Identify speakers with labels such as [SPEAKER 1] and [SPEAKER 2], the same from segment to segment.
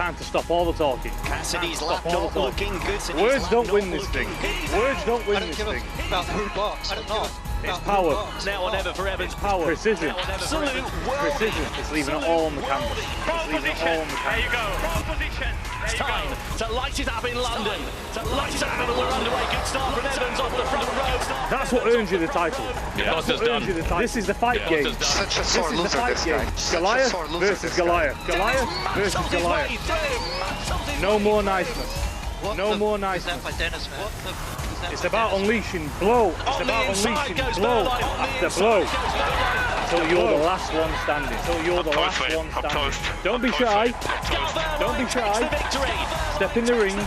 [SPEAKER 1] time to stop all the talking.
[SPEAKER 2] Cassidy's lap not looking good.
[SPEAKER 1] Words don't win this thing. Words don't win this thing.
[SPEAKER 3] About who box or not.
[SPEAKER 1] It's power.
[SPEAKER 2] Now or never for Evans.
[SPEAKER 1] It's power. Precision.
[SPEAKER 2] Absolute
[SPEAKER 1] Precision. It's leaving it all on the canvas. It's leaving it all on the canvas.
[SPEAKER 4] There you go. Pole position.
[SPEAKER 2] It's time to light it up in London. To light it up, and we're underway. Good start from Evans off the front row.
[SPEAKER 1] That's what earns you the title.
[SPEAKER 4] Yeah.
[SPEAKER 1] That's what earns you the title. This is the fight game.
[SPEAKER 3] Such a
[SPEAKER 1] This
[SPEAKER 3] sore
[SPEAKER 1] is the
[SPEAKER 3] loser,
[SPEAKER 1] fight
[SPEAKER 3] this
[SPEAKER 1] game.
[SPEAKER 3] guy.
[SPEAKER 1] Goliath
[SPEAKER 3] Such a sore loser,
[SPEAKER 1] versus
[SPEAKER 3] this guy.
[SPEAKER 1] Goliath. Goliath versus Goliath. No more niceness. No more niceness. It's about unleashing blow. It's about unleashing blow after blow. Until you're the last one standing. Until you're the last one standing. Don't be shy. Don't be shy. Step in the ring.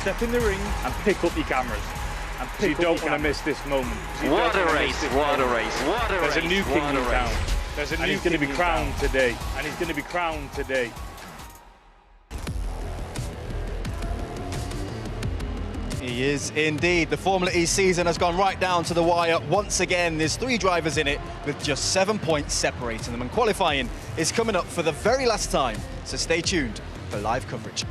[SPEAKER 1] Step in the ring and pick up your cameras. And you don't want to miss this moment.
[SPEAKER 2] What a race! What a race! What a race!
[SPEAKER 1] There's a new king in town. There's a new. And he's going to be crowned today. And he's going to be crowned today.
[SPEAKER 5] He is indeed. The Formula E season has gone right down to the wire once again. There's 3 drivers in it with just 7 points separating them, and qualifying is coming up for the very last time, so stay tuned for live coverage.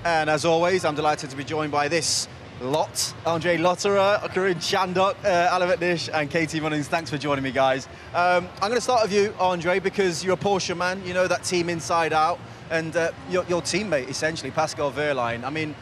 [SPEAKER 5] And as always, I'm delighted to be joined by this lot: Andre Lotterer, Karun Chandok, Alavet Dish, and Katie Munnings. Thanks for joining me, guys. I'm going to start with you, Andre, because you're a Porsche man. You know that team inside out. And your teammate, essentially, Pascal Wehrlein. I mean,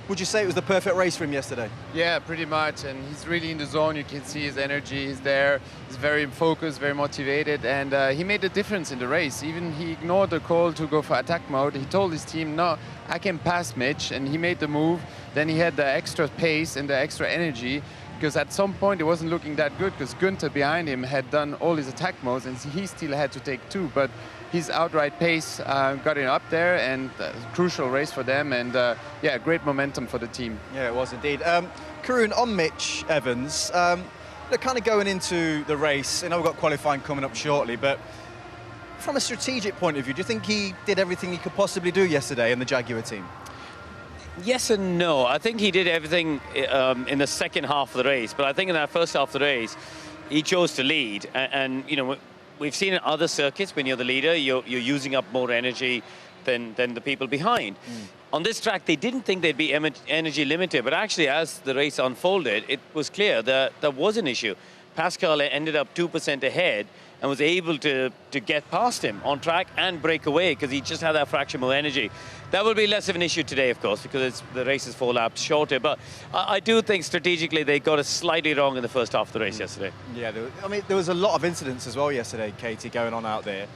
[SPEAKER 5] would you say it was the perfect race for him yesterday?
[SPEAKER 6] Yeah, pretty much. And he's really in the zone. You can see his energy. He's there. He's very focused, very motivated. And he made a difference in the race. Even he ignored the call to go for attack mode. He told his team, no, I can pass Mitch. And he made the move. Then he had the extra pace and the extra energy. Because at some point it wasn't looking that good, because Günther behind him had done all his attack modes and he still had to take 2. But his outright pace got him up there, and crucial race for them, and yeah, great momentum for the team.
[SPEAKER 5] Yeah, it was indeed. Karun, on Mitch Evans, they're kind of going into the race. I know we've got qualifying coming up shortly, but from a strategic point of view, do you think he did everything he could possibly do yesterday in the Jaguar team?
[SPEAKER 7] Yes and no. I think he did everything in the second half of the race, but I think in that first half of the race, he chose to lead. And you know, we've seen in other circuits, when you're the leader, you're using up more energy than the people behind. On this track, they didn't think they'd be energy limited, but actually, as the race unfolded, it was clear that there was an issue. Pascal ended up 2% ahead and was able to get past him on track and break away, because he just had that fraction more energy. That will be less of an issue today, of course, because the race is 4 laps shorter. But I do think strategically they got it slightly wrong in the first half of the race yesterday.
[SPEAKER 5] Yeah, there was a lot of incidents as well yesterday, Katie, going on out there.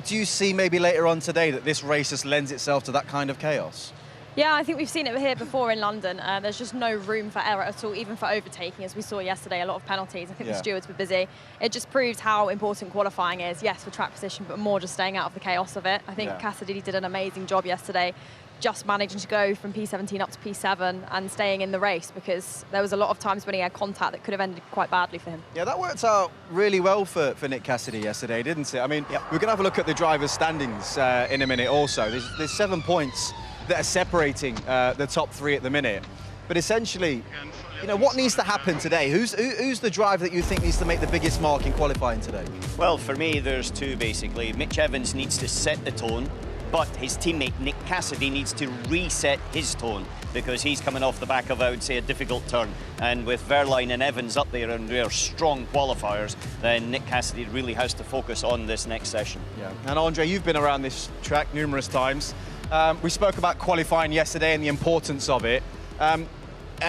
[SPEAKER 5] Do you see maybe later on today that this race just lends itself to that kind of chaos?
[SPEAKER 8] Yeah, I think we've seen it here before in London. There's just no room for error at all, even for overtaking, as we saw yesterday, a lot of penalties. I think the stewards were busy. It just proves how important qualifying is, yes, for track position, but more just staying out of the chaos of it. I think Cassidy did an amazing job yesterday, just managing to go from P17 up to P7 and staying in the race, because there was a lot of times when he had contact that could have ended quite badly for him. Yeah, that worked out really well for Nick Cassidy yesterday, didn't it? I mean, we're going to have a look at the drivers' standings in a minute also. There's 7 points that are separating the top 3 at the minute. But essentially, you know, what needs to happen today? Who's the driver that you think needs to make the biggest mark in qualifying today?
[SPEAKER 2] Well, for me, there's 2 basically. Mitch Evans needs to set the tone, but his teammate Nick Cassidy needs to reset his tone, because he's coming off the back of, I would say, a difficult turn. And with Wehrlein and Evans up there and they're strong qualifiers, then Nick Cassidy really has to focus on this next session. Yeah.
[SPEAKER 5] And Andre, you've been around this track numerous times. We spoke about qualifying yesterday and the importance of it, and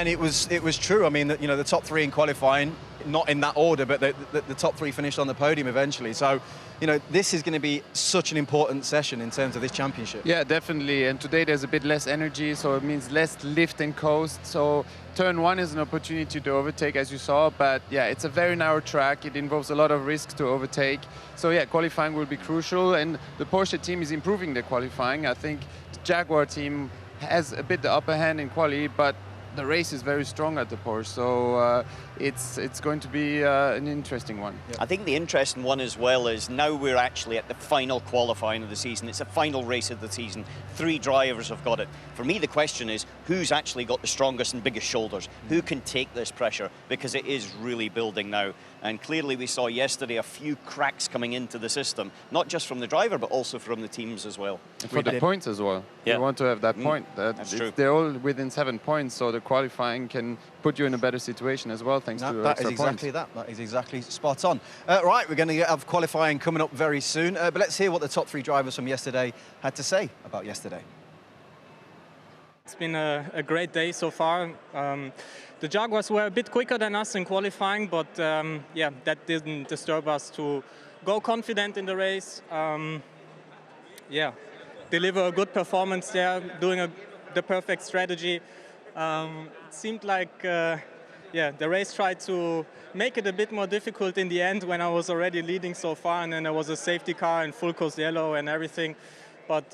[SPEAKER 5] it was true. I mean, you know, the top 3 in qualifying, not in that order, but the top 3 finished on the podium eventually. So, you know, this is going to be such an important session in terms of this championship.
[SPEAKER 6] Yeah, definitely. And today there's a bit less energy, so it means less lift and coast. So turn 1 is an opportunity to overtake, as you saw. But yeah, it's a very narrow track. It involves a lot of risk to overtake. So yeah, qualifying will be crucial. And the Porsche team is improving their qualifying. I think the Jaguar team has a bit the upper hand in quali, but the race is very strong at the Porsche, so it's going to be an interesting one.
[SPEAKER 2] I think the interesting one as well is now we're actually at the final qualifying of the season. It's a final race of the season. 3 drivers have got it. For me, the question is who's actually got the strongest and biggest shoulders? Who can take this pressure? Because it is really building now. And clearly we saw yesterday a few cracks coming into the system, not just from the driver, but also from the teams as well.
[SPEAKER 6] And for the points as well.
[SPEAKER 2] Yeah.
[SPEAKER 6] You want to have that point.
[SPEAKER 2] That's true.
[SPEAKER 6] They're all within 7 points, so the qualifying can put you in a better situation as well, thanks to
[SPEAKER 5] that
[SPEAKER 6] extra
[SPEAKER 5] is exactly
[SPEAKER 6] points.
[SPEAKER 5] that. That is exactly spot on. Right, we're going to have qualifying coming up very soon, but let's hear what the top 3 drivers from yesterday had to say about yesterday.
[SPEAKER 3] It's been a great day so far. The Jaguars were a bit quicker than us in qualifying, but yeah, that didn't disturb us to go confident in the race. Yeah, deliver a good performance there, doing the perfect strategy. It seemed like yeah, the race tried to make it a bit more difficult in the end when I was already leading so far, and then there was a safety car in full course yellow and everything. But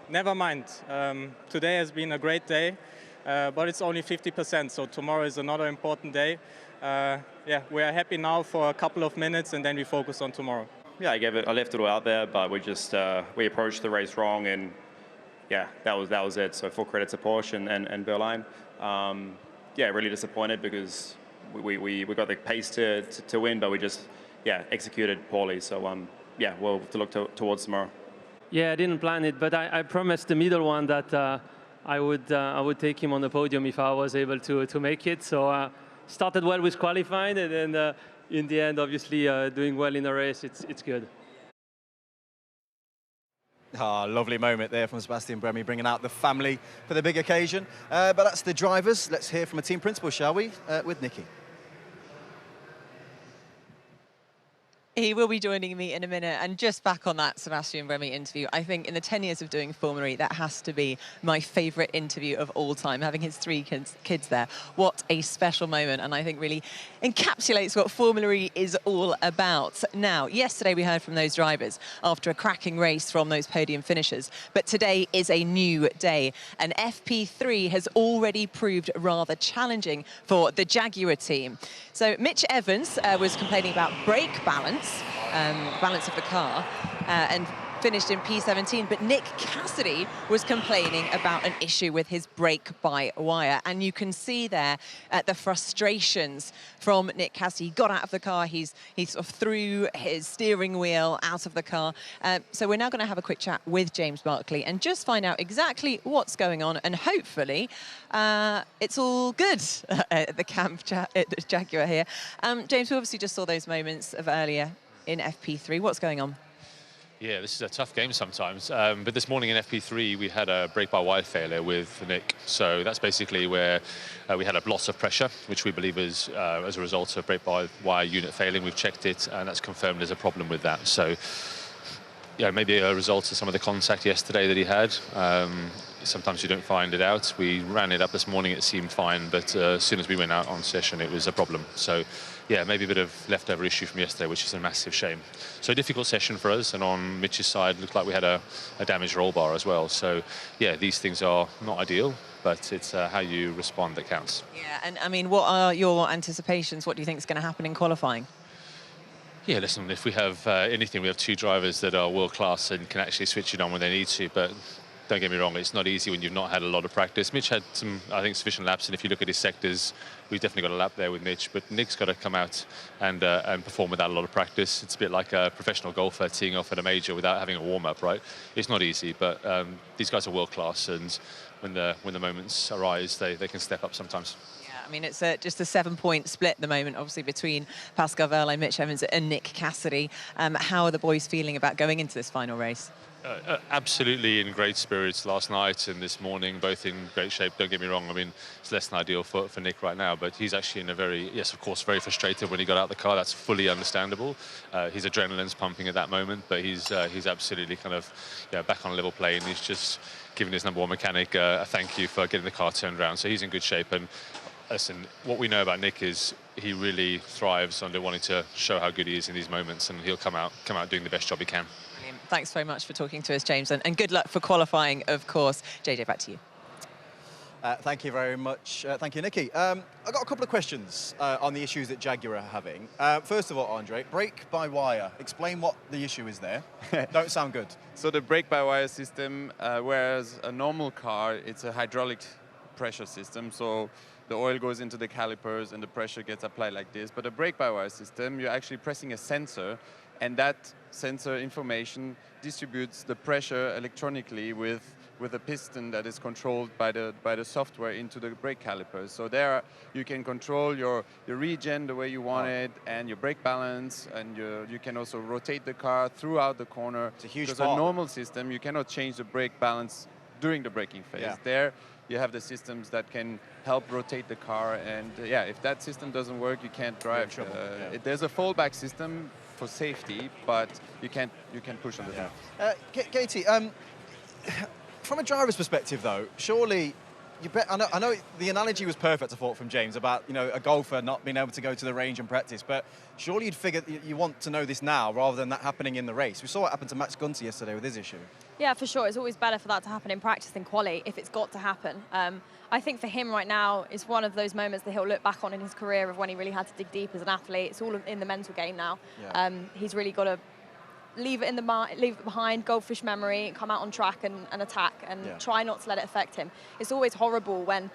[SPEAKER 3] never mind. Today has been a great day, but it's only 50%, so tomorrow is another important day. Yeah, we are happy now for a couple of minutes, and then we focus on tomorrow.
[SPEAKER 4] Yeah, I left it all out there, but we approached the race wrong, and yeah, that was it. So full credit to Porsche and Berline. Yeah, really disappointed because we got the pace to win, but we just executed poorly. So yeah, we'll have to look towards tomorrow.
[SPEAKER 9] Yeah, I didn't plan it, but I promised the middle one that I would take him on the podium if I was able to make it. So started well with qualifying, and then in the end, obviously doing well in the race. It's good.
[SPEAKER 5] Ah, lovely moment there from Sebastian Bremy, bringing out the family for the big occasion. But that's the drivers. Let's hear from a team principal, shall we, with Nikki.
[SPEAKER 10] He will be joining me in a minute. And just back on that Sebastian Bremy interview, I think in the 10 years of doing Formula E, that has to be my favourite interview of all time, having his 3 kids there. What a special moment, and I think really encapsulates what Formula E is all about. Now, yesterday we heard from those drivers after a cracking race from those podium finishers, but today is a new day, and FP3 has already proved rather challenging for the Jaguar team. So Mitch Evans was complaining about brake balance of the car, and finished in P17, but Nick Cassidy was complaining about an issue with his brake-by-wire, and you can see there the frustrations from Nick Cassidy. He got out of the car, he sort of threw his steering wheel out of the car. So we're now going to have a quick chat with James Barclay and just find out exactly what's going on, and hopefully it's all good at the camp at Jaguar here. James, we obviously just saw those moments of earlier in FP3. What's going on?
[SPEAKER 11] Yeah, this is a tough game sometimes. But this morning in FP3, we had a brake-by-wire failure with Nick. So that's basically where we had a loss of pressure, which we believe is as a result of brake-by-wire unit failing. We've checked it, and that's confirmed there's a problem with that. So, yeah, maybe a result of some of the contact yesterday that he had. Sometimes you don't find it out. We ran it up this morning, it seemed fine, but as soon as we went out on session, it was a problem. So, yeah, maybe a bit of leftover issue from yesterday, which is a massive shame. So, difficult session for us, and on Mitch's side, looked like we had a damaged roll bar as well. So, yeah, these things are not ideal, but it's how you respond that counts.
[SPEAKER 10] Yeah, and I mean, what are your anticipations? What do you think is going to happen in qualifying?
[SPEAKER 11] Yeah, listen, if we have anything, we have 2 drivers that are world-class and can actually switch it on when they need to, but don't get me wrong, it's not easy when you've not had a lot of practice. Mitch had some, I think, sufficient laps, and if you look at his sectors, we've definitely got a lap there with Mitch, but Nick's got to come out and perform without a lot of practice. It's a bit like a professional golfer teeing off at a major without having a warm-up, right? It's not easy, but these guys are world-class, and when the moments arise, they can step up sometimes.
[SPEAKER 10] I mean, it's just a 7-point split at the moment, obviously, between Pascal Wehrlein, Mitch Evans and Nick Cassidy. How are the boys feeling about going into this final race?
[SPEAKER 11] Absolutely in great spirits last night and this morning, both in great shape. Don't get me wrong, I mean, it's less than ideal for Nick right now, but he's actually in a very, yes, of course, very frustrated when he got out of the car. That's fully understandable. His adrenaline's pumping at that moment, but he's absolutely kind of back on a level plane. He's just giving his #1 mechanic a thank you for getting the car turned around. So he's in good shape. And listen, what we know about Nick is he really thrives under wanting to show how good he is in these moments, and he'll come out doing the best job he can.
[SPEAKER 10] Brilliant. Thanks very much for talking to us, James, and good luck for qualifying, of course. JJ, back to you.
[SPEAKER 5] Thank you very much. Thank you, Nikki. I've got a couple of questions on the issues that Jaguar are having. First of all, Andre, brake-by-wire. Explain what the issue is there. Don't sound good.
[SPEAKER 6] So the brake-by-wire system, whereas a normal car, it's a hydraulic pressure system. So the oil goes into the calipers and the pressure gets applied like this. But a brake-by-wire system, you're actually pressing a sensor, and that sensor information distributes the pressure electronically with a piston that is controlled by the software into the brake calipers. So there you can control your regen the way you want it, and your brake balance, and you can also rotate the car throughout the corner.
[SPEAKER 5] It's a huge part.
[SPEAKER 6] Because a normal system, you cannot change the brake balance during the braking phase.
[SPEAKER 5] Yeah.
[SPEAKER 6] There you have the systems that can help rotate the car, and if that system doesn't work, you can't drive. There's a fallback system for safety, but you can't push on the tires.
[SPEAKER 5] Katie, from a driver's perspective, though, surely you bet. I know the analogy was perfect, I thought, from James about a golfer not being able to go to the range and practice. But surely you'd figure you want to know this now rather than that happening in the race. We saw what happened to Max Gunter yesterday with his issue.
[SPEAKER 8] Yeah, for sure. It's always better for that to happen in practice than quali if it's got to happen. I think for him right now, it's one of those moments that he'll look back on in his career of when he really had to dig deep as an athlete. It's all in the mental game now. Yeah. He's really got to leave it behind, goldfish memory, come out on track and attack, and try not to let it affect him. It's always horrible when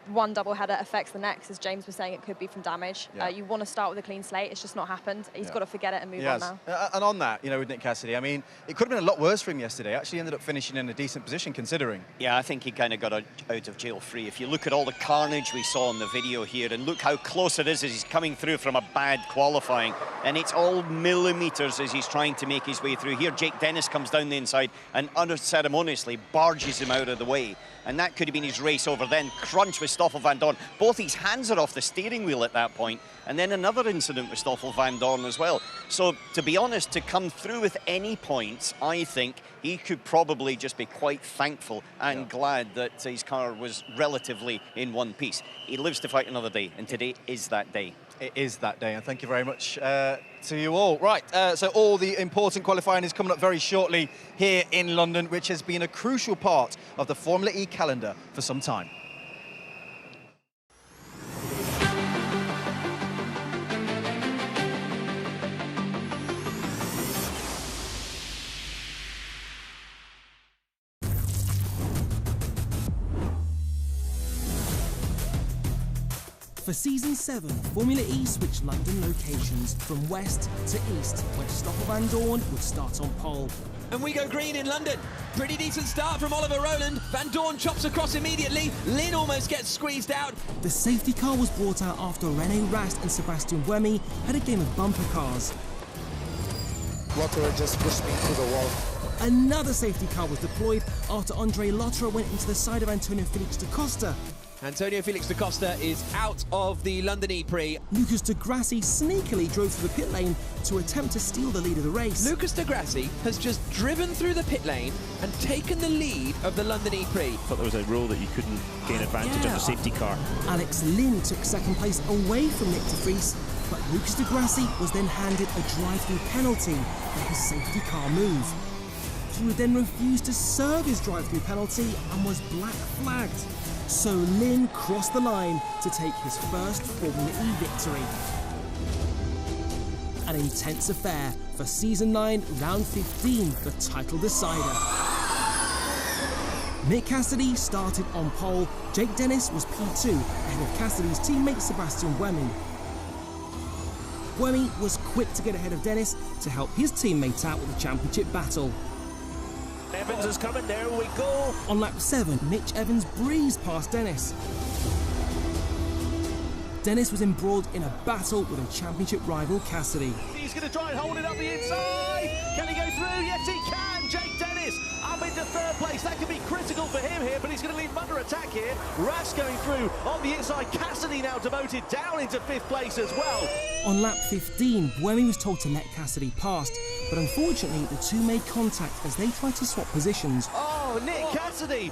[SPEAKER 8] one double header affects the next, as James was saying, it could be from damage. You want to start with a clean slate. It's just not happened. He's got to forget it and move on now.
[SPEAKER 5] And on that, with Nick Cassidy, I mean, it could have been a lot worse for him yesterday. Actually ended up finishing in a decent position considering.
[SPEAKER 2] Yeah, I think he kind of got out of jail free. If you look at all the carnage we saw in the video here, and look how close it is as he's coming through from a bad qualifying, and it's all millimetres as he's trying to make his way through. Here, Jake Dennis comes down the inside and unceremoniously barges him out of the way. And that could have been his race over. Then crunch with Stoffel van Dorn. Both his hands are off the steering wheel at that point. And then another incident with Stoffel van Dorn as well. So, to be honest, to come through with any points, I think he could probably just be quite thankful and glad that his car was relatively in one piece. He lives to fight another day, and today is that day.
[SPEAKER 5] It is that day, and thank you very much to you all. Right, so all the important qualifying is coming up very shortly here in London, which has been a crucial part of the Formula E calendar for some time.
[SPEAKER 12] For Season 7, Formula E switched London locations from west to east, where Stoffel van Dorn would start on pole.
[SPEAKER 13] And we go green in London. Pretty decent start from Oliver Rowland. Van Dorn chops across immediately. Lynn almost gets squeezed out.
[SPEAKER 12] The safety car was brought out after René Rast and Sebastian Buemi had a game of bumper cars.
[SPEAKER 14] Lotterer just pushed me through the wall.
[SPEAKER 12] Another safety car was deployed after Andre Lotterer went into the side of Antonio Felix da Costa.
[SPEAKER 13] Antonio Felix da Costa is out of the London E-Prix.
[SPEAKER 12] Lucas de Grassi sneakily drove through the pit lane to attempt to steal the lead of the race.
[SPEAKER 13] Lucas de Grassi has just driven through the pit lane and taken the lead of the London E-Prix.
[SPEAKER 15] I thought there was a rule that you couldn't gain advantage on the safety car.
[SPEAKER 12] Alex Lynn took second place away from Nick de Vries, but Lucas de Grassi was then handed a drive-through penalty for his safety car move. He would then refuse to serve his drive-through penalty and was black flagged. So Lynn crossed the line to take his first Formula E victory. An intense affair for Season 9, Round 15, the title decider. Nick Cassidy started on pole. Jake Dennis was P2, ahead of Cassidy's teammate Sebastian Buemi. Buemi was quick to get ahead of Dennis to help his teammate out with the championship battle.
[SPEAKER 15] Evans is coming, there we go.
[SPEAKER 12] On lap 7, Mitch Evans breezed past Dennis. Dennis was embroiled in a battle with a championship rival, Cassidy.
[SPEAKER 15] He's going to try and hold it up the inside. Can he go through? Yes, he can. Jake Dennis up into third place. That could be critical for him here, but he's going to leave him under attack here. Rast going through on the inside. Cassidy now demoted down into 5th place as well.
[SPEAKER 12] On lap 15, Buemi was told to let Cassidy past, but unfortunately the two made contact as they tried to swap positions.
[SPEAKER 15] Oh, Nick Cassidy!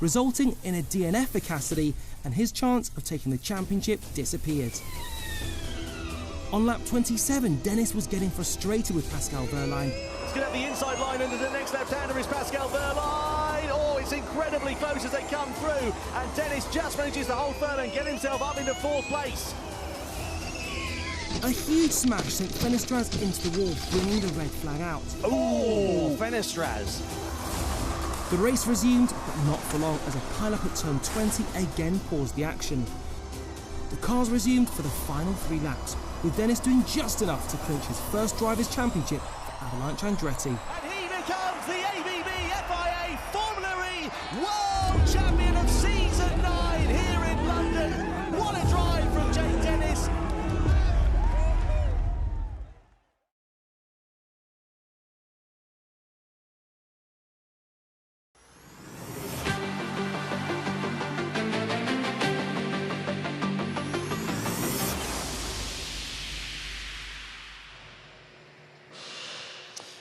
[SPEAKER 12] Resulting in a DNF for Cassidy, and his chance of taking the championship disappeared. On lap 27, Dennis was getting frustrated with Pascal Wehrlein.
[SPEAKER 15] He's going to have the inside line into the next left-hander is Pascal Wehrlein. Oh, it's It's incredibly close as they come through, and Dennis just manages to hold firm and get himself up into 4th place.
[SPEAKER 12] A huge smash sent Fenestraz into the wall, bringing the red flag out.
[SPEAKER 15] Oh, Fenestraz.
[SPEAKER 12] The race resumed, but not for long, as a pile-up at turn 20 again paused the action. The cars resumed for the final 3 laps, with Dennis doing just enough to clinch his first Drivers' Championship for Avalanche Andretti.
[SPEAKER 15] And he becomes the ABB FIA Formula E World Champion of Season 9 here in London. What a drive from Jake Dennis.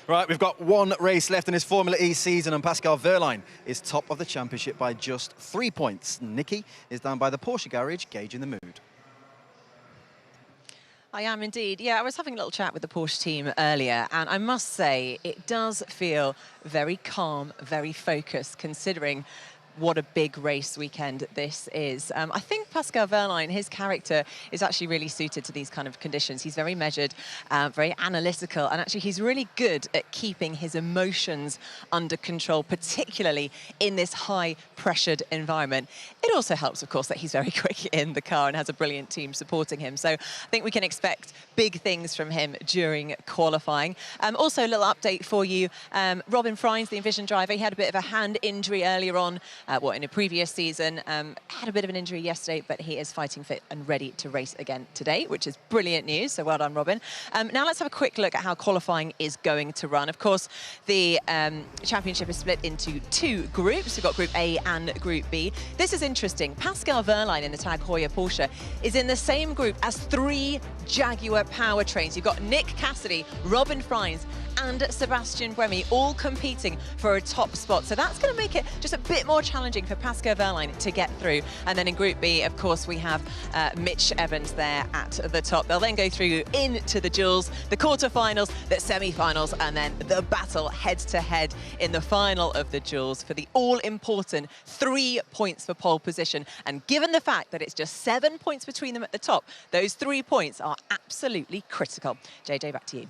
[SPEAKER 5] Right, we've got one race left in this Formula E season, and Pascal Wehrlein is top of the championship by just 3 points. Nikki is down by the Porsche garage, gauging the mood.
[SPEAKER 10] I am indeed. Yeah, I was having a little chat with the Porsche team earlier, and I must say it does feel very calm, very focused, considering what a big race weekend this is. I think Pascal Wehrlein, his character is actually really suited to these kind of conditions. He's very measured, very analytical, and actually he's really good at keeping his emotions under control, particularly in this high-pressured environment. It also helps, of course, that he's very quick in the car and has a brilliant team supporting him. So I think we can expect big things from him during qualifying. Also, a little update for you. Robin Freins, the Envision driver, he had a bit of a hand injury earlier on, in a previous season. Had a bit of an injury yesterday, but he is fighting fit and ready to race again today, which is brilliant news. So well done, Robin. Now let's have a quick look at how qualifying is going to run. Of course, the championship is split into 2 groups. We've got Group A and Group B. This is interesting. Pascal Wehrlein in the Tag Heuer Porsche is in the same group as 3 Jaguar powertrains. You've got Nick Cassidy, Robin Freins, and Sebastian Buemi all competing for a top spot. So that's going to make it just a bit more challenging for Pascal Wehrlein to get through. And then in Group B, of course, we have Mitch Evans there at the top. They'll then go through into the duels, the quarterfinals, the semi-finals, and then the battle head-to-head in the final of the duels for the all-important 3 points for pole position. And given the fact that it's just 7 points between them at the top, those 3 points are absolutely critical. JJ, back to you.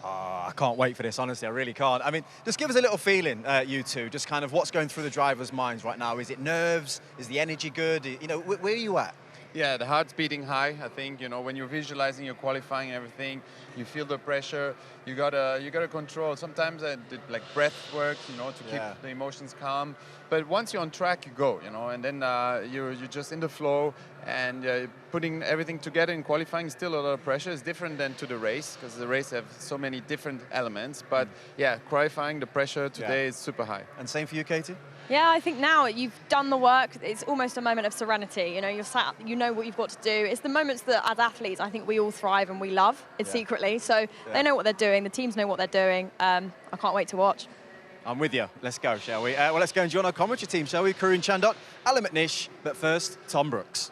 [SPEAKER 5] Oh, I can't wait for this, honestly, I really can't. I mean, just give us a little feeling, you two, just kind of what's going through the drivers' minds right now. Is it nerves? Is the energy good? You know, where are you at?
[SPEAKER 6] Yeah, the heart's beating high. I think, you know, when you're visualizing your qualifying and everything, you feel the pressure. You gotta control. Sometimes like breath works, you know, to keep the emotions calm. But once you're on track, you go, you know, and then you're just in the flow, and putting everything together in qualifying is still a lot of pressure. It's different than to the race, because the race have so many different elements. But yeah, qualifying, the pressure today is super high.
[SPEAKER 5] And same for you, Katie?
[SPEAKER 8] Yeah, I think now you've done the work. It's almost a moment of serenity. You know, you're sat, you know what you've got to do. It's the moments that, as athletes, I think we all thrive and we love it secretly. So they know what they're doing. The teams know what they're doing. I can't wait to watch.
[SPEAKER 5] I'm with you. Let's go, shall we? Well, let's go and join our commentary team, shall we? Karun Chandok, Alan McNish, but first, Tom Brooks.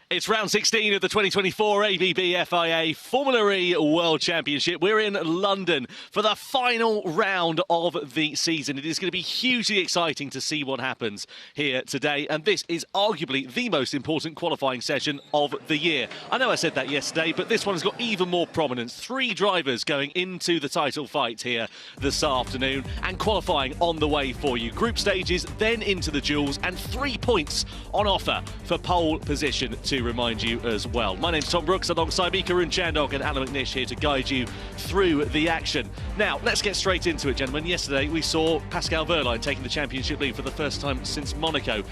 [SPEAKER 15] It's round 16 of the 2024 ABB FIA Formula E World Championship. We're in London for the final round of the season. It is going to be hugely exciting to see what happens here today, and this is arguably the most important qualifying session of the year. I know I said that yesterday, but this one's got even more prominence. 3 drivers going into the title fight here this afternoon, and qualifying on the way for you. Group stages, then into the duels, and 3 points on offer for pole position to remind you as well. My name's Tom Brooks, alongside me, Karun Chandok and Alan McNish here to guide you through the action. Now, let's get straight into it, gentlemen. Yesterday, we saw Pascal Wehrlein taking the championship lead for the first time since Monaco.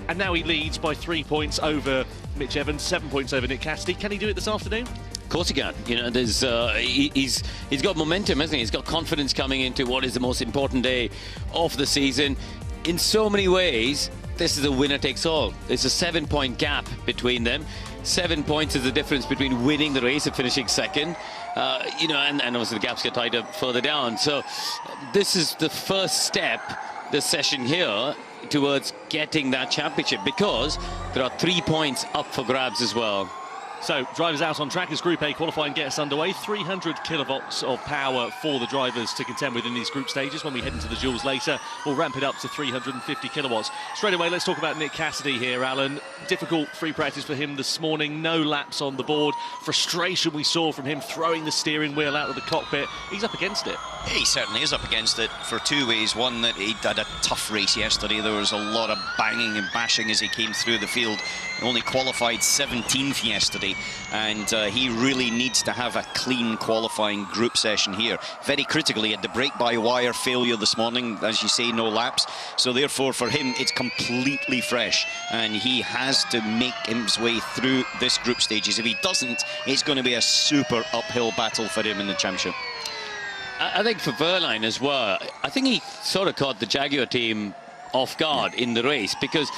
[SPEAKER 15] And now he leads by 3 points over Mitch Evans, 7 points over Nick Cassidy. Can he do it this afternoon?
[SPEAKER 7] Of course he can. You know, there's he's got momentum, hasn't he? He's got confidence coming into what is the most important day of the season. In so many ways, this is a winner-takes-all. There's a 7-point gap between them. 7 points is the difference between winning the race and finishing second. You know, and obviously the gaps get tighter further down. So this is the first step, this session here, towards getting that championship, because there are 3 points up for grabs as well.
[SPEAKER 15] So, drivers out on track as Group A qualifying gets underway. 300 kilowatts of power for the drivers to contend with in these group stages. When we head into the duels later, we'll ramp it up to 350 kilowatts. Straight away, let's talk about Nick Cassidy here, Alan. Difficult free practice for him this morning. No laps on the board. Frustration we saw from him throwing the steering wheel out of the cockpit. He's up against it.
[SPEAKER 2] He certainly is up against it for two ways. One, that he had a tough race yesterday. There was a lot of banging and bashing as he came through the field. He only qualified 17th yesterday, and he really needs to have a clean qualifying group session here. Very critically, at the brake-by-wire failure this morning, as you say, no laps. So therefore, for him, it's completely fresh, and he has to make his way through this group stages. If he doesn't, it's going to be a super uphill battle for him in the championship.
[SPEAKER 7] I think for Verline as well, I think he sort of caught the Jaguar team off guard in the race, because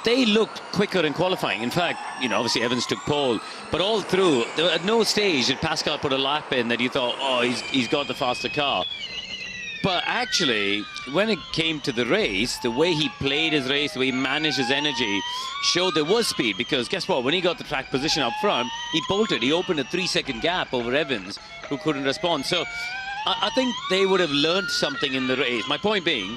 [SPEAKER 7] they looked quicker in qualifying. In fact, you know, obviously Evans took pole, but all through, at no stage did Pascal put a lap in that you thought, oh, he's got the faster car. But actually, when it came to the race, the way he played his race, the way he managed his energy, showed there was speed. Because guess what? When he got the track position up front, he bolted. He opened a 3-second gap over Evans, who couldn't respond. So I think they would have learned something in the race. My point being,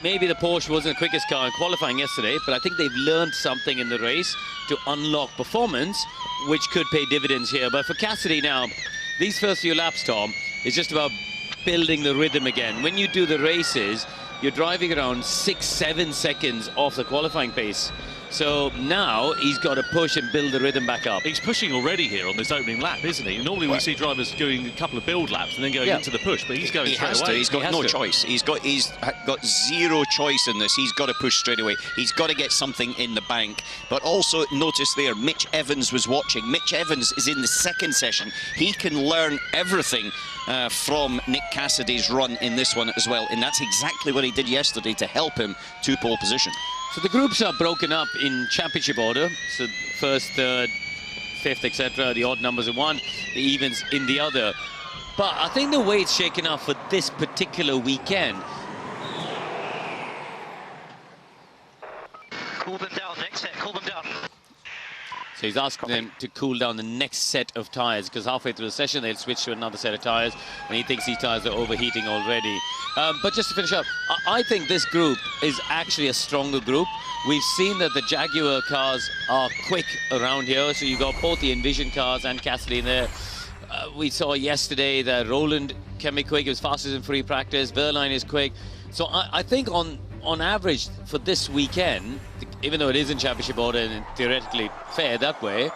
[SPEAKER 7] maybe the Porsche wasn't the quickest car in qualifying yesterday, but I think they've learned something in the race to unlock performance, which could pay dividends here. But for Cassidy now, these first few laps, Tom, is just about building the rhythm again. When you do the races, you're driving around 6-7 seconds off the qualifying pace. So now he's got to push and build the rhythm back up.
[SPEAKER 15] He's pushing already here on this opening lap, isn't he? Normally we see drivers doing a couple of build laps and then going into the push, but he's going straight away.
[SPEAKER 2] He's got no choice. He's got zero choice in this. He's got to push straight away. He's got to get something in the bank. But also notice there, Mitch Evans was watching. Mitch Evans is in the second session. He can learn everything from Nick Cassidy's run in this one as well, and that's exactly what he did yesterday to help him to pole position.
[SPEAKER 7] So the groups are broken up in championship order. So first, third, fifth, etc. The odd numbers in one, the evens in the other. But I think the way it's shaken up for this particular weekend.
[SPEAKER 16] Cool them down, next set, cool them down.
[SPEAKER 7] So he's asking them to cool down the next set of tyres, because halfway through the session they'll switch to another set of tyres, and he thinks these tyres are overheating already. But just to finish up, I think this group is actually a stronger group. We've seen that the Jaguar cars are quick around here, so you've got both the Envision cars and Cassidy in there. We saw yesterday that Roland can be quick. He was fastest in free practice. Verline is quick. So I think on average for this weekend, even though it is in championship order and theoretically fair that way,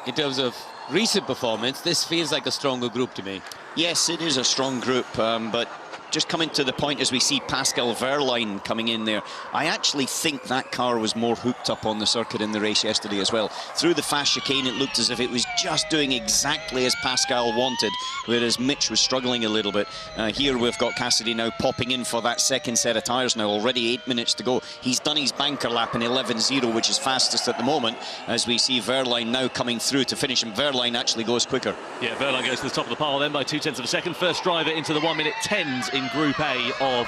[SPEAKER 7] in terms of recent performance, this feels like a stronger group to me.
[SPEAKER 2] Yes, it is a strong group, but just coming to the point as we see Pascal Verline coming in there, I actually think that car was more hooked up on the circuit in the race yesterday as well. Through the fast chicane, it looked as if it was just doing exactly as Pascal wanted, whereas Mitch was struggling a little bit. Here we've got Cassidy now popping in for that second set of tyres now, already 8 minutes to go. He's done his banker lap in 11.0, which is fastest at the moment, as we see Verline now coming through to finish, and Verline actually goes quicker.
[SPEAKER 15] Yeah, Verline goes to the top of the pile then by 0.2 of a second. First driver into the 1-minute 10s in Group A of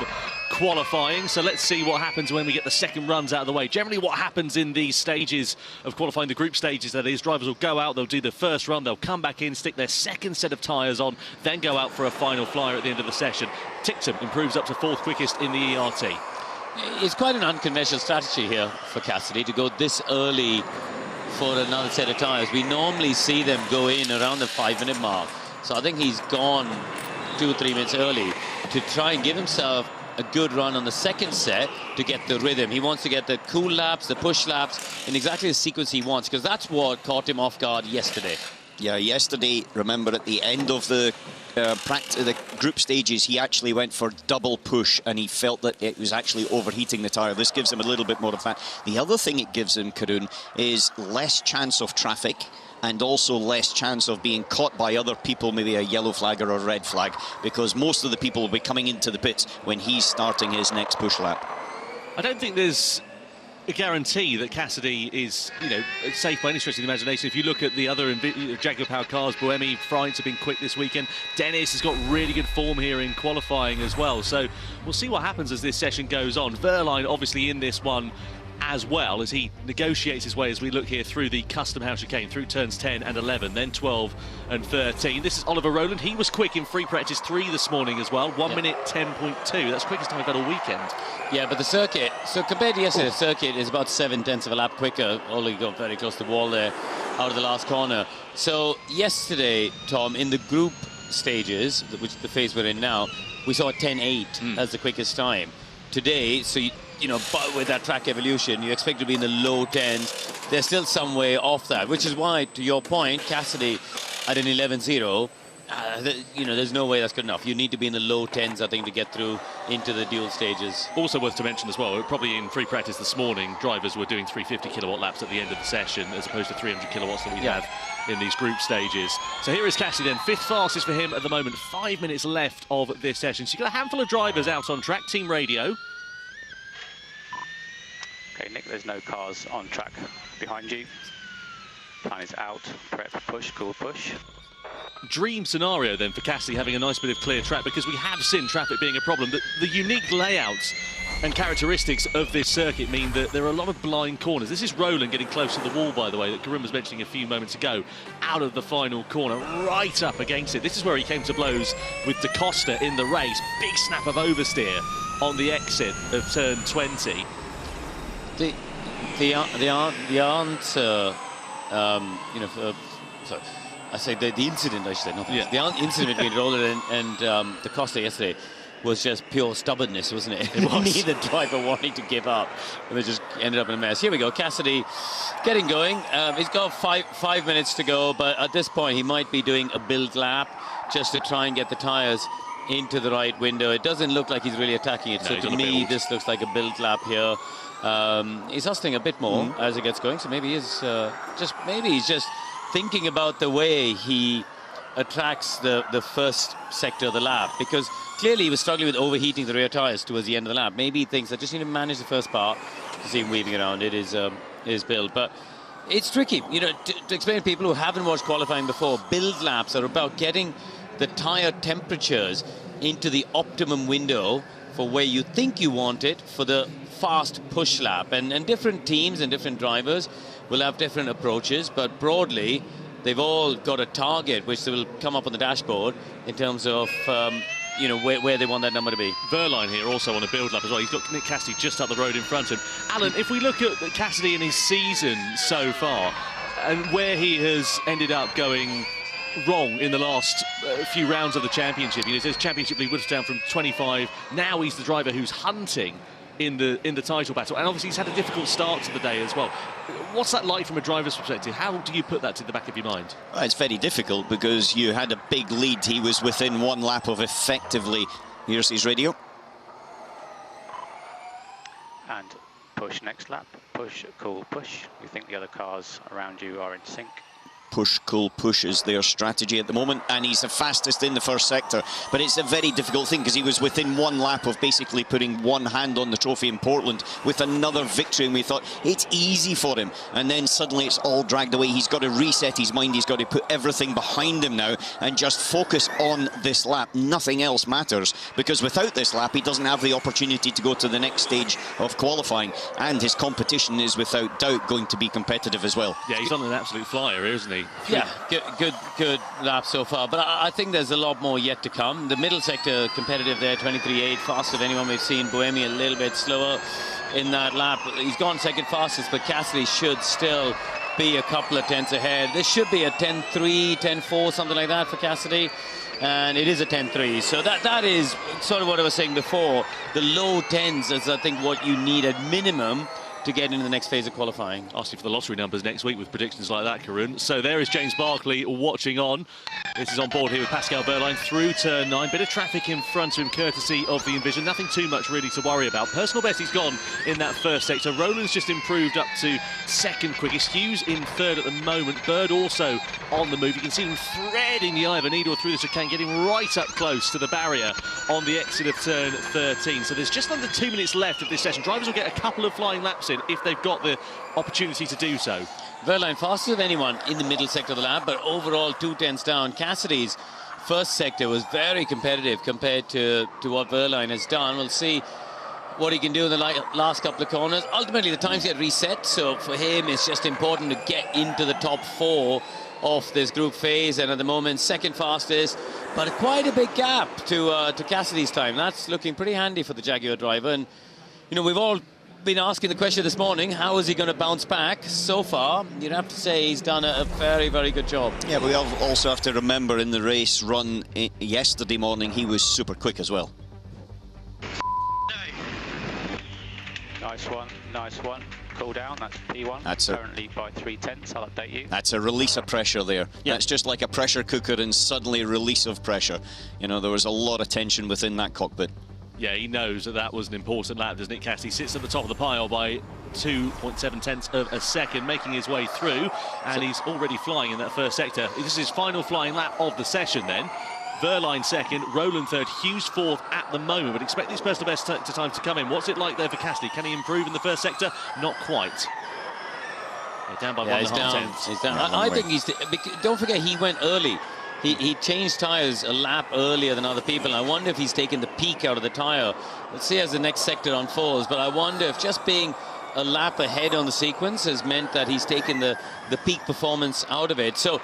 [SPEAKER 15] qualifying. So let's see what happens when we get the second runs out of the way. Generally what happens in these stages of qualifying, the group stages, that is, drivers will go out, they'll do the first run, they'll come back in, stick their second set of tyres on, then go out for a final flyer at the end of the session. Tictum improves up to 4th quickest in the ERT.
[SPEAKER 7] It's quite an unconventional strategy here for Cassidy to go this early for another set of tyres. We normally see them go in around the 5-minute mark. So I think he's gone 2 or 3 minutes early to try and give himself a good run on the second set to get the rhythm. He wants to get the cool laps, the push laps, in exactly the sequence he wants, because that's what caught him off guard yesterday.
[SPEAKER 2] Yeah, yesterday, remember, at the end of the group stages, he actually went for double push, and he felt that it was actually overheating the tyre. This gives him a little bit more of that. The other thing it gives him, Karun, is less chance of traffic, and also less chance of being caught by other people, maybe a yellow flag or a red flag, because most of the people will be coming into the pits when he's starting his next push lap.
[SPEAKER 15] I don't think there's
[SPEAKER 17] a guarantee that Cassidy is, you know, safe by any stretch of the imagination. If you look at the other Jaguar-powered cars, Buemi, France have been quick this weekend. Dennis has got really good form here in qualifying as well. So we'll see what happens as this session goes on. Verline obviously in this one as well, as he negotiates his way, as we look here through the custom house chicane, through turns 10 and 11, then 12 and 13. This is Oliver Rowland. He was quick in free practice 3 this morning as well. 1 minute 10.2. That's the quickest time we've had all weekend.
[SPEAKER 7] Yeah, but the circuit, so compared to yesterday, the circuit is about 7/10 of a lap quicker. Ollie got very close to the wall there, out of the last corner. So yesterday, Tom, in the group stages, which the phase we're in now, we saw a 10.8 as the quickest time. Today, so you know, but with that track evolution, you expect to be in the low 10s. They're still some way off that, which is why, to your point, Cassidy at an 11.0, you know, there's no way that's good enough. You need to be in the low 10s, I think, to get through into the dual stages.
[SPEAKER 17] Also worth to mention as well, probably in free practice this morning, drivers were doing 350 kilowatt laps at the end of the session, as opposed to 300 kilowatts that we have in these group stages. So here is Cassidy then, 5th fastest for him at the moment. 5 minutes left of this session. So you've got a handful of drivers out on track, team radio.
[SPEAKER 18] Okay, Nick, there's no cars on track behind you. Plan is out, prep, push, cool push.
[SPEAKER 17] Dream scenario then for Cassidy, having a nice bit of clear track, because we have seen traffic being a problem. The unique layouts and characteristics of this circuit mean that there are a lot of blind corners. This is Rowland getting close to the wall, by the way, that Karun was mentioning a few moments ago, out of the final corner, right up against it. This is where he came to blows with Da Costa in the race. Big snap of oversteer on the exit of turn 20.
[SPEAKER 7] The answer, you know, sorry, I say the incident, I should say, not the incident between Rowland and Da Costa yesterday was just pure stubbornness, wasn't it? It was. Neither driver wanting to give up, and they just ended up in a mess. Here we go, Cassidy getting going. He's got five minutes to go, but at this point he might be doing a build lap just to try and get the tyres into the right window. It doesn't look like he's really attacking it, so to me this looks like a build lap here. He's hustling a bit more as it gets going, so maybe he's just thinking about the way he attracts the first sector of the lap, because clearly he was struggling with overheating the rear tyres towards the end of the lap. Maybe he thinks I just need to manage the first part. To see him weaving around it is build, but it's tricky, you know, to explain to people who haven't watched qualifying before. Build laps are about getting the tyre temperatures into the optimum window for where you think you want it for the fast push lap, and different teams and different drivers will have different approaches, but broadly they've all got a target which will come up on the dashboard in terms of you know, where they want that number to be.
[SPEAKER 17] Verline here also on a build lap as well. He's got Nick Cassidy just up the road in front of him. Alan, if we look at Cassidy in his season so far and where he has ended up going wrong in the last few rounds of the championship, you know, his championship lead was down from 25. Now he's the driver who's hunting in the title battle, and obviously he's had a difficult start to the day as well. What's that like from a driver's perspective? How do you put that to the back of your mind?
[SPEAKER 2] Well, it's very difficult because you had a big lead. He was within one lap of effectively. Here's his radio.
[SPEAKER 18] And push next lap. Push, cool, push. You think the other cars around you are in sync.
[SPEAKER 2] Push, cool, push is their strategy at the moment, and he's the fastest in the first sector. But it's a very difficult thing because he was within one lap of basically putting one hand on the trophy in Portland with another victory, and we thought it's easy for him, and then suddenly it's all dragged away. He's got to reset his mind. He's got to put everything behind him now and just focus on this lap. Nothing else matters, because without this lap he doesn't have the opportunity to go to the next stage of qualifying, and his competition is without doubt going to be competitive as well.
[SPEAKER 17] Yeah, he's on an absolute flyer, isn't he?
[SPEAKER 7] Yeah, good lap so far, but I think there's a lot more yet to come. The middle sector competitive there, 23.8, fastest of anyone we've seen. Buemi a little bit slower in that lap. He's gone second fastest, but Cassidy should still be a couple of tenths ahead. This should be a 10.3, 10.4, something like that for Cassidy, and it is a 10.3. So that is sort of what I was saying before. The low 10s is, I think, what you need at minimum to get into the next phase of qualifying.
[SPEAKER 17] Ask you for the lottery numbers next week with predictions like that, Karun. So there is James Barkley watching on. This is on board here with Pascal Verline through turn 9. Bit of traffic in front of him, courtesy of the Envision. Nothing too much really to worry about. Personal best he's gone in that first sector. Rowland's just improved up to second quickest. Hughes in third at the moment. Bird also on the move. You can see him threading the eye of a needle through the chicane, getting right up close to the barrier on the exit of turn 13. So there's just under 2 minutes left of this session. Drivers will get a couple of flying laps in if they've got the opportunity to do so.
[SPEAKER 7] Verline fastest of anyone in the middle sector of the lap, but overall 2/10 down. Cassidy's first sector was very competitive compared to what Verline has done. We'll see what he can do in the last couple of corners. Ultimately, the times get reset, so for him, it's just important to get into the top 4 of this group phase, and at the moment, second fastest, but quite a big gap to Cassidy's time. That's looking pretty handy for the Jaguar driver, and you know, we've all been asking the question this morning, how is he going to bounce back? So far, you'd have to say he's done a very, very good job.
[SPEAKER 2] Yeah, but we also have to remember in the race run yesterday morning, he was super quick as well.
[SPEAKER 18] Nice one, nice one. Cool down, that's P1.
[SPEAKER 2] That's
[SPEAKER 18] currently by 3/10. I'll update you.
[SPEAKER 2] That's a release of pressure there. Yeah, it's just like a pressure cooker and suddenly a release of pressure. You know, there was a lot of tension within that cockpit.
[SPEAKER 17] Yeah, he knows that that was an important lap, doesn't it, Cassidy? Sits at the top of the pile by 2.7 tenths of a second, making his way through, and he's already flying in that first sector. This is his final flying lap of the session then. Verline second, Rowland third, Hughes fourth at the moment, but expect his personal best time to come in. What's it like there for Cassidy? Can he improve in the first sector? Not quite. They're down by 1.5 tenths.
[SPEAKER 7] He's down. I think don't forget, he went early. He changed tyres a lap earlier than other people. I wonder if he's taken the peak out of the tyre. Let's see as the next sector unfolds, but I wonder if just being a lap ahead on the sequence has meant that he's taken the peak performance out of it. So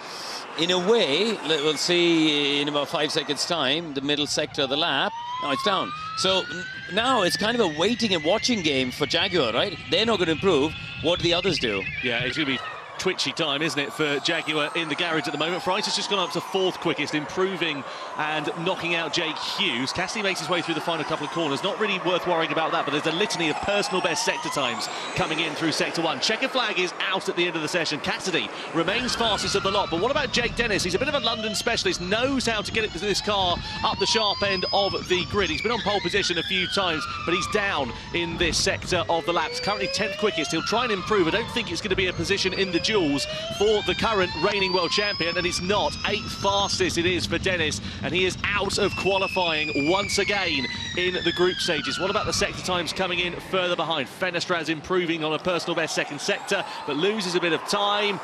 [SPEAKER 7] in a way, we'll see in about 5 seconds time, the middle sector of the lap. Now it's down. So now it's kind of a waiting and watching game for Jaguar, right? They're not going to improve. What do the others do?
[SPEAKER 17] Yeah, it's going to be twitchy time, isn't it, for Jaguar in the garage at the moment. Freitas has just gone up to 4th quickest, improving and knocking out Jake Hughes. Cassidy makes his way through the final couple of corners. Not really worth worrying about that, but there's a litany of personal best sector times coming in through sector 1. Checker flag is out at the end of the session. Cassidy remains fastest of the lot, but what about Jake Dennis? He's a bit of a London specialist, knows how to get this car up the sharp end of the grid. He's been on pole position a few times, but he's down in this sector of the laps. Currently 10th quickest. He'll try and improve. I don't think it's going to be a position in the duels for the current reigning world champion, and it's not. 8th fastest it is for Dennis, and he is out of qualifying once again in the group stages. What about the sector times coming in further behind? Fenestraz improving on a personal best second sector, but loses a bit of time.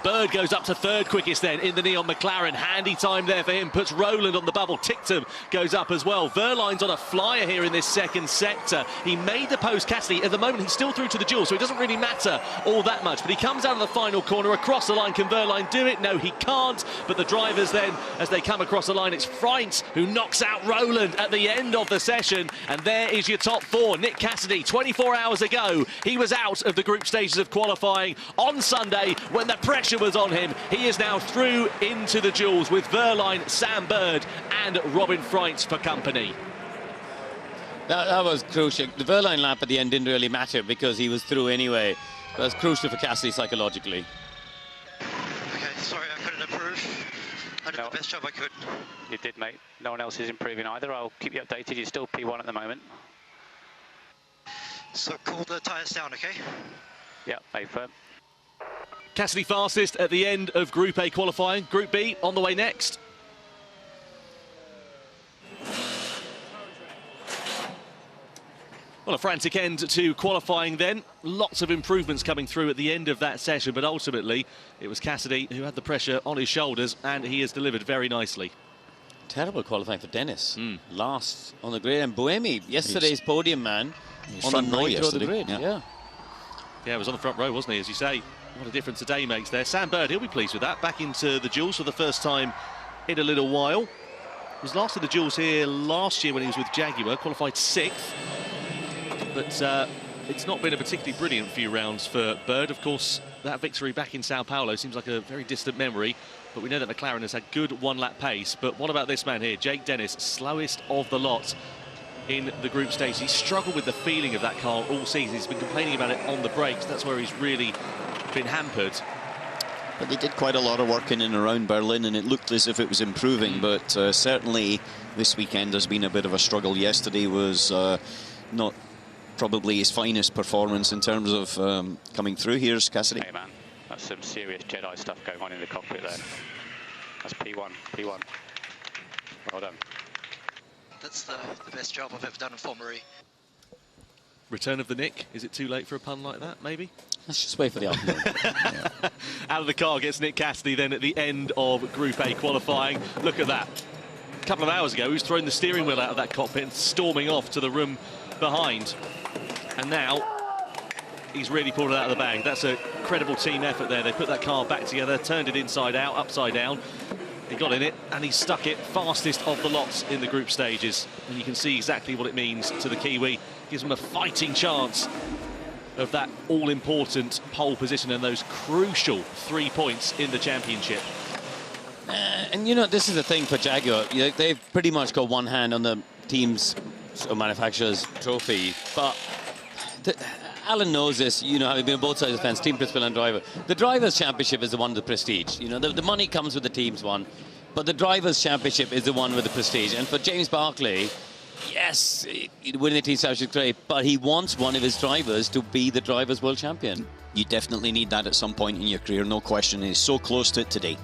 [SPEAKER 17] Bird goes up to 3rd quickest then in the Neon McLaren. Handy time there for him. Puts Rowland on the bubble. Tictum goes up as well. Verline's on a flyer here in this second sector. He made the post. Cassidy, at the moment, he's still through to the duel, so it doesn't really matter all that much. But he comes out of the final corner across the line. Can Verline do it? No, he can't. But the drivers then, as they come across the line, it's Freitz who knocks out Rowland at the end of the session. And there is your top 4. Nick Cassidy, 24 hours ago, he was out of the group stages of qualifying. On Sunday, when the pressure was on him, he is now through into the duels with Verline, Sam Bird and Robin Freitz for company.
[SPEAKER 7] That was crucial. The Verline lap at the end didn't really matter because he was through anyway. That was crucial for Cassidy psychologically.
[SPEAKER 16] Okay, sorry, I couldn't improve. I did the best job I could.
[SPEAKER 18] You did, mate. No one else is improving either. I'll keep you updated. You're still P1 at the moment.
[SPEAKER 16] So cool the tyres down, okay?
[SPEAKER 18] Yeah, A firm.
[SPEAKER 17] Cassidy fastest at the end of Group A qualifying. Group B on the way next. Well, a frantic end to qualifying then. Lots of improvements coming through at the end of that session, but ultimately it was Cassidy who had the pressure on his shoulders, and he has delivered very nicely.
[SPEAKER 7] Terrible qualifying for Dennis. Last on the grid, and Buemi, yesterday's podium man, on the ninth row of the grid. Yeah,
[SPEAKER 17] it was on the front row, wasn't he, as you say. What a difference a day makes there. Sam Bird, he'll be pleased with that. Back into the duels for the first time in a little while. He was last in the duels here last year when he was with Jaguar, qualified 6th. But it's not been a particularly brilliant few rounds for Bird. Of course, that victory back in Sao Paulo seems like a very distant memory, but we know that McLaren has had good one-lap pace. But what about this man here, Jake Dennis, slowest of the lot in the group stage. He's struggled with the feeling of that car all season. He's been complaining about it on the brakes. That's where he's really been hampered.
[SPEAKER 2] But they did quite a lot of work in and around Berlin, and it looked as if it was improving, but certainly this weekend has been a bit of a struggle. Yesterday was not probably his finest performance in terms of coming through. Here's Cassidy.
[SPEAKER 18] Hey man, that's some serious Jedi stuff going on in the cockpit there. That's P1, P1. Well done.
[SPEAKER 16] That's the best job I've ever done in Formula E.
[SPEAKER 17] Return of the Nick. Is it too late for a pun like that, maybe?
[SPEAKER 7] Let's just wait for the afternoon.
[SPEAKER 17] Out of the car gets Nick Cassidy then at the end of Group A qualifying. Look at that. A couple of hours ago, he was throwing the steering wheel out of that cockpit and storming off to the room behind. And now, he's really pulled it out of the bag. That's a credible team effort there. They put that car back together, turned it inside out, upside down. He got in it, and he stuck it fastest of the lots in the group stages. And you can see exactly what it means to the Kiwi. Gives him a fighting chance of that all-important pole position and those crucial 3 points in the championship.
[SPEAKER 7] And you know, this is the thing for Jaguar. They've pretty much got one hand on the team's or manufacturer's trophy, but Alan knows this, you know, having been on both sides of the fence, team principal and driver. The Drivers' Championship is the one with the prestige. You know, the money comes with the team's one, but the Drivers' Championship is the one with the prestige. And for James Barclay, yes, winning the team championship is great, but he wants one of his drivers to be the Drivers' World Champion.
[SPEAKER 2] You definitely need that at some point in your career, no question. He's so close to it today.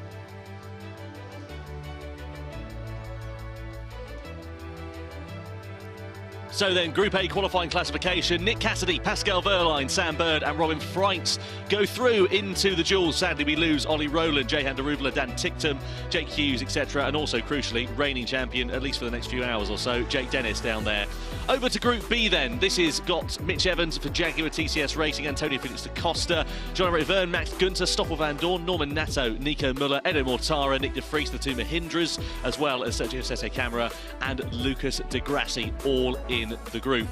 [SPEAKER 17] So then, Group A qualifying classification, Nick Cassidy, Pascal Wehrlein, Sam Bird and Robin Freitz go through into the duels. Sadly, we lose Ollie Rowland, Jehan Daruvula, Dan Ticktum, Jake Hughes, etc. And also, crucially, reigning champion, at least for the next few hours or so, Jake Dennis down there. Over to Group B then. This has got Mitch Evans for Jaguar TCS Racing, Antonio Felix da Costa, John Riverne, Max Günther, Stoffel van Dorn, Norman Nato, Nico Muller, Edo Mortara, Nick de Vries, the two Mahindras, as well as Sergio Sette Camara and Lucas de Grassi, all in the group.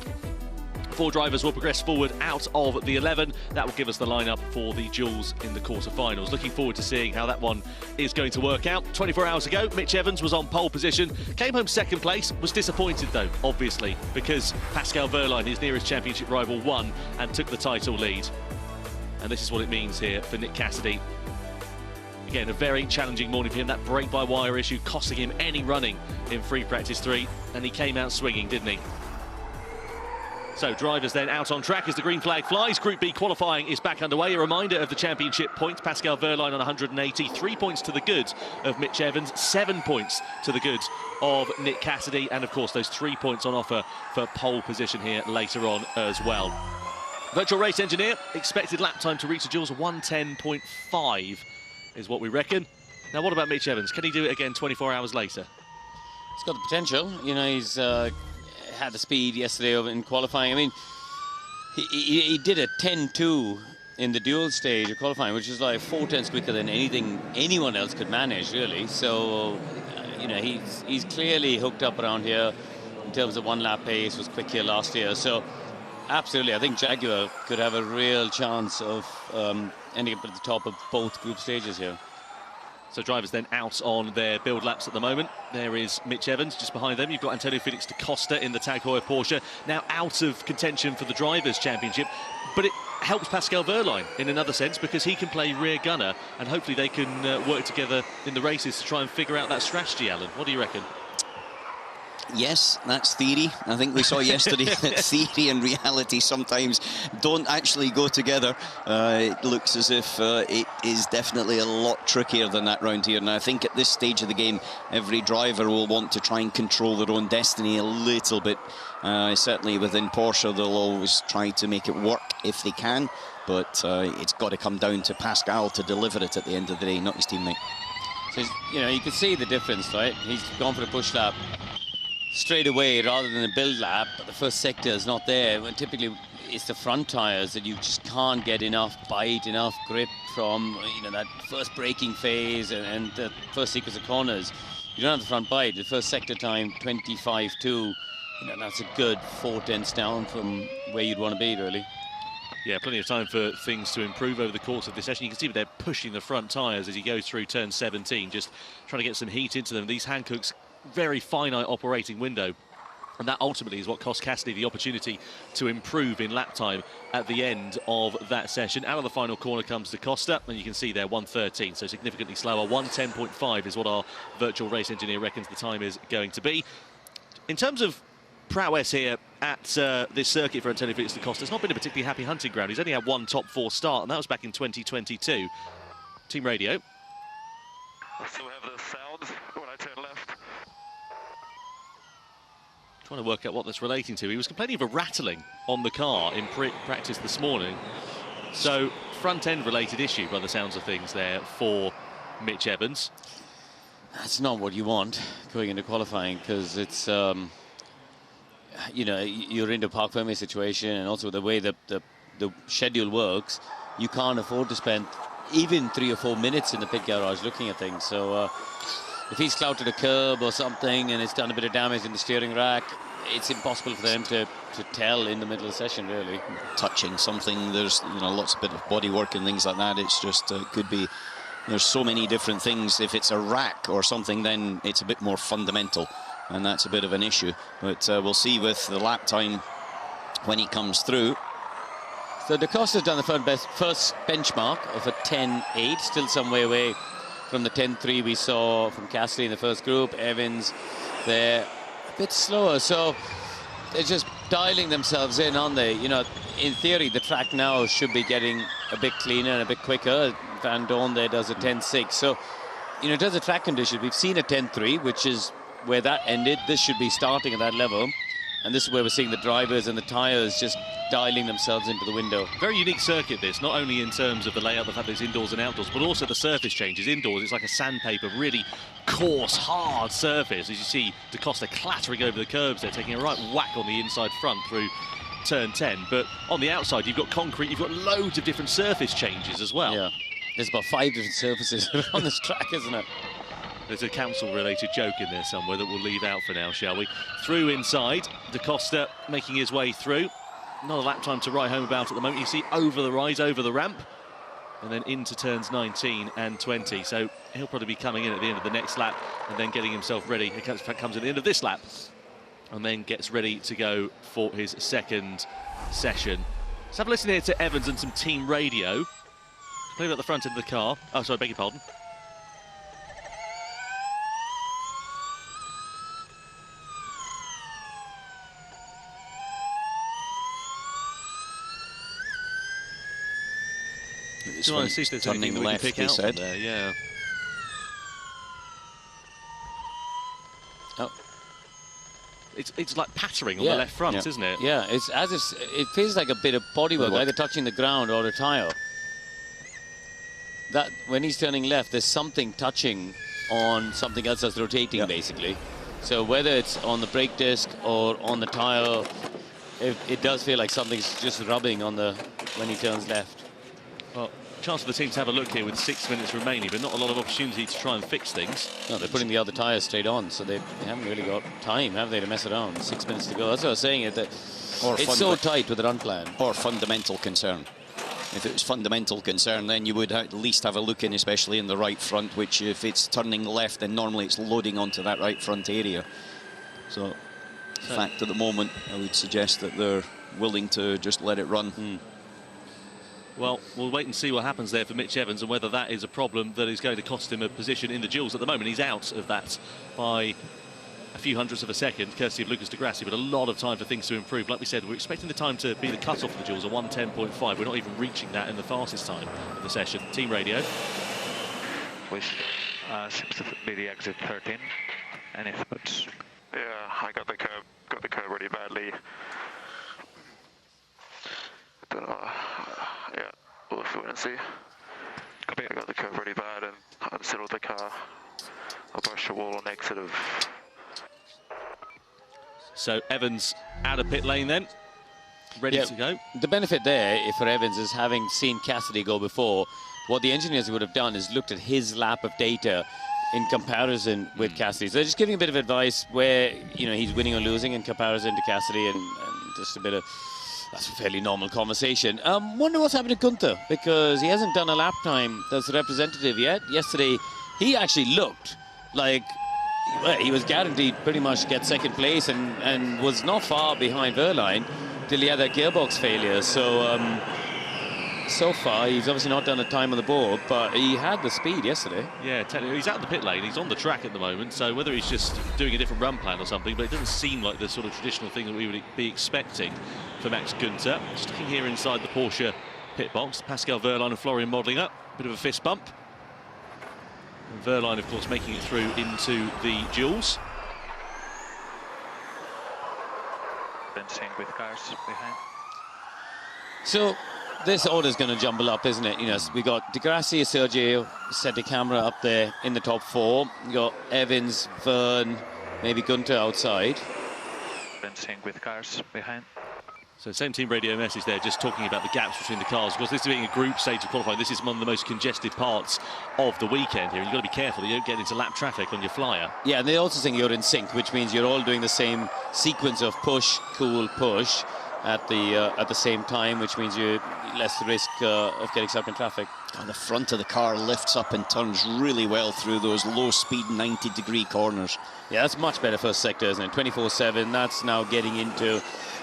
[SPEAKER 17] 4 drivers will progress forward out of the 11. That will give us the lineup for the duels in the quarterfinals. Looking forward to seeing how that one is going to work out. 24 hours ago, Mitch Evans was on pole position, came home second place, was disappointed though, obviously, because Pascal Wehrlein, his nearest championship rival, won and took the title lead. And this is what it means here for Nick Cassidy. Again, a very challenging morning for him. That brake-by-wire issue costing him any running in free practice 3, and he came out swinging, didn't he? So drivers then out on track as the green flag flies. Group B qualifying is back underway. A reminder of the championship points. Pascal Wehrlein on 180, 3 points to the good of Mitch Evans, 7 points to the good of Nick Cassidy, and of course those 3 points on offer for pole position here later on as well. Virtual race engineer, expected lap time to reach the duels 110.5 is what we reckon. Now what about Mitch Evans? Can he do it again 24 hours later?
[SPEAKER 7] He's got the potential. You know, he's had the speed yesterday in qualifying. I mean, he did a 10.2 in the dual stage of qualifying, which is like 4 tenths quicker than anything anyone else could manage, really. So, you know, he's clearly hooked up around here in terms of one lap pace, was quick here last year. So, absolutely, I think Jaguar could have a real chance of ending up at the top of both group stages here.
[SPEAKER 17] So drivers then out on their build laps at the moment. There is Mitch Evans just behind them. You've got Antonio Felix da Costa in the Tag Heuer Porsche, now out of contention for the Drivers' Championship. But it helps Pascal Wehrlein in another sense because he can play rear gunner and hopefully they can work together in the races to try and figure out that strategy, Alan. What do you reckon?
[SPEAKER 2] Yes, that's theory. I think we saw yesterday that theory and reality sometimes don't actually go together. It looks as if it is definitely a lot trickier than that round here. And I think at this stage of the game, every driver will want to try and control their own destiny a little bit. Certainly within Porsche, they'll always try to make it work if they can. But it's got to come down to Pascal to deliver it at the end of the day, not his teammate.
[SPEAKER 7] So, you know, you can see the difference, right? He's gone for a push lap straight away rather than a build lap, but the first sector is not there. When typically it's the front tires that you just can't get enough bite, enough grip from, you know, that first braking phase and the first sequence of corners. You don't have the front bite. The first sector time 25.2, you know, that's a good 4 tenths down from where you'd want to be, really.
[SPEAKER 17] Yeah, plenty of time for things to improve over the course of this session. You can see they're pushing the front tyres as he goes through turn 17, just trying to get some heat into them. These Hankooks, very finite operating window, and that ultimately is what cost Cassidy the opportunity to improve in lap time at the end of that session. Out of the final corner comes da Costa, and you can see there 1:13, so significantly slower. 1:10.5 is what our virtual race engineer reckons the time is going to be. In terms of prowess here at this circuit for Antonio Felix da Costa, it's not been a particularly happy hunting ground. He's only had one top 4 start, and that was back in 2022. Team radio.
[SPEAKER 19] So we have the sound when I turn left.
[SPEAKER 17] Trying to work out what that's relating to. He was complaining of a rattling on the car in practice this morning. So, front-end related issue by the sounds of things there for Mitch Evans.
[SPEAKER 7] That's not what you want going into qualifying, because it's, you know, you're into a Parc Fermé situation, and also the way the schedule works, you can't afford to spend even 3 or 4 minutes in the pit garage looking at things. So if he's clouted a curb or something and it's done a bit of damage in the steering rack, it's impossible for them to tell in the middle of the session, really.
[SPEAKER 2] Touching something, there's, you know, lots of bit of body work and things like that. It's just could be, there's so many different things. If it's a rack or something, then it's a bit more fundamental, and that's a bit of an issue. But we'll see with the lap time when he comes through.
[SPEAKER 7] So Da Costa's done the first benchmark of a 10.8, still some way away from the 10.3 we saw from Cassidy in the first group. Evans there a bit slower, so they're just dialing themselves in, aren't they? You know, in theory, the track now should be getting a bit cleaner and a bit quicker. Van Dorn there does a 10.6. So, you know, in terms of track condition, we've seen a 10.3, which is where that ended. This should be starting at that level. And this is where we're seeing the drivers and the tyres just dialing themselves into the window.
[SPEAKER 17] Very unique circuit, this, not only in terms of the layout, the fact that it's indoors and outdoors, but also the surface changes. Indoors, it's like a sandpaper, really coarse, hard surface. As you see Da Costa clattering over the curbs there, taking a right whack on the inside front through turn 10. But on the outside, you've got concrete, you've got loads of different surface changes as well.
[SPEAKER 7] Yeah, there's about 5 different surfaces on this track, isn't it?
[SPEAKER 17] There's a council-related joke in there somewhere that we'll leave out for now, shall we? Through inside, Da Costa making his way through. Not a lap time to write home about at the moment. You see over the rise, over the ramp, and then into turns 19 and 20. So he'll probably be coming in at the end of the next lap and then getting himself ready. He comes at the end of this lap and then gets ready to go for his second session. Let's have a listen here to Evans and some team radio. Play at the front end of the car. Oh, sorry, beg your pardon.
[SPEAKER 2] This one, see if there's turning left, he said.
[SPEAKER 17] There, yeah.
[SPEAKER 7] Oh.
[SPEAKER 17] It's like pattering on the left front, isn't it?
[SPEAKER 7] Yeah, it's as if it feels like a bit of bodywork, either touching the ground or a tyre. That when he's turning left, there's something touching on something else that's rotating, basically. So whether it's on the brake disc or on the tyre, it does feel like something's just rubbing on the when he turns left.
[SPEAKER 17] Well, chance for the team to have a look here with 6 minutes remaining, but not a lot of opportunity to try and fix things.
[SPEAKER 7] No, they're putting the other tyres straight on, so they haven't really got time, have they, to mess around? 6 minutes to go. That's what I was saying. It's so tight with an unplanned.
[SPEAKER 2] Or fundamental concern. If it was fundamental concern, then you would at least have a look in, especially in the right front, which if it's turning left, then normally it's loading onto that right front area. So, in fact, at the moment, I would suggest that they're willing to just let it run.
[SPEAKER 17] Well, we'll wait and see what happens there for Mitch Evans and whether that is a problem that is going to cost him a position in the duels. At the moment, he's out of that by a few hundredths of a second, courtesy of Lucas Di Grassi, but a lot of time for things to improve. Like we said, we're expecting the time to be the cut-off of the duels, a 1:10.5. We're not even reaching that in the fastest time of the session. Team radio.
[SPEAKER 18] Which seems to be the exit 13. Any thoughts?
[SPEAKER 19] Yeah, I got the curb really badly. I don't know. Yeah, we'll have to wait and see. I got the curb really bad and I settled the car. I brushed the wall on exit of.
[SPEAKER 17] So Evans out of pit lane then, ready to go.
[SPEAKER 7] The benefit there for Evans is having seen Cassidy go before. What the engineers would have done is looked at his lap of data in comparison with Cassidy. So they're just giving a bit of advice where, you know, he's winning or losing in comparison to Cassidy, and just a bit of. That's a fairly normal conversation. Wonder what's happened to Gunther, because he hasn't done a lap time that's representative yet. Yesterday, he actually looked like he was guaranteed pretty much to get second place and was not far behind Verline till he had that gearbox failure. So, so far, he's obviously not done a time on the board, but he had the speed yesterday.
[SPEAKER 17] Yeah, technically, he's out of the pit lane. He's on the track at the moment, so whether he's just doing a different run plan or something, but it doesn't seem like the sort of traditional thing that we would be expecting for Max Günther. Just looking here inside the Porsche pit box, Pascal Verline and Florian modelling up. Bit of a fist bump. And Verline, of course, making it through into the duels.
[SPEAKER 18] sync with cars behind.
[SPEAKER 7] So this order is going to jumble up, isn't it? You know, we got Di Grassi, Sergio, set the camera up there in the top 4. You got Evans, Vern, maybe Gunter outside.
[SPEAKER 18] Sync with cars behind.
[SPEAKER 17] So same team radio message there, just talking about the gaps between the cars. Of course, this being a group stage of qualifying, this is one of the most congested parts of the weekend here. You've got to be careful that you don't get into lap traffic on your flyer.
[SPEAKER 7] Yeah, and they also think you're in sync, which means you're all doing the same sequence of push, cool, push at the same time, which means you're less risk of getting stuck in traffic.
[SPEAKER 2] And the front of the car lifts up and turns really well through those low-speed 90-degree corners.
[SPEAKER 7] Yeah, that's much better first sector, isn't it? 24/7, that's now getting into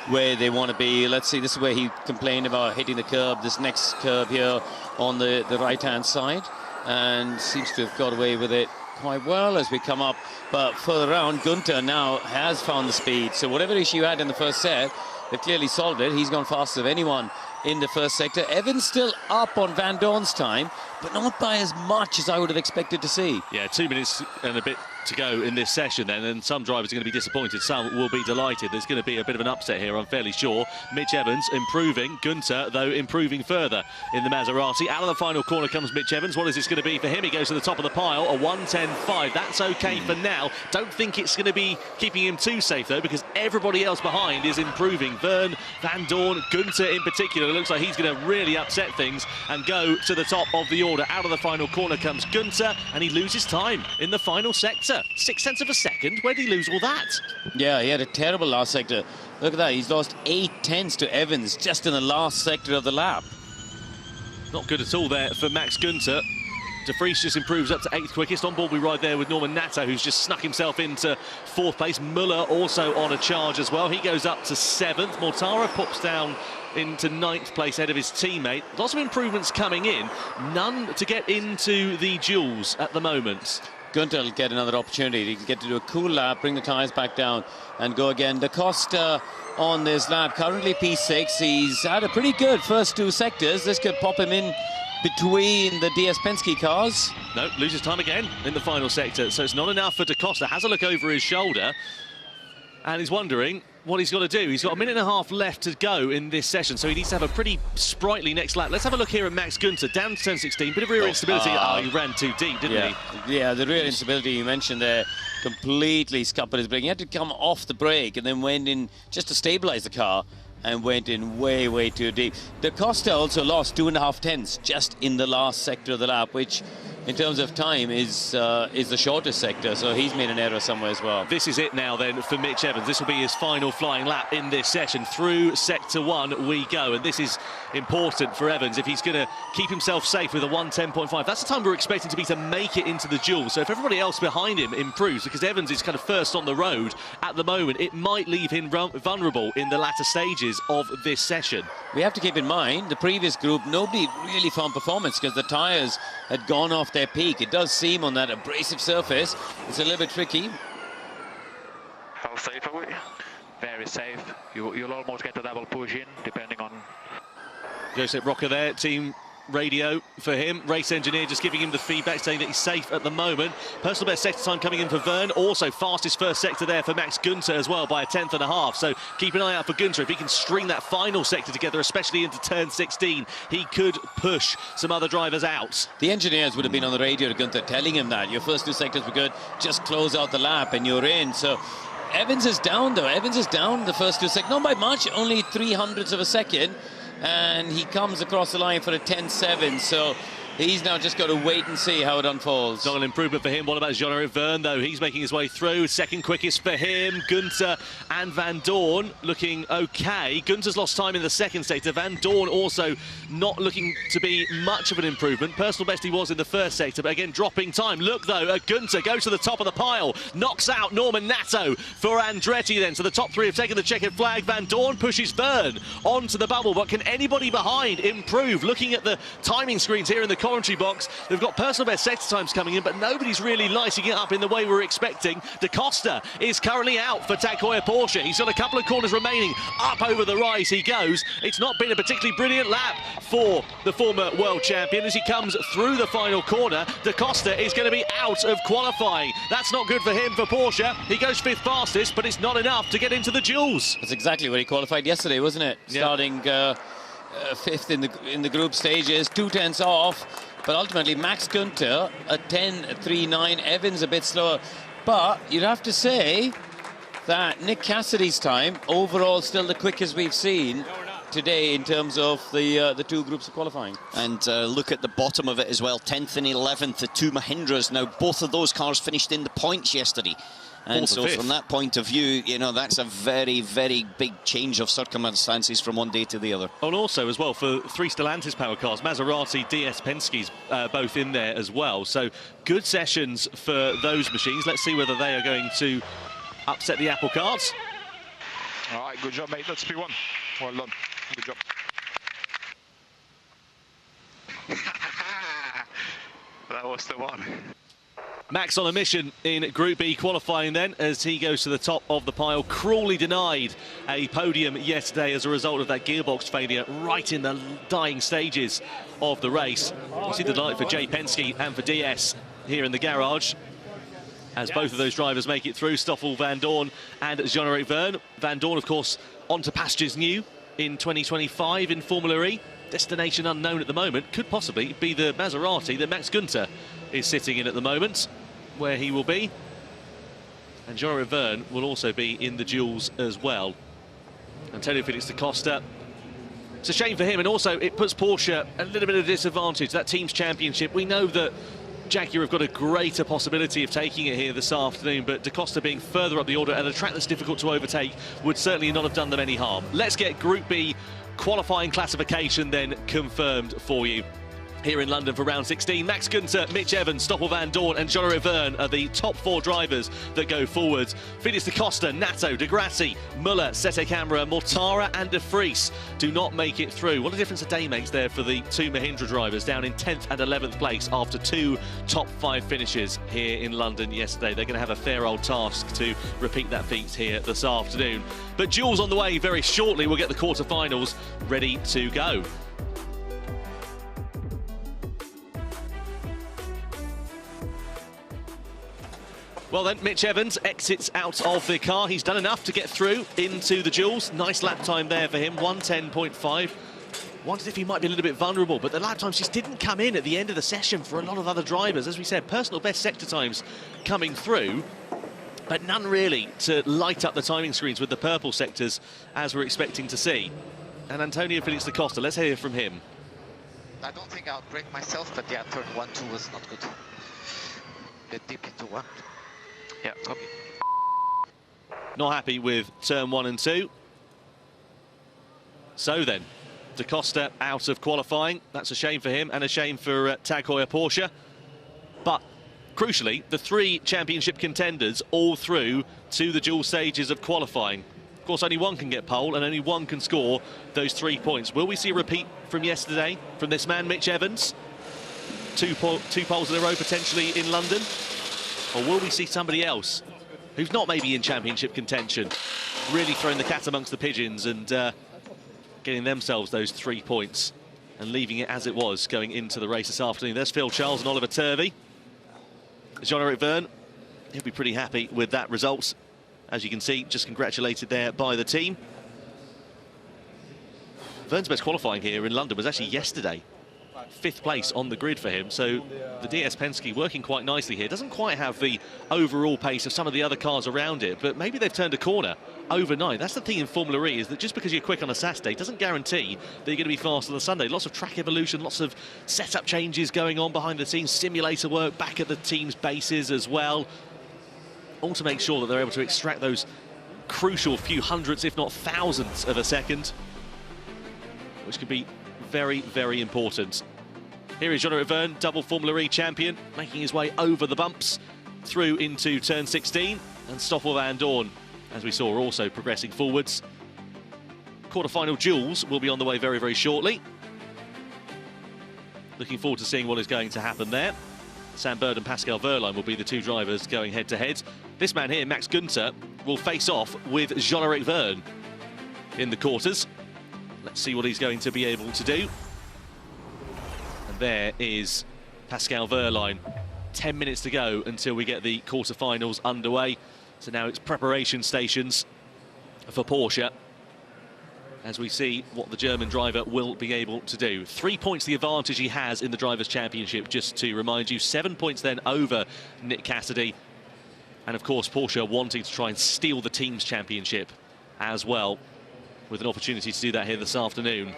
[SPEAKER 7] where they want to be. Let's see, this is where he complained about hitting the curb, this next curb here on the right-hand side, and seems to have got away with it quite well as we come up. But further around, Gunter now has found the speed. So whatever issue you had in the first set, they've clearly solved it. He's gone faster than anyone in the first sector. Evans still up on Van Dorn's time, but not by as much as I would have expected to see.
[SPEAKER 17] Yeah, 2 minutes and a bit to go in this session then, and some drivers are going to be disappointed, some will be delighted. There's going to be a bit of an upset here, I'm fairly sure. Mitch Evans improving, Gunter though improving further in the Maserati. Out of the final corner comes Mitch Evans. What is this going to be for him? He goes to the top of the pile, a 1:10.5. That's okay for now. Don't think it's going to be keeping him too safe though, because everybody else behind is improving. Vern, Van Dorn, Gunter in particular. It looks like he's going to really upset things and go to the top of the order. Out of the final corner comes Gunter, and he loses time in the final sector. 0.6 of a second. Where did he lose all that?
[SPEAKER 7] Yeah, he had a terrible last sector. Look at that, he's lost 8/10 to Evans just in the last sector of the lap.
[SPEAKER 17] Not good at all there for Max Gunter. De Vries just improves up to 8th quickest. On board we ride there with Norman Natter, who's just snuck himself into 4th place. Muller also on a charge as well. He goes up to 7th. Mortara pops down into 9th place ahead of his teammate. Lots of improvements coming in. None to get into the duels at the moment.
[SPEAKER 7] Gunter will get another opportunity. He can get to do a cool lap, bring the tyres back down and go again. Da Costa on this lap, currently P6. He's had a pretty good first 2 sectors. This could pop him in between the DS Penske cars.
[SPEAKER 17] No, loses time again in the final sector, so it's not enough for Da Costa. Has a look over his shoulder and he's wondering what he's got to do. He's got a minute and a half left to go in this session, so he needs to have a pretty sprightly next lap. Let's have a look here at Max Gunter, down to turn 16, bit of rear instability. He ran too deep, didn't he?
[SPEAKER 7] Yeah, the rear instability you mentioned there completely scuppered his brake. He had to come off the brake and then went in just to stabilise the car and went in way, way too deep. Da Costa also lost 2.5 just in the last sector of the lap, which in terms of time is the shortest sector, so he's made an error somewhere as well.
[SPEAKER 17] This is it now then for Mitch Evans. This will be his final flying lap in this session. Through sector 1 we go, and this is important for Evans if he's going to keep himself safe with a 1:10.5. That's the time we're expecting to make it into the duel. So if everybody else behind him improves, because Evans is kind of first on the road at the moment, it might leave him vulnerable in the latter stages of this session.
[SPEAKER 7] We have to keep in mind the previous group, nobody really found performance because the tyres had gone off their peak. It does seem on that abrasive surface it's a little bit tricky.
[SPEAKER 19] How safe are we?
[SPEAKER 18] Very safe. You'll almost get a double push in, depending on...
[SPEAKER 17] Josep Roca there, team radio for him. Race engineer just giving him the feedback, saying that he's safe at the moment. Personal best sector time coming in for Vern. Also fastest first sector there for Max Gunter as well by 1/10.5. So keep an eye out for Gunter. If he can string that final sector together, especially into turn 16, he could push some other drivers out.
[SPEAKER 7] The engineers would have been on the radio to Gunter telling him that your first 2 sectors were good, just close out the lap and you're in. So Evans is down though. Evans is down the first 2 sectors, not by much, only 0.03 of a second. And he comes across the line for a 10.7, so he's now just got to wait and see how it unfolds.
[SPEAKER 17] Not an improvement for him. What about Jean-Eric Verne, though? He's making his way through. Second quickest for him. Gunter and Van Dorn looking okay. Gunter's lost time in the second sector. Van Dorn also not looking to be much of an improvement. Personal best he was in the first sector, but again, dropping time. Look, though, at Gunter goes to the top of the pile. Knocks out Norman Natter for Andretti then. So the top 3 have taken the checkered flag. Van Dorn pushes Verne onto the bubble, but can anybody behind improve? Looking at the timing screens here in the commentary box. They've got personal best sector times coming in, but nobody's really lighting it up in the way we're expecting. Da Costa is currently out for Tag Heuer Porsche. He's got a couple of corners remaining. Up over the rise he goes. It's not been a particularly brilliant lap for the former world champion as he comes through the final corner. Da Costa is going to be out of qualifying. That's not good for him, for Porsche. He goes 5th fastest, but it's not enough to get into the duels.
[SPEAKER 7] That's exactly where he qualified yesterday, wasn't it?
[SPEAKER 17] Yeah.
[SPEAKER 7] Starting 5th in the group stages, 2/10 off. But ultimately, Max Günther a 10.39. Evans a bit slower. But you'd have to say that Nick Cassidy's time overall still the quickest we've seen today in terms of the two groups of qualifying.
[SPEAKER 2] And look at the bottom of it as well, 10th and 11th, the two Mahindras. Now, both of those cars finished in the points yesterday. And so from that point of view, you know, that's a very, very big change of circumstances from one day to the other.
[SPEAKER 17] And also, as well, for 3 Stellantis power cars, Maserati, DS Penske's both in there as well. So good sessions for those machines. Let's see whether they are going to upset the apple carts.
[SPEAKER 20] All right, good job, mate. Let's be one. Well done. Good job.
[SPEAKER 19] That was the one.
[SPEAKER 17] Max on a mission in Group B qualifying then as he goes to the top of the pile. Cruelly denied a podium yesterday as a result of that gearbox failure right in the dying stages of the race. You see the light for Jay Penske and for DS here in the garage as both of those drivers make it through. Stoffel Vandoorne and Jean-Eric Vergne. Vandoorne, of course, onto pastures new in 2025 in Formula E. Destination unknown at the moment. Could possibly be the Maserati that Max Günther is sitting in at the moment, where he will be. And Jean-Eric Vergne will also be in the duels as well. Antonio Felix da Costa. It's a shame for him, and also it puts Porsche a little bit of a disadvantage. That team's championship, we know that Jaguar have got a greater possibility of taking it here this afternoon, but da Costa being further up the order at a track that's difficult to overtake would certainly not have done them any harm. Let's get Group B qualifying classification then confirmed for you. Here in London for round 16, Max Günther, Mitch Evans, Stoffel Vandoorne and Jean-Eric Vergne are the top 4 drivers that go forwards. Felix da Costa, Nato, De Grassi, Muller, Sette Camera, Mortara and De Vries do not make it through. What a difference a day makes there for the 2 Mahindra drivers, down in 10th and 11th place after 2 top 5 finishes here in London yesterday. They're going to have a fair old task to repeat that feat here this afternoon. But duels on the way very shortly. We'll get the quarterfinals ready to go. Well then, Mitch Evans exits out of the car. He's done enough to get through into the duels. Nice lap time there for him, 1:10.5. Wondered if he might be a little bit vulnerable, but the lap times just didn't come in at the end of the session for a lot of other drivers. As we said, personal best sector times coming through, but none really to light up the timing screens with the purple sectors as we're expecting to see. And Antonio Felix da Costa, let's hear from him.
[SPEAKER 14] I don't think I'll break myself, but yeah, turn 1-2 was not good. Get deep into 1. Yeah, copy.
[SPEAKER 17] Not happy with turn 1 and 2. So then, da Costa out of qualifying. That's a shame for him and a shame for Tag Heuer Porsche. But crucially, the 3 championship contenders all through to the dual stages of qualifying. Of course, only one can get pole and only one can score those 3 points. Will we see a repeat from yesterday from this man, Mitch Evans? Two poles in a row potentially in London? Or will we see somebody else who's not maybe in championship contention really throwing the cat amongst the pigeons and getting themselves those 3 points and leaving it as it was going into the race this afternoon? There's Phil Charles and Oliver Turvey. Jean-Eric Vergne, he'll be pretty happy with that result. As you can see, just congratulated there by the team. Vergne's best qualifying here in London was actually yesterday. 5th place on the grid for him, so the DS Penske working quite nicely here. Doesn't quite have the overall pace of some of the other cars around it, but maybe they've turned a corner overnight. That's the thing in Formula E, is that just because you're quick on a Saturday doesn't guarantee that you're going to be fast on a Sunday. Lots of track evolution, lots of setup changes going on behind the scenes, simulator work back at the team's bases as well, all to make sure that they're able to extract those crucial few hundredths, if not thousands of a second, which could be very, very important. Here is Jean-Eric Vergne, double Formula E champion, making his way over the bumps through into turn 16. And Stoffel Vandoorne, as we saw, also progressing forwards. Quarterfinal duels will be on the way very, very shortly. Looking forward to seeing what is going to happen there. Sam Bird and Pascal Wehrlein will be the two drivers going head-to-head. This man here, Max Günther, will face off with Jean-Eric Vergne in the quarters. Let's see what he's going to be able to do. And there is Pascal Wehrlein. 10 minutes to go until we get the quarterfinals underway. So now it's preparation stations for Porsche, as we see what the German driver will be able to do. 3 points the advantage he has in the Drivers' Championship, just to remind you. 7 points then over Nick Cassidy. And of course, Porsche wanting to try and steal the Teams' Championship as well, with an opportunity to do that here this afternoon.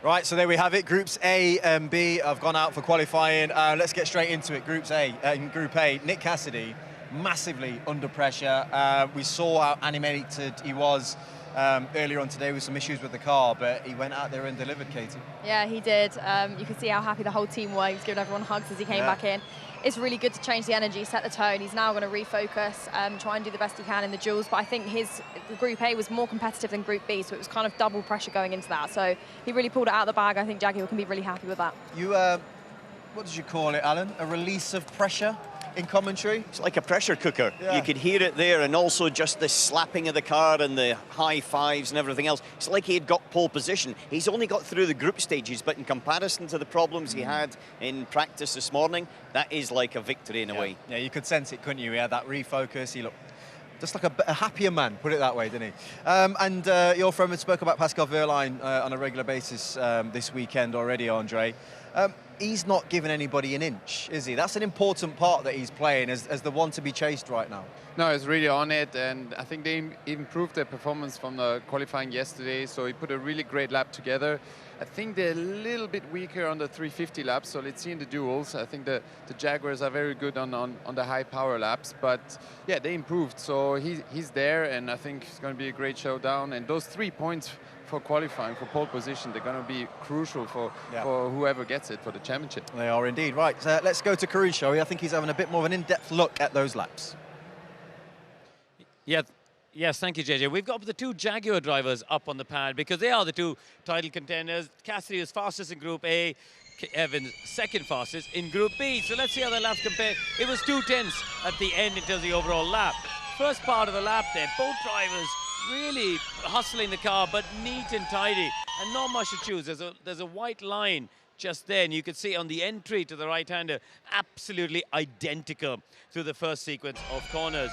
[SPEAKER 5] Right, so there we have it. Groups A and B have gone out for qualifying. Let's get straight into it. Group A, Nick Cassidy, massively under pressure. We saw how animated he was earlier on today with some issues with the car, but he went out there and delivered, Katie.
[SPEAKER 8] Yeah, he did. You could see how happy the whole team were. He was giving everyone hugs as he came back in. It's really good to change the energy, set the tone. He's now going to refocus, try and do the best he can in the duels. But I think Group A was more competitive than Group B, so it was kind of double pressure going into that. So he really pulled it out of the bag. I think Jaguar can be really happy with that.
[SPEAKER 5] You, what did you call it, Alan? A release of pressure in commentary?
[SPEAKER 2] It's like a pressure cooker.
[SPEAKER 5] Yeah.
[SPEAKER 2] You could hear it there, and also just the slapping of the car and the high fives and everything else. It's like he had got pole position. He's only got through the group stages, but in comparison to the problems he had in practice this morning, that is like a victory in a way.
[SPEAKER 5] Yeah, you could sense it, couldn't you? He had that refocus. He looked just like a happier man, put it that way, didn't he? Your friend spoke about Pascal Wehrlein on a regular basis this weekend already, Andre. He's not giving anybody an inch, is he? That's an important part that he's playing as the one to be chased right now.
[SPEAKER 6] No, he's really on it, and I think they improved their performance from the qualifying yesterday, so he put a really great lap together. I think they're a little bit weaker on the 350 laps, so let's see in the duels. I think the Jaguars are very good on the high power laps, but yeah, they improved, so he's there, and I think it's going to be a great showdown. And those 3 points for qualifying, for pole position, they're going to be crucial for whoever gets it for the championship.
[SPEAKER 5] They are indeed. Right, let's go to Karun, shall we? I think he's having a bit more of an in-depth look at those laps.
[SPEAKER 7] Yeah. Yes, thank you, JJ. We've got the two Jaguar drivers up on the pad because they are the two title contenders. Cassidy was fastest in Group A, Evans second fastest in Group B. So let's see how the laps compare. It was 2 tenths at the end in terms of the overall lap. First part of the lap there, both drivers really hustling the car, but neat and tidy, and not much to choose. There's a white line just there, and you can see on the entry to the right-hander, absolutely identical through the first sequence of corners.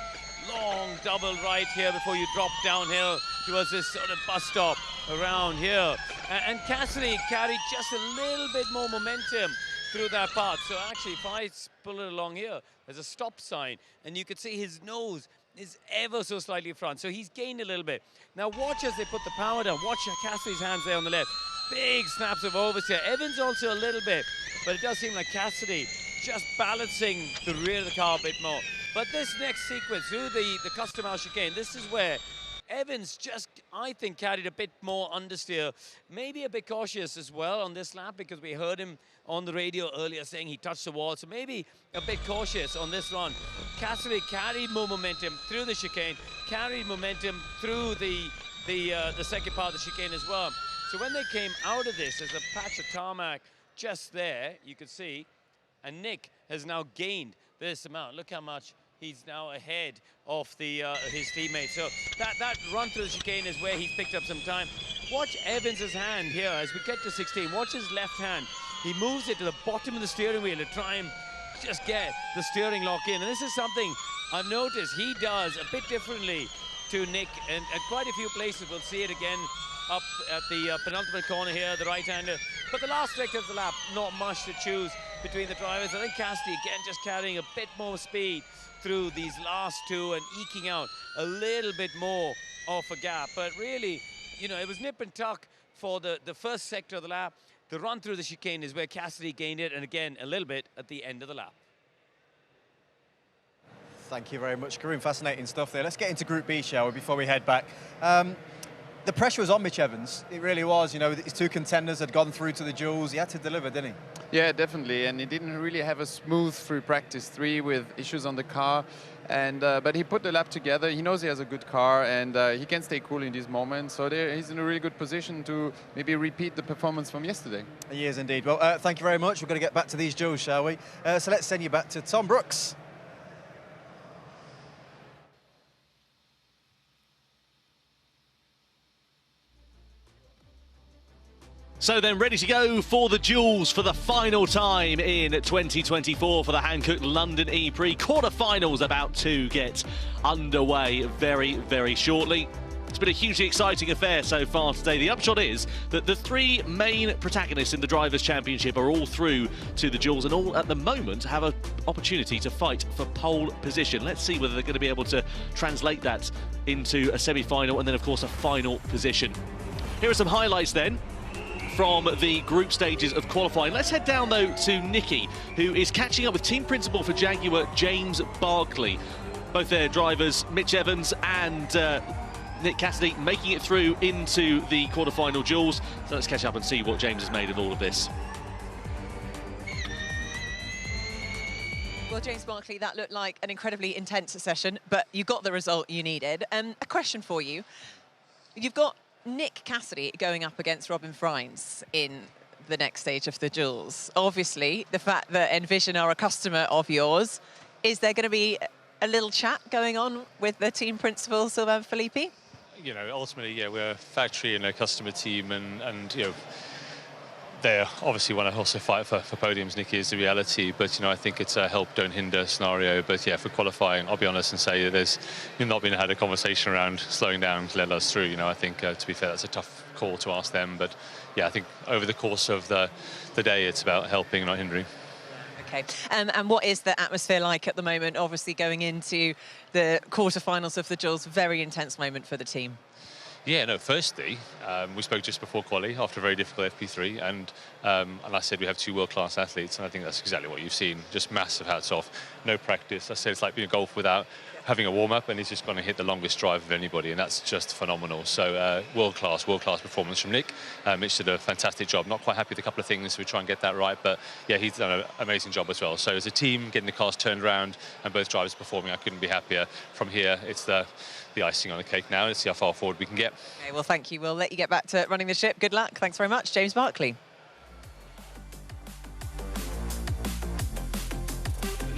[SPEAKER 7] Long double right here before you drop downhill towards this sort of bus stop around here. And Cassidy carried just a little bit more momentum through that part. So actually, if I pull it along here, there's a stop sign, and you can see his nose is ever so slightly front. So he's gained a little bit. Now watch as they put the power down. Watch Cassidy's hands there on the left. Big snaps of oversteer. Evans also a little bit, but it does seem like Cassidy just balancing the rear of the car a bit more. But this next sequence through the custom house chicane, this is where Evans just, I think, carried a bit more understeer. Maybe a bit cautious as well on this lap because we heard him on the radio earlier saying he touched the wall. So maybe a bit cautious on this run. Cassidy carried more momentum through the chicane, carried momentum through the second part of the chicane as well. So when they came out of this, there's a patch of tarmac just there, you could see, and Nick has now gained this amount. Look how much he's now ahead of his teammates. So that run through the chicane is where he's picked up some time. Watch Evans's hand here as we get to 16. Watch his left hand. He moves it to the bottom of the steering wheel to try and just get the steering lock in. And this is something I've noticed he does a bit differently to Nick, and at quite a few places we'll see it again up at the penultimate corner here, the right-hander. But the last sector of the lap, not much to choose between the drivers. I think Cassidy, again, just carrying a bit more speed through these last two and eking out a little bit more of a gap. But really, you know, it was nip and tuck for the first sector of the lap. The run through the chicane is where Cassidy gained it, and again, a little bit at the end of the lap.
[SPEAKER 5] Thank you very much, Karun. Fascinating stuff there. Let's get into Group B, shall we, before we head back. the pressure was on Mitch Evans. It really was. You know, his two contenders had gone through to the duels. He had to deliver, didn't he?
[SPEAKER 6] Yeah, definitely. And he didn't really have a smooth through practice 3 with issues on the car. And but he put the lap together. He knows he has a good car, and he can stay cool in these moments. So he's in a really good position to maybe repeat the performance from yesterday.
[SPEAKER 5] He is indeed. Well, thank you very much. We're going to get back to these duels, shall we? So let's send you back to Tom Brooks.
[SPEAKER 17] So then, ready to go for the duels for the final time in 2024 for the Hankook London E-Prix. Quarterfinals about to get underway very, very shortly. It's been a hugely exciting affair so far today. The upshot is that the 3 main protagonists in the Drivers' Championship are all through to the duels and all at the moment have an opportunity to fight for pole position. Let's see whether they're going to be able to translate that into a semi-final and then, of course, a final position. Here are some highlights then from the group stages of qualifying. Let's head down, though, to Nikki, who is catching up with team principal for Jaguar, James Barkley. Both their drivers, Mitch Evans and Nick Cassidy, making it through into the quarterfinal duels. So let's catch up and see what James has made of all of this.
[SPEAKER 10] Well, James Barkley, that looked like an incredibly intense session, but you got the result you needed. A question for you. You've got Nick Cassidy going up against Robin Freins in the next stage of the duels. Obviously, the fact that Envision are a customer of yours, is there going to be a little chat going on with the team principal, Sylvain Philippi?
[SPEAKER 11] You know, ultimately, yeah, we're a factory and a customer team, and you know, they obviously want to also fight for podiums. Nicky is the reality, but you know, I think it's a help, don't hinder scenario. But yeah, for qualifying, I'll be honest and say that there's not been had a conversation around slowing down to let us through. You know, I think to be fair, that's a tough call to ask them. But yeah, I think over the course of the day, it's about helping, not hindering.
[SPEAKER 10] Okay, and what is the atmosphere like at the moment? Obviously, going into the quarterfinals of the duels, very intense moment for the team.
[SPEAKER 11] Yeah, no, firstly, we spoke just before quali after a very difficult FP3, and I said we have 2 world-class athletes, and I think that's exactly what you've seen. Just massive hats off. No practice. I said it's like being a golf without having a warm-up, and he's just going to hit the longest drive of anybody, and that's just phenomenal. So world-class performance from Nick. Mitch did a fantastic job. Not quite happy with a couple of things, so we try and get that right, but yeah, he's done an amazing job as well. So as a team, getting the cars turned around and both drivers performing, I couldn't be happier. From here, it's the icing on the cake now. Let's see how far forward we can get.
[SPEAKER 10] Okay, well, thank you. We'll let you get back to running the ship. Good luck. Thanks very much, James Barkley.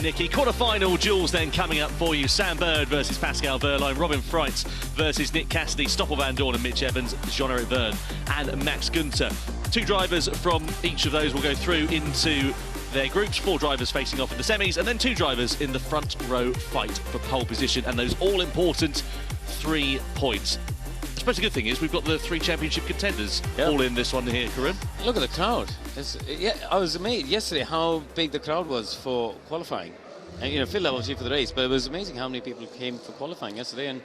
[SPEAKER 17] Nikki, quarterfinal duels then coming up for you. Sam Bird versus Pascal Wehrlein, Robin Freins versus Nick Cassidy, Stoffel Van Dorn and Mitch Evans, Jean-Eric Verne and Max Günther. 2 drivers from each of those will go through into their groups, 4 drivers facing off in the semis, and then 2 drivers in the front row fight for pole position, and those all-important 3 points. I suppose the good thing is we've got the 3 championship contenders all in this one here, Karim.
[SPEAKER 21] Look at the crowd. Yeah, I was amazed yesterday how big the crowd was for qualifying. And, you know, Phil obviously for the race, but it was amazing how many people came for qualifying yesterday, and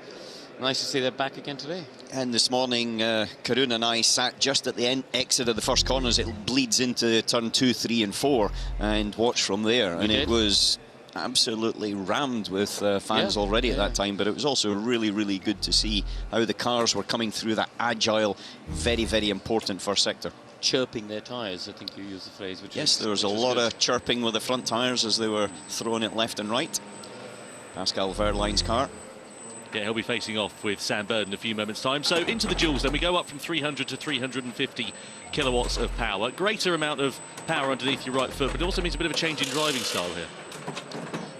[SPEAKER 21] nice to see they're back again today.
[SPEAKER 2] And this morning, Karun and I sat just at the exit of the first corners. It bleeds into turn 2, 3 and 4 and watched from there. And it was absolutely rammed with fans already at that time, but it was also really, really good to see how the cars were coming through that agile, very, very important first sector.
[SPEAKER 21] Chirping their tyres, I think you used the phrase.
[SPEAKER 2] Yes, there was a lot of chirping with the front tyres as they were throwing it left and right. Pascal Wehrlein's car.
[SPEAKER 17] Yeah, he'll be facing off with Sam Bird in a few moments' time. So into the duels, then we go up from 300 to 350 kilowatts of power. Greater amount of power underneath your right foot, but it also means a bit of a change in driving style here.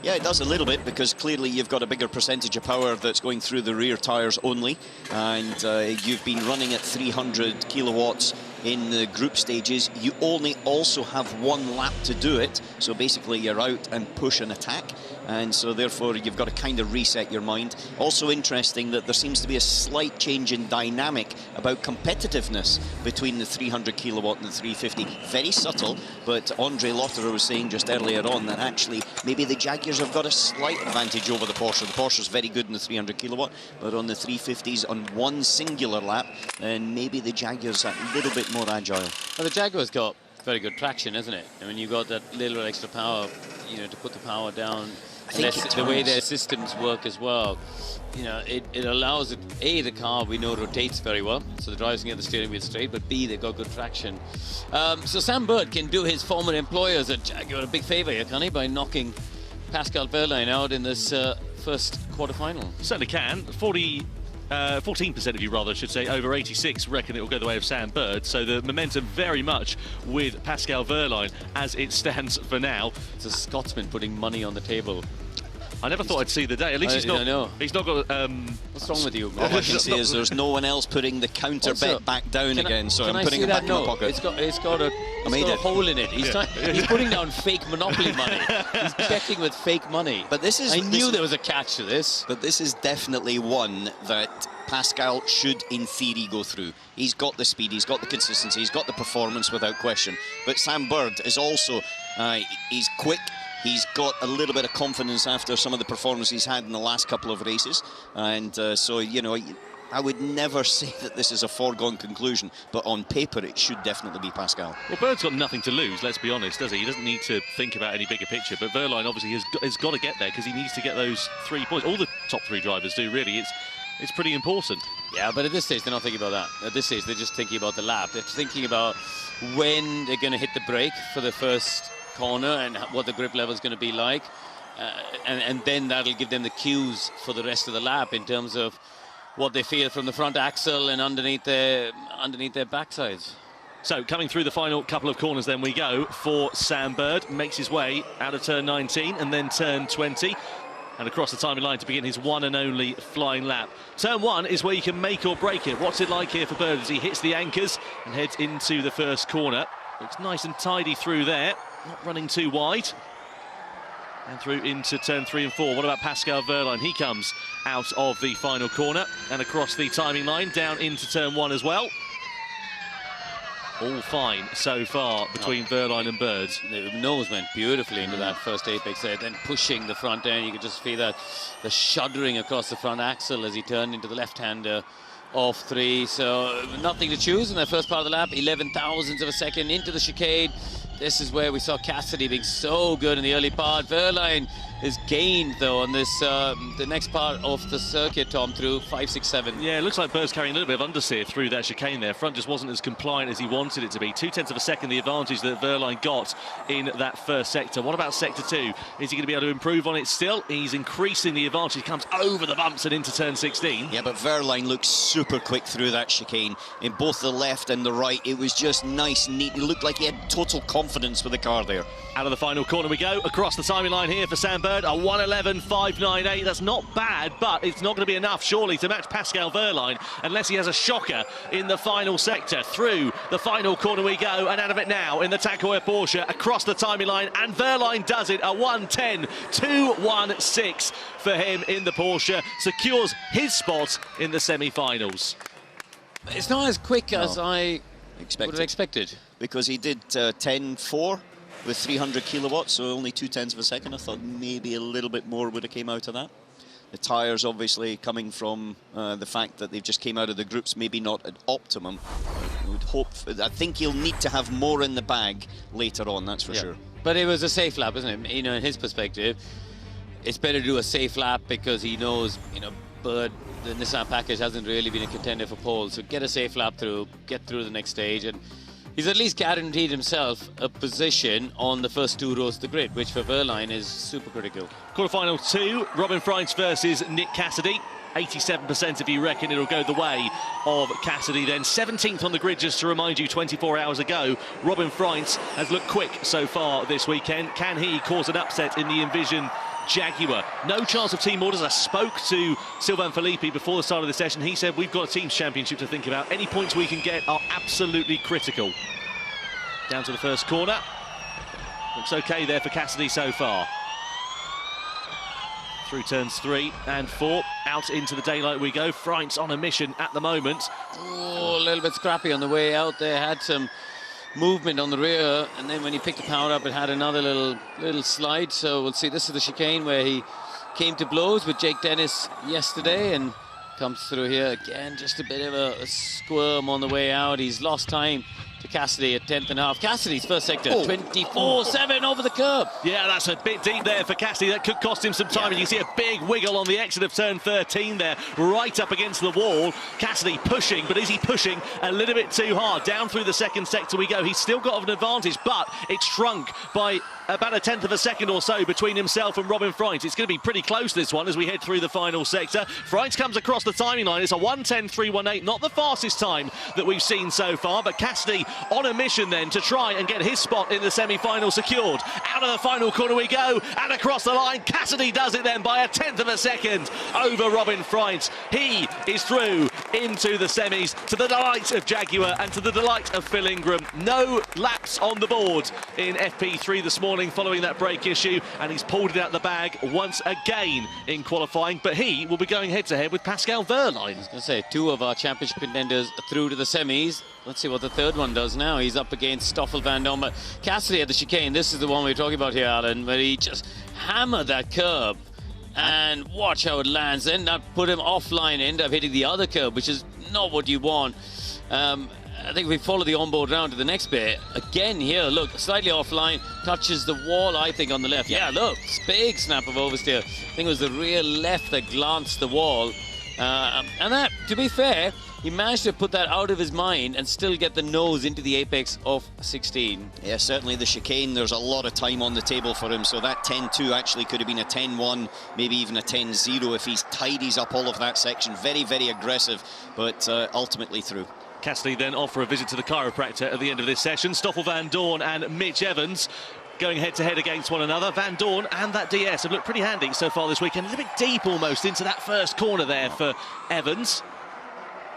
[SPEAKER 2] Yeah, it does a little bit, because clearly you've got a bigger percentage of power that's going through the rear tyres only, and you've been running at 300 kilowatts in the group stages. You only also have 1 lap to do it, so basically you're out and push and attack, and so therefore you've got to kind of reset your mind. Also interesting that there seems to be a slight change in dynamic about competitiveness between the 300 kilowatt and the 350. Very subtle, but Andre Lotterer was saying just earlier on that actually maybe the Jaguars have got a slight advantage over the Porsche. The Porsche's very good in the 300 kilowatt, but on the 350s on 1 singular lap, then maybe the Jaguars are a little bit more agile.
[SPEAKER 21] Well, the Jaguar's got very good traction, isn't it? I mean, you've got that little extra power, you know, to put the power down The way their systems work as well, you know, it allows it, A, the car we know rotates very well, so the drivers can get the steering wheel straight, but B, they've got good traction. So Sam Bird can do his former employers a Jaguar a big favour here, can he, by knocking Pascal Wehrlein out in this first quarterfinal?
[SPEAKER 17] Certainly can. 14% of you, rather, should say, over 86 reckon it will go the way of Sam Bird. So the momentum very much with Pascal Wehrlein as it stands for now.
[SPEAKER 21] It's a Scotsman putting money on the table.
[SPEAKER 17] I never thought I'd see the day. At least he's not got...
[SPEAKER 21] What's wrong with you?
[SPEAKER 2] All I can say is there's no one else putting the counter bet back down again, so I'm putting it back in my pocket.
[SPEAKER 21] It's got a hole in it. He's putting down fake Monopoly money. He's betting with fake money.
[SPEAKER 2] But this is...
[SPEAKER 21] I knew there was a catch to this.
[SPEAKER 2] But this is definitely one that Pascal should, in theory, go through. He's got the speed, he's got the consistency, he's got the performance without question. But Sam Bird is also... he's quick. He's got a little bit of confidence after some of the performances he's had in the last couple of races. And so, you know, I would never say that this is a foregone conclusion, but on paper it should definitely be Pascal.
[SPEAKER 17] Well, Bird's got nothing to lose, let's be honest, does he? He doesn't need to think about any bigger picture, but Wehrlein obviously has got to get there because he needs to get those 3 points. All the top 3 drivers do, really. It's pretty important.
[SPEAKER 21] Yeah, but at this stage, they're not thinking about that. At this stage, they're just thinking about the lap. They're thinking about when they're going to hit the brake for the first corner and what the grip level is going to be like, and then that'll give them the cues for the rest of the lap in terms of what they feel from the front axle and underneath their backsides.
[SPEAKER 17] So coming through the final couple of corners, then we go for Sam Bird. Makes his way out of turn 19 and then turn 20 and across the timing line to begin his one and only flying lap. Turn 1 is where you can make or break it. What's it like here for Bird as he hits the anchors and heads into the first corner? Looks nice and tidy through there. Not running too wide. And through into turn 3 and 4. What about Pascal Wehrlein? He comes out of the final corner and across the timing line down into turn 1 as well. All fine so far between Wehrlein and Bird.
[SPEAKER 21] The nose went beautifully into that first apex there, then pushing the front end. You could just feel that the shuddering across the front axle as he turned into the left-hander off 3. So nothing to choose in the first part of the lap. 11 thousandths of a second into the chicane. This is where we saw Cassidy being so good in the early part. Wehrlein is gained, though, on this the next part of the circuit, Tom, through 5, 6, 7.
[SPEAKER 17] Yeah, it looks like Bird's carrying a little bit of understeer through that chicane there. Front just wasn't as compliant as he wanted it to be. 0.2 of a second, the advantage that Wehrlein got in that first sector. What about sector 2? Is he going to be able to improve on it still? He's increasing the advantage. He comes over the bumps and into turn 16.
[SPEAKER 2] Yeah, but Wehrlein looks super quick through that chicane. In both the left and the right, it was just nice, neat. It looked like he had total confidence with the car there.
[SPEAKER 17] Out of the final corner we go, across the timing line here for Sam Bird, a 1:11.598. That's not bad, but it's not going to be enough, surely, to match Pascal Wehrlein, unless he has a shocker in the final sector. Through the final corner we go, and out of it now in the TAG Heuer Porsche, across the timing line, and Wehrlein does it, a 1:10.216 for him in the Porsche, secures his spot in the semi-finals.
[SPEAKER 21] It's not as quick as I would have expected.
[SPEAKER 2] Because he did 10.4 with 300 kilowatts, so only 0.2 of a second. I thought maybe a little bit more would have came out of that. The tyres obviously coming from the fact that they've just came out of the groups, maybe not at optimum. I would hope, I think he'll need to have more in the bag later on, that's for sure.
[SPEAKER 21] But it was a safe lap, isn't it? You know, in his perspective, it's better to do a safe lap because he knows, you know, Bird, the Nissan package hasn't really been a contender for pole, so get a safe lap through, get through the next stage, and he's at least guaranteed himself a position on the first 2 rows of the grid, which for Wehrlein is super critical.
[SPEAKER 17] Quarterfinal 2, Robin Freins versus Nick Cassidy. 87% of you reckon it'll go the way of Cassidy. Then 17th on the grid, just to remind you, 24 hours ago. Robin Freins has looked quick so far this weekend. Can he cause an upset in the Envision Jaguar? No chance of team orders. I spoke to Sylvain Philippe before the start of the session. He said we've got a team's championship to think about. Any points we can get are absolutely critical. Down to the first corner. Looks okay there for Cassidy so far. Through turns 3 and 4, out into the daylight we go. Freins on a mission at the moment.
[SPEAKER 21] Oh, a little bit scrappy on the way out there. Had some movement on the rear, and then when he picked the power up, it had another little slide. So we'll see. This is the chicane where he came to blows with Jake Dennis yesterday, and comes through here again. Just a bit of a squirm on the way out. He's lost time to Cassidy at 10th and a half. Cassidy's first sector, 24-7 over the curb.
[SPEAKER 17] Yeah, that's a bit deep there for Cassidy. That could cost him some time. And you see a big wiggle on the exit of turn 13 there, right up against the wall. Cassidy pushing, but is he pushing a little bit too hard? Down through the second sector we go. He's still got an advantage, but it's shrunk by about a tenth of a second or so between himself and Robin Freins. It's going to be pretty close, this one, as we head through the final sector. Freins comes across the timing line. It's a 1:10.318, not the fastest time that we've seen so far, but Cassidy on a mission then to try and get his spot in the semi-final secured. Out of the final corner we go, and across the line. Cassidy does it then by a tenth of a second over Robin Freins. He is through into the semis, to the delight of Jaguar and to the delight of Phil Ingram. No laps on the board in FP3 this morning following that brake issue, and he's pulled it out the bag once again in qualifying, but he will be going head-to-head with Pascal Wehrlein.
[SPEAKER 21] I was going to say, 2 of our championship contenders through to the semis. Let's see what the third one does now. He's up against Stoffel van Dorn, but Cassidy at the chicane. This is the one we're talking about here, Alan, where he just hammered that curb. And watch how it lands. Then that put him offline, end up hitting the other curb, which is not what you want. I think if we follow the onboard round to the next bit, again here, look, slightly offline, touches the wall, I think, on the left. Yeah, look, big snap of oversteer. I think it was the rear left that glanced the wall. And that, to be fair, he managed to put that out of his mind and still get the nose into the apex of 16.
[SPEAKER 2] Yeah, certainly the chicane, there's a lot of time on the table for him, so that 10-2 actually could have been a 10-1, maybe even a 10-0 if he tidies up all of that section. Very, very aggressive, but ultimately through.
[SPEAKER 17] Cassidy then off for a visit to the chiropractor at the end of this session. Stoffel van Dorn and Mitch Evans going head-to-head against one another. Van Dorn and that DS have looked pretty handy so far this weekend. A little bit deep almost into that first corner there for Evans.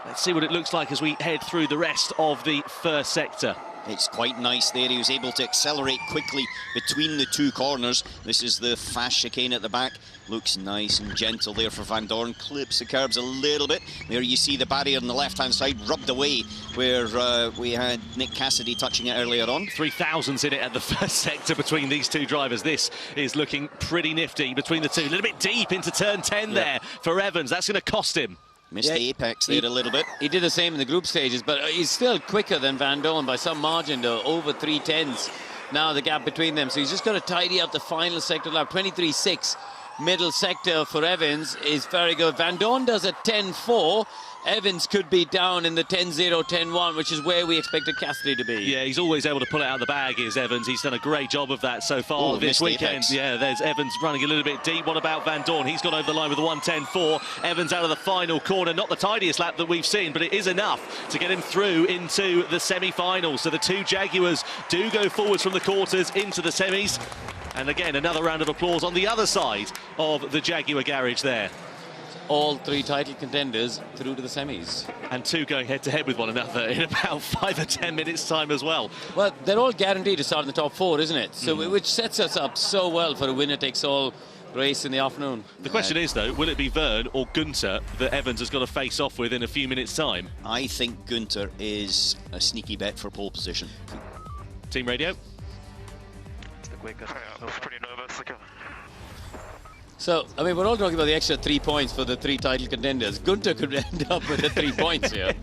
[SPEAKER 17] Let's see what it looks like as we head through the rest of the first sector.
[SPEAKER 2] It's quite nice there. He was able to accelerate quickly between the 2 corners. This is the fast chicane at the back. Looks nice and gentle there for Van Dorn. Clips the curbs a little bit. There you see the barrier on the left-hand side rubbed away where we had Nick Cassidy touching it earlier on.
[SPEAKER 17] 3,000s in it at the first sector between these 2 drivers. This is looking pretty nifty between the 2. A little bit deep into turn 10 there for Evans. That's going to cost him.
[SPEAKER 2] Missed the apex there a little bit.
[SPEAKER 21] He did the same in the group stages, but he's still quicker than Van Dorn by some margin, though, over 3/10s. Now the gap between them, so he's just got to tidy up the final sector lap. 23.6 middle sector for Evans is very good. Van Dorn does a 10.4. Evans could be down in the 10-0, 10-1, which is where we expected Cassidy to be.
[SPEAKER 17] Yeah, he's always able to pull it out of the bag, is Evans. He's done a great job of that so far this weekend. Yeah, there's Evans running a little bit deep. What about Van Dorn? He's gone over the line with a 1:10.4. Evans out of the final corner. Not the tidiest lap that we've seen, but it is enough to get him through into the semi-finals. So the 2 Jaguars do go forwards from the quarters into the semis. And again, another round of applause on the other side of the Jaguar garage there.
[SPEAKER 21] All 3 title contenders through to the semis.
[SPEAKER 17] And 2 going head-to-head with one another in about 5 or 10 minutes' time as well.
[SPEAKER 21] Well, they're all guaranteed to start in the top 4, isn't it? So, which sets us up so well for a winner-takes-all race in the afternoon.
[SPEAKER 17] The question is, though, will it be Verne or Gunter that Evans has got to face off with in a few minutes' time?
[SPEAKER 2] I think Gunter is a sneaky bet for pole position.
[SPEAKER 17] Team radio?
[SPEAKER 19] It's the quickest. I was pretty nervous.
[SPEAKER 21] So, I mean, we're all talking about the extra 3 points for the 3 title contenders. Gunter could end up with the 3 points here.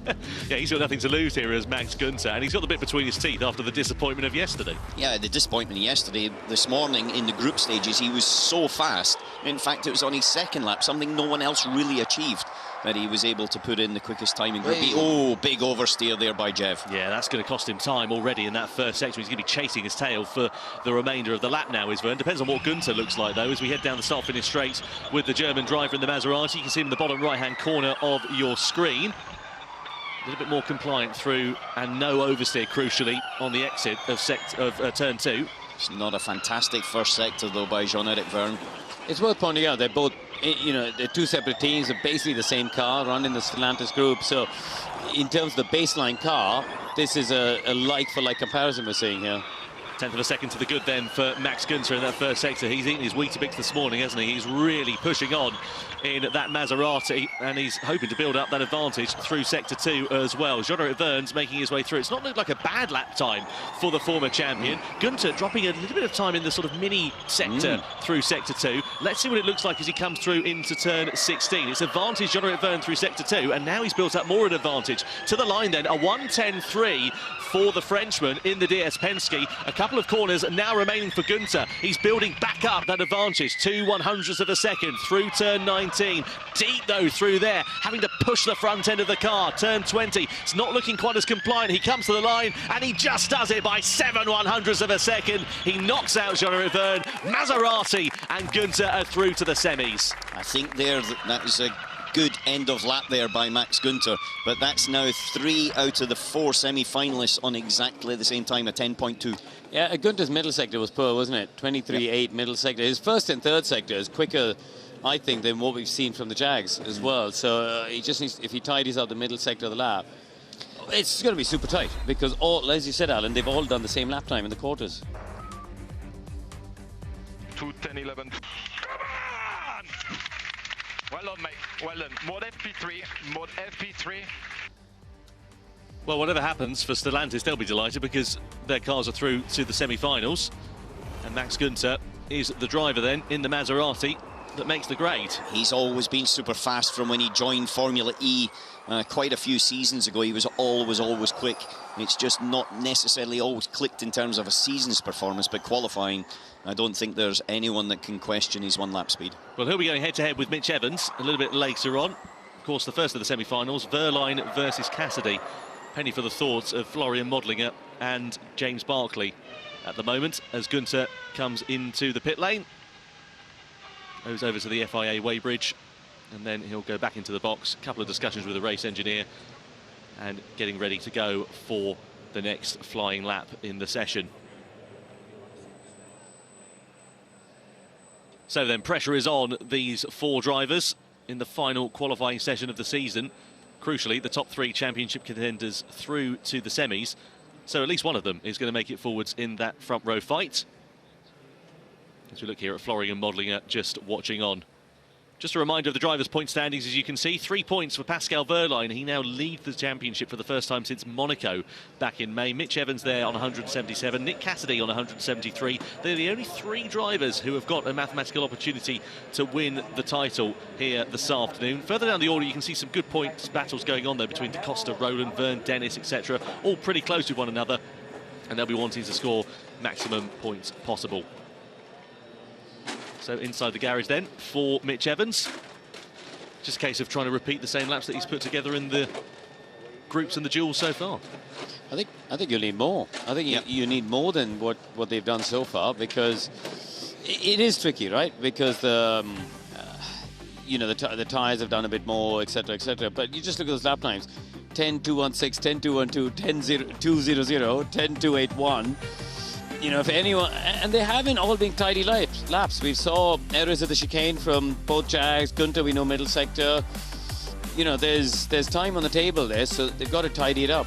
[SPEAKER 17] Yeah, he's got nothing to lose here as Max Gunter, and he's got the bit between his teeth after the disappointment of yesterday.
[SPEAKER 2] Yeah, the disappointment yesterday. This morning in the group stages, he was so fast. In fact, it was on his second lap, something no one else really achieved, that he was able to put in the quickest time in Group B. Oh, big oversteer there by Jev.
[SPEAKER 17] Yeah, that's going to cost him time already in that first section. He's going to be chasing his tail for the remainder of the lap now, is Verne. Depends on what Gunter looks like, though, as we head down the start-finish straight with the German driver in the Maserati. You can see him in the bottom right-hand corner of your screen. A little bit more compliant through, and no oversteer, crucially, on the exit of turn 2.
[SPEAKER 2] It's not a fantastic first sector, though, by Jean-Eric Verne.
[SPEAKER 21] It's worth pointing out they're both, you know, they're 2 separate teams, they're basically the same car, run in the Stellantis group. So, in terms of the baseline car, this is a like-for-like comparison we're seeing here.
[SPEAKER 17] Tenth of a second to the good then for Max Günther in that first sector. He's eaten his Weetabix this morning, hasn't he? He's really pushing on in that Maserati, and he's hoping to build up that advantage through sector 2 as well. Jean-Eric Vergne's making his way through. It's not looked like a bad lap time for the former champion. Günther dropping a little bit of time in the sort of mini sector through sector 2. Let's see what it looks like as he comes through into turn 16. It's advantage Jean-Eric Vergne through sector 2, and now he's built up more an advantage. To the line then, a 1:10.3 for the Frenchman in the DS Penske. A couple of corners now remaining for Günther. He's building back up that advantage. 2/100ths of a second through turn 19. Deep though through there, having to push the front end of the car. Turn 20. It's not looking quite as compliant. He comes to the line and he just does it by 7/100ths of a second. He knocks out Jean-Eric Vergne. Maserati and Günther are through to the semis.
[SPEAKER 1] I think that was a good end of lap there by Max Günther, but that's now 3 out of the 4 semi-finalists on exactly the same time, a 10.2.
[SPEAKER 21] Yeah, Günther's middle sector was poor, wasn't it? 23.8 middle sector. His first and third sector is quicker, I think, than what we've seen from the Jags as well. So he just needs, if he tidies up the middle sector of the lap, it's going to be super tight because all, as you said, Alan, they've all done the same lap time in the quarters.
[SPEAKER 20] 2:10.11. Come on! Well done, mate. Well done. Mode FP3. Mode FP3.
[SPEAKER 17] Well, whatever happens for Stellantis, they'll be delighted because their cars are through to the semi-finals. And Max Günther is the driver then in the Maserati that makes the grade.
[SPEAKER 1] He's always been super fast from when he joined Formula E quite a few seasons ago. He was always quick. It's just not necessarily always clicked in terms of a season's performance, but qualifying, I don't think there's anyone that can question his one-lap speed.
[SPEAKER 17] Well, he'll be going head-to-head with Mitch Evans a little bit later on. Of course, the first of the semi-finals, Verline versus Cassidy. Penny for the thoughts of Florian Modlinger and James Barclay at the moment as Günther comes into the pit lane. Goes over to the FIA weighbridge, and then he'll go back into the box. A couple of discussions with the race engineer and getting ready to go for the next flying lap in the session. So then pressure is on these 4 drivers in the final qualifying session of the season. Crucially, the top 3 championship contenders through to the semis. So at least one of them is going to make it forwards in that front row fight. As we look here at Florian Modlinger just watching on. Just a reminder of the drivers' point standings, as you can see. 3 points for Pascal Wehrlein. He now leads the championship for the first time since Monaco back in May. Mitch Evans there on 177. Nick Cassidy on 173. They're the only 3 drivers who have got a mathematical opportunity to win the title here this afternoon. Further down the order, you can see some good points battles going on there between Da Costa, Roland, Vergne, Dennis, etc. All pretty close with one another, and they'll be wanting to score maximum points possible. So inside the garage then for Mitch Evans. Just a case of trying to repeat the same laps that he's put together in the groups and the duels so far.
[SPEAKER 21] I think you'll need more. I think you need more than what they've done so far, because it is tricky, right? Because you know, the tyres have done a bit more, etc., etc. But you just look at those lap times: 10.216, 10.212, 10.200, 10.281. You know, if anyone, and they haven't all been tidy laps. We saw errors at the chicane from both Jags. Günther, we know middle sector. You know, there's time on the table there, so they've got to tidy it up.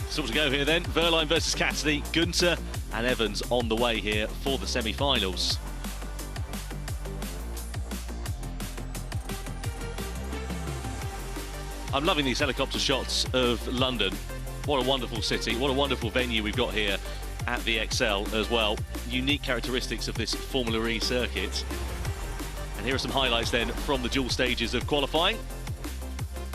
[SPEAKER 17] Still to go here then. Wehrlein versus Cassidy, Günther and Evans on the way here for the semi-finals. I'm loving these helicopter shots of London. What a wonderful city, what a wonderful venue we've got here at the Excel as well. Unique characteristics of this Formula E circuit. And here are some highlights then from the dual stages of qualifying.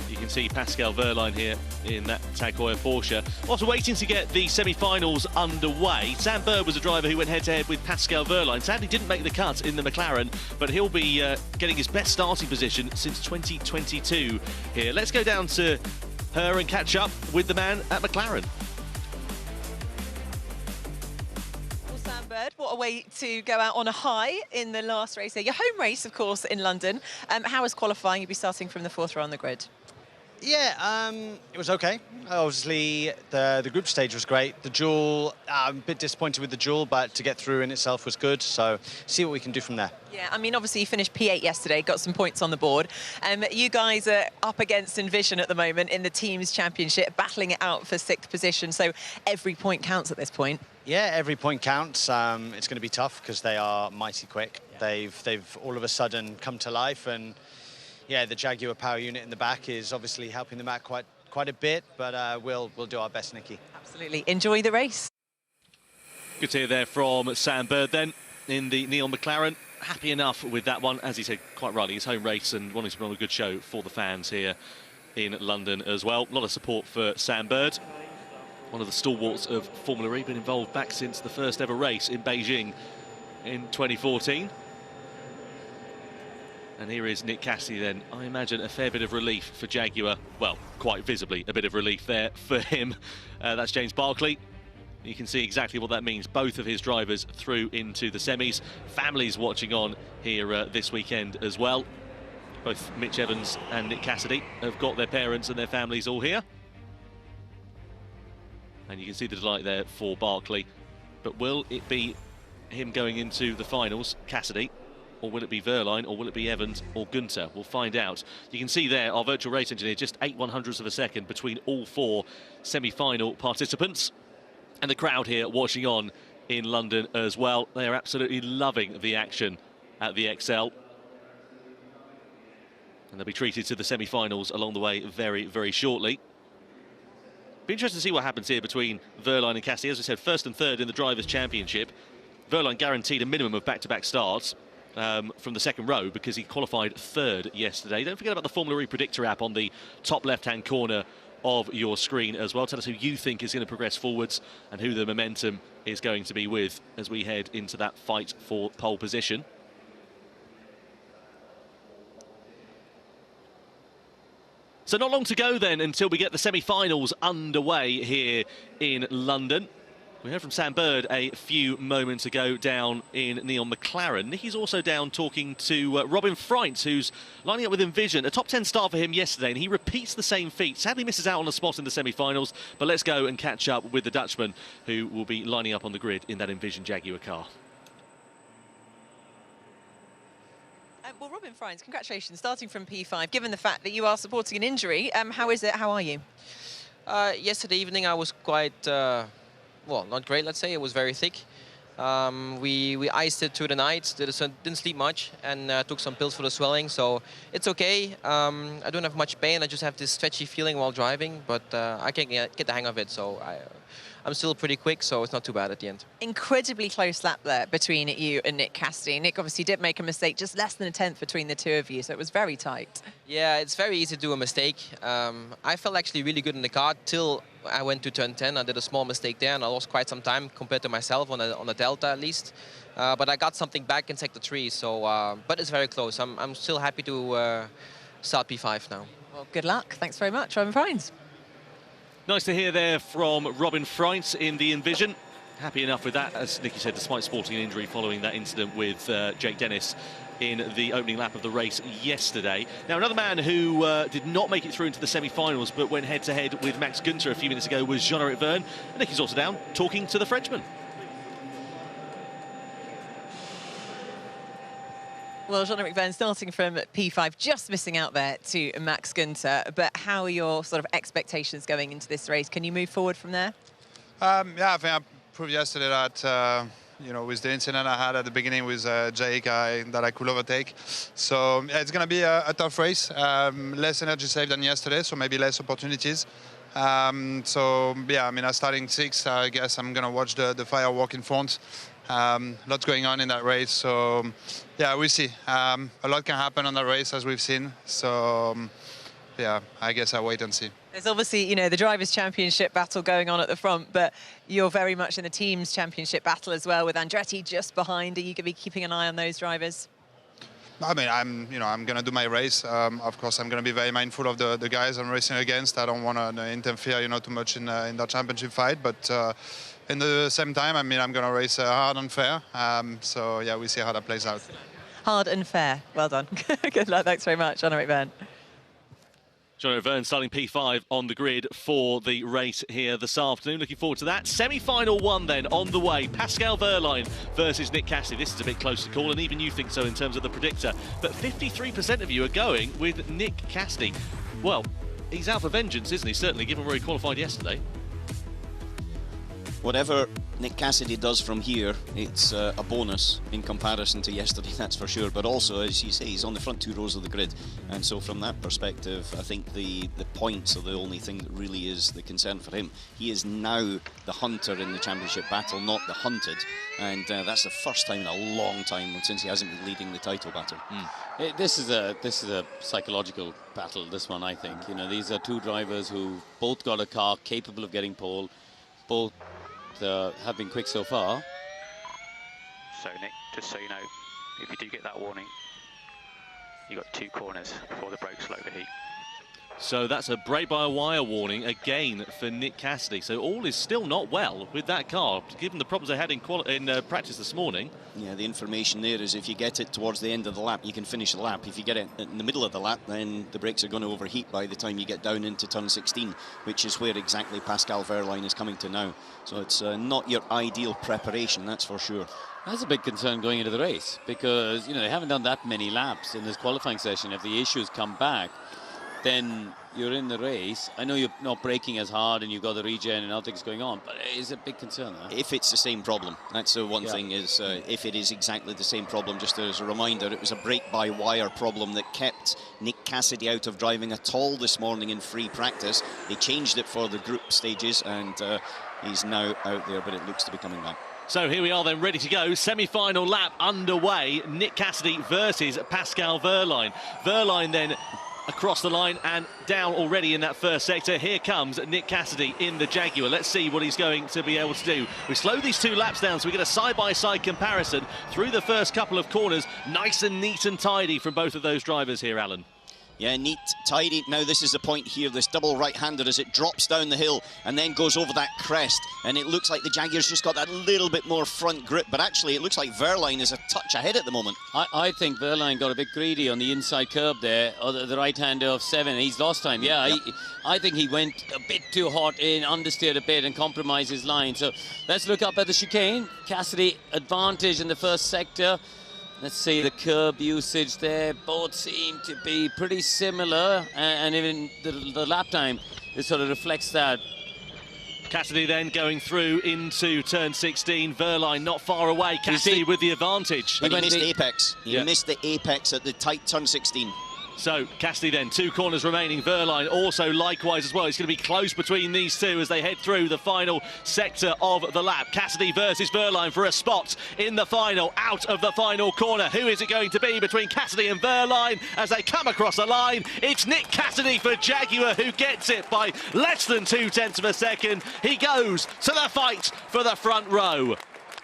[SPEAKER 17] You can see Pascal Wehrlein here in that Tag Heuer Porsche. Whilst waiting to get the semi-finals underway, Sam Bird was a driver who went head-to-head with Pascal Wehrlein. Sadly didn't make the cut in the McLaren, but he'll be getting his best starting position since 2022 here. Let's go down to her and catch up with the man at McLaren.
[SPEAKER 10] What a way to go out on a high in the last race there. Your home race, of course, in London. How is qualifying? You'll be starting from the 4th row on the grid.
[SPEAKER 3] Yeah, it was okay. Obviously, the group stage was great. The duel, I'm a bit disappointed with the duel, but to get through in itself was good. So see what we can do from there.
[SPEAKER 10] Yeah, I mean, obviously you finished P8 yesterday, got some points on the board. You guys are up against Envision at the moment in the Teams Championship, battling it out for 6th position. So every point counts at this point.
[SPEAKER 3] Yeah, every point counts. It's going to be tough because they are mighty quick. Yeah. They've all of a sudden come to life, and yeah, the Jaguar power unit in the back is obviously helping them out quite a bit, but we'll do our best, Nikki.
[SPEAKER 10] Absolutely. Enjoy the race.
[SPEAKER 17] Good to hear there from Sam Bird then in the Neon McLaren. Happy enough with that one, as he said quite rightly, his home race and wanting to put on a good show for the fans here in London as well. A lot of support for Sam Bird, one of the stalwarts of Formula E, been involved back since the first ever race in Beijing in 2014. And here is Nick Cassidy then. I imagine a fair bit of relief for Jaguar. Well, quite visibly a bit of relief there for him. That's James Barclay. You can see exactly what that means. Both of his drivers through into the semis. Families watching on here this weekend as well. Both Mitch Evans and Nick Cassidy have got their parents and their families all here. And you can see the delight there for Barclay. But will it be him going into the finals, Cassidy? Or will it be Verline, or will it be Evans or Gunter? We'll find out. You can see there our virtual race engineer, just 8/100ths of a second between all 4 semi-final participants. And the crowd here watching on in London as well. They are absolutely loving the action at the XL. And they'll be treated to the semi-finals along the way very, very shortly. Be interesting to see what happens here between Verline and Cassidy. As I said, 1st and 3rd in the Drivers' Championship. Verline guaranteed a minimum of back-to-back starts from the 2nd row because he qualified 3rd yesterday. Don't forget about the Formula E Predictor app on the top left-hand corner of your screen as well. Tell us who you think is going to progress forwards and who the momentum is going to be with as we head into that fight for pole position. So not long to go then until we get the semi-finals underway here in London. We heard from Sam Bird a few moments ago down in Neon McLaren. Nicky's also down talking to Robin Freintz, who's lining up with Envision. A top 10 start for him yesterday, and he repeats the same feat. Sadly misses out on a spot in the semi-finals, but let's go and catch up with the Dutchman, who will be lining up on the grid in that Envision Jaguar car.
[SPEAKER 10] Well, Robin Freintz, congratulations, starting from P5. Given the fact that you are supporting an injury, how is it? How are you?
[SPEAKER 22] Yesterday evening I was quite... well, not great, let's say. It was very thick. We iced it through the night, didn't sleep much, and took some pills for the swelling, so it's okay. I don't have much pain, I just have this stretchy feeling while driving, but I can get the hang of it, so I'm still pretty quick, so it's not too bad at the end.
[SPEAKER 10] Incredibly close lap there between you and Nick Cassidy. Nick obviously did make a mistake, just less than a 10th between the two of you, so it was very tight.
[SPEAKER 22] Yeah, it's very easy to do a mistake. I felt actually really good in the car till I went to turn 10. I did a small mistake there, and I lost quite some time compared to myself on a delta at least. But I got something back in sector 3, so but it's very close. I'm still happy to start P5 now.
[SPEAKER 10] Well, good luck. Thanks very much, Robin Freintz.
[SPEAKER 17] Nice to hear there from Robin Freintz in the Envision. Happy enough with that, as Nicky said, despite sporting an injury following that incident with Jake Dennis in the opening lap of the race yesterday. Now, another man who did not make it through into the semi-finals but went head-to-head with Max Gunter a few minutes ago was Jean-Eric Vergne. And Nicky's also down, talking to the Frenchman.
[SPEAKER 10] Well, Jean-Eric Vergne starting from P5, just missing out there to Max Gunter. But how are your sort of expectations going into this race? Can you move forward from there?
[SPEAKER 23] Yeah, I think I proved yesterday that, you know, with the incident I had at the beginning with Jake, that I could overtake. So yeah, it's going to be a tough race. Less energy saved than yesterday, so maybe less opportunities. So yeah, I mean, I'm starting 6th. I guess I'm going to watch the firework in front. Lots going on in that race, so yeah, we'll see. A lot can happen on that race, as we've seen. So yeah, I guess I'll wait and see.
[SPEAKER 10] There's obviously, you know, the Drivers' Championship battle going on at the front, but you're very much in the Teams' Championship battle as well, with Andretti just behind. Are you going to be keeping an eye on those drivers?
[SPEAKER 23] I mean, I'm going to do my race. Of course, I'm going to be very mindful of the guys I'm racing against. I don't want to interfere, you know, too much in the championship fight, but in the same time, I mean, I'm going to race hard and fair. So yeah, we'll see how that plays out.
[SPEAKER 10] Hard and fair. Well done. Good luck. Thanks very much, Jean-Eric Vergne.
[SPEAKER 17] John O'Byrne starting P5 on the grid for the race here this afternoon. Looking forward to that. Semi-final one then on the way. Pascal Wehrlein versus Nick Cassidy. This is a bit close to call, and even you think so in terms of the predictor. But 53% of you are going with Nick Cassidy. Well, he's out for vengeance, isn't he? Certainly, given where he qualified yesterday.
[SPEAKER 1] Whatever Nick Cassidy does from here, it's a bonus in comparison to yesterday, that's for sure. But also, as you say, he's on the front 2 rows of the grid. And so from that perspective, I think the points are the only thing that really is the concern for him. He is now the hunter in the championship battle, not the hunted. And that's the first time in a long time since he hasn't been leading the title battle.
[SPEAKER 21] This is a psychological battle, this one, I think. You know, these are 2 drivers who both got a car capable of getting pole, both have been quick so far.
[SPEAKER 18] So Nick, just so you know, if you do get that warning, you've got 2 corners before the brakes will overheat.
[SPEAKER 17] So that's a brake-by-wire warning again for Nick Cassidy. So all is still not well with that car, given the problems they had in practice this morning.
[SPEAKER 1] Yeah, the information there is if you get it towards the end of the lap, you can finish the lap. If you get it in the middle of the lap, then the brakes are going to overheat by the time you get down into turn 16, which is where exactly Pascal Wehrlein is coming to now. So it's not your ideal preparation, that's for sure.
[SPEAKER 21] That's a big concern going into the race, because, you know, they haven't done that many laps in this qualifying session. If the issues come back, then you're in the race. I know you're not braking as hard and you've got the regen and other things going on, but it is a big concern.
[SPEAKER 1] If it's the same problem, that's the one thing, is if it is exactly the same problem. Just as a reminder, it was a brake-by-wire problem that kept Nick Cassidy out of driving at all this morning in free practice. They changed it for the group stages, and he's now out there, but it looks to be coming back.
[SPEAKER 17] So here we are then, ready to go. Semi-final lap underway. Nick Cassidy versus Pascal Wehrlein. Wehrlein then across the line and down already in that first sector. Here comes Nick Cassidy in the Jaguar. Let's see what he's going to be able to do. We slow these 2 laps down so we get a side-by-side comparison through the first couple of corners. Nice and neat and tidy from both of those drivers here, Alan.
[SPEAKER 1] Yeah, neat, tidy. Now this is the point here, this double right-hander as it drops down the hill and then goes over that crest. And it looks like the Jaguar's just got that little bit more front grip, but actually it looks like Wehrlein is a touch ahead at the moment.
[SPEAKER 21] I think Wehrlein got a bit greedy on the inside curb there, or the right-hander of 7. He's lost time, yeah. Yep. I think he went a bit too hot in, understeered a bit and compromised his line. So let's look up at the chicane. Cassidy advantage in the first sector. Let's see the curb usage there. Both seem to be pretty similar, and even the lap time, it sort of reflects that.
[SPEAKER 17] Cassidy then going through into turn 16. Wehrlein not far away. Cassidy with the advantage.
[SPEAKER 1] But he missed the apex. He missed the apex at the tight turn 16.
[SPEAKER 17] So Cassidy then, 2 corners remaining. Wehrlein also likewise as well. It's going to be close between these 2 as they head through the final sector of the lap. Cassidy versus Wehrlein for a spot in the final, out of the final corner. Who is it going to be between Cassidy and Wehrlein as they come across the line? It's Nick Cassidy for Jaguar who gets it by less than 0.2 of a second. He goes to the fight for the front row.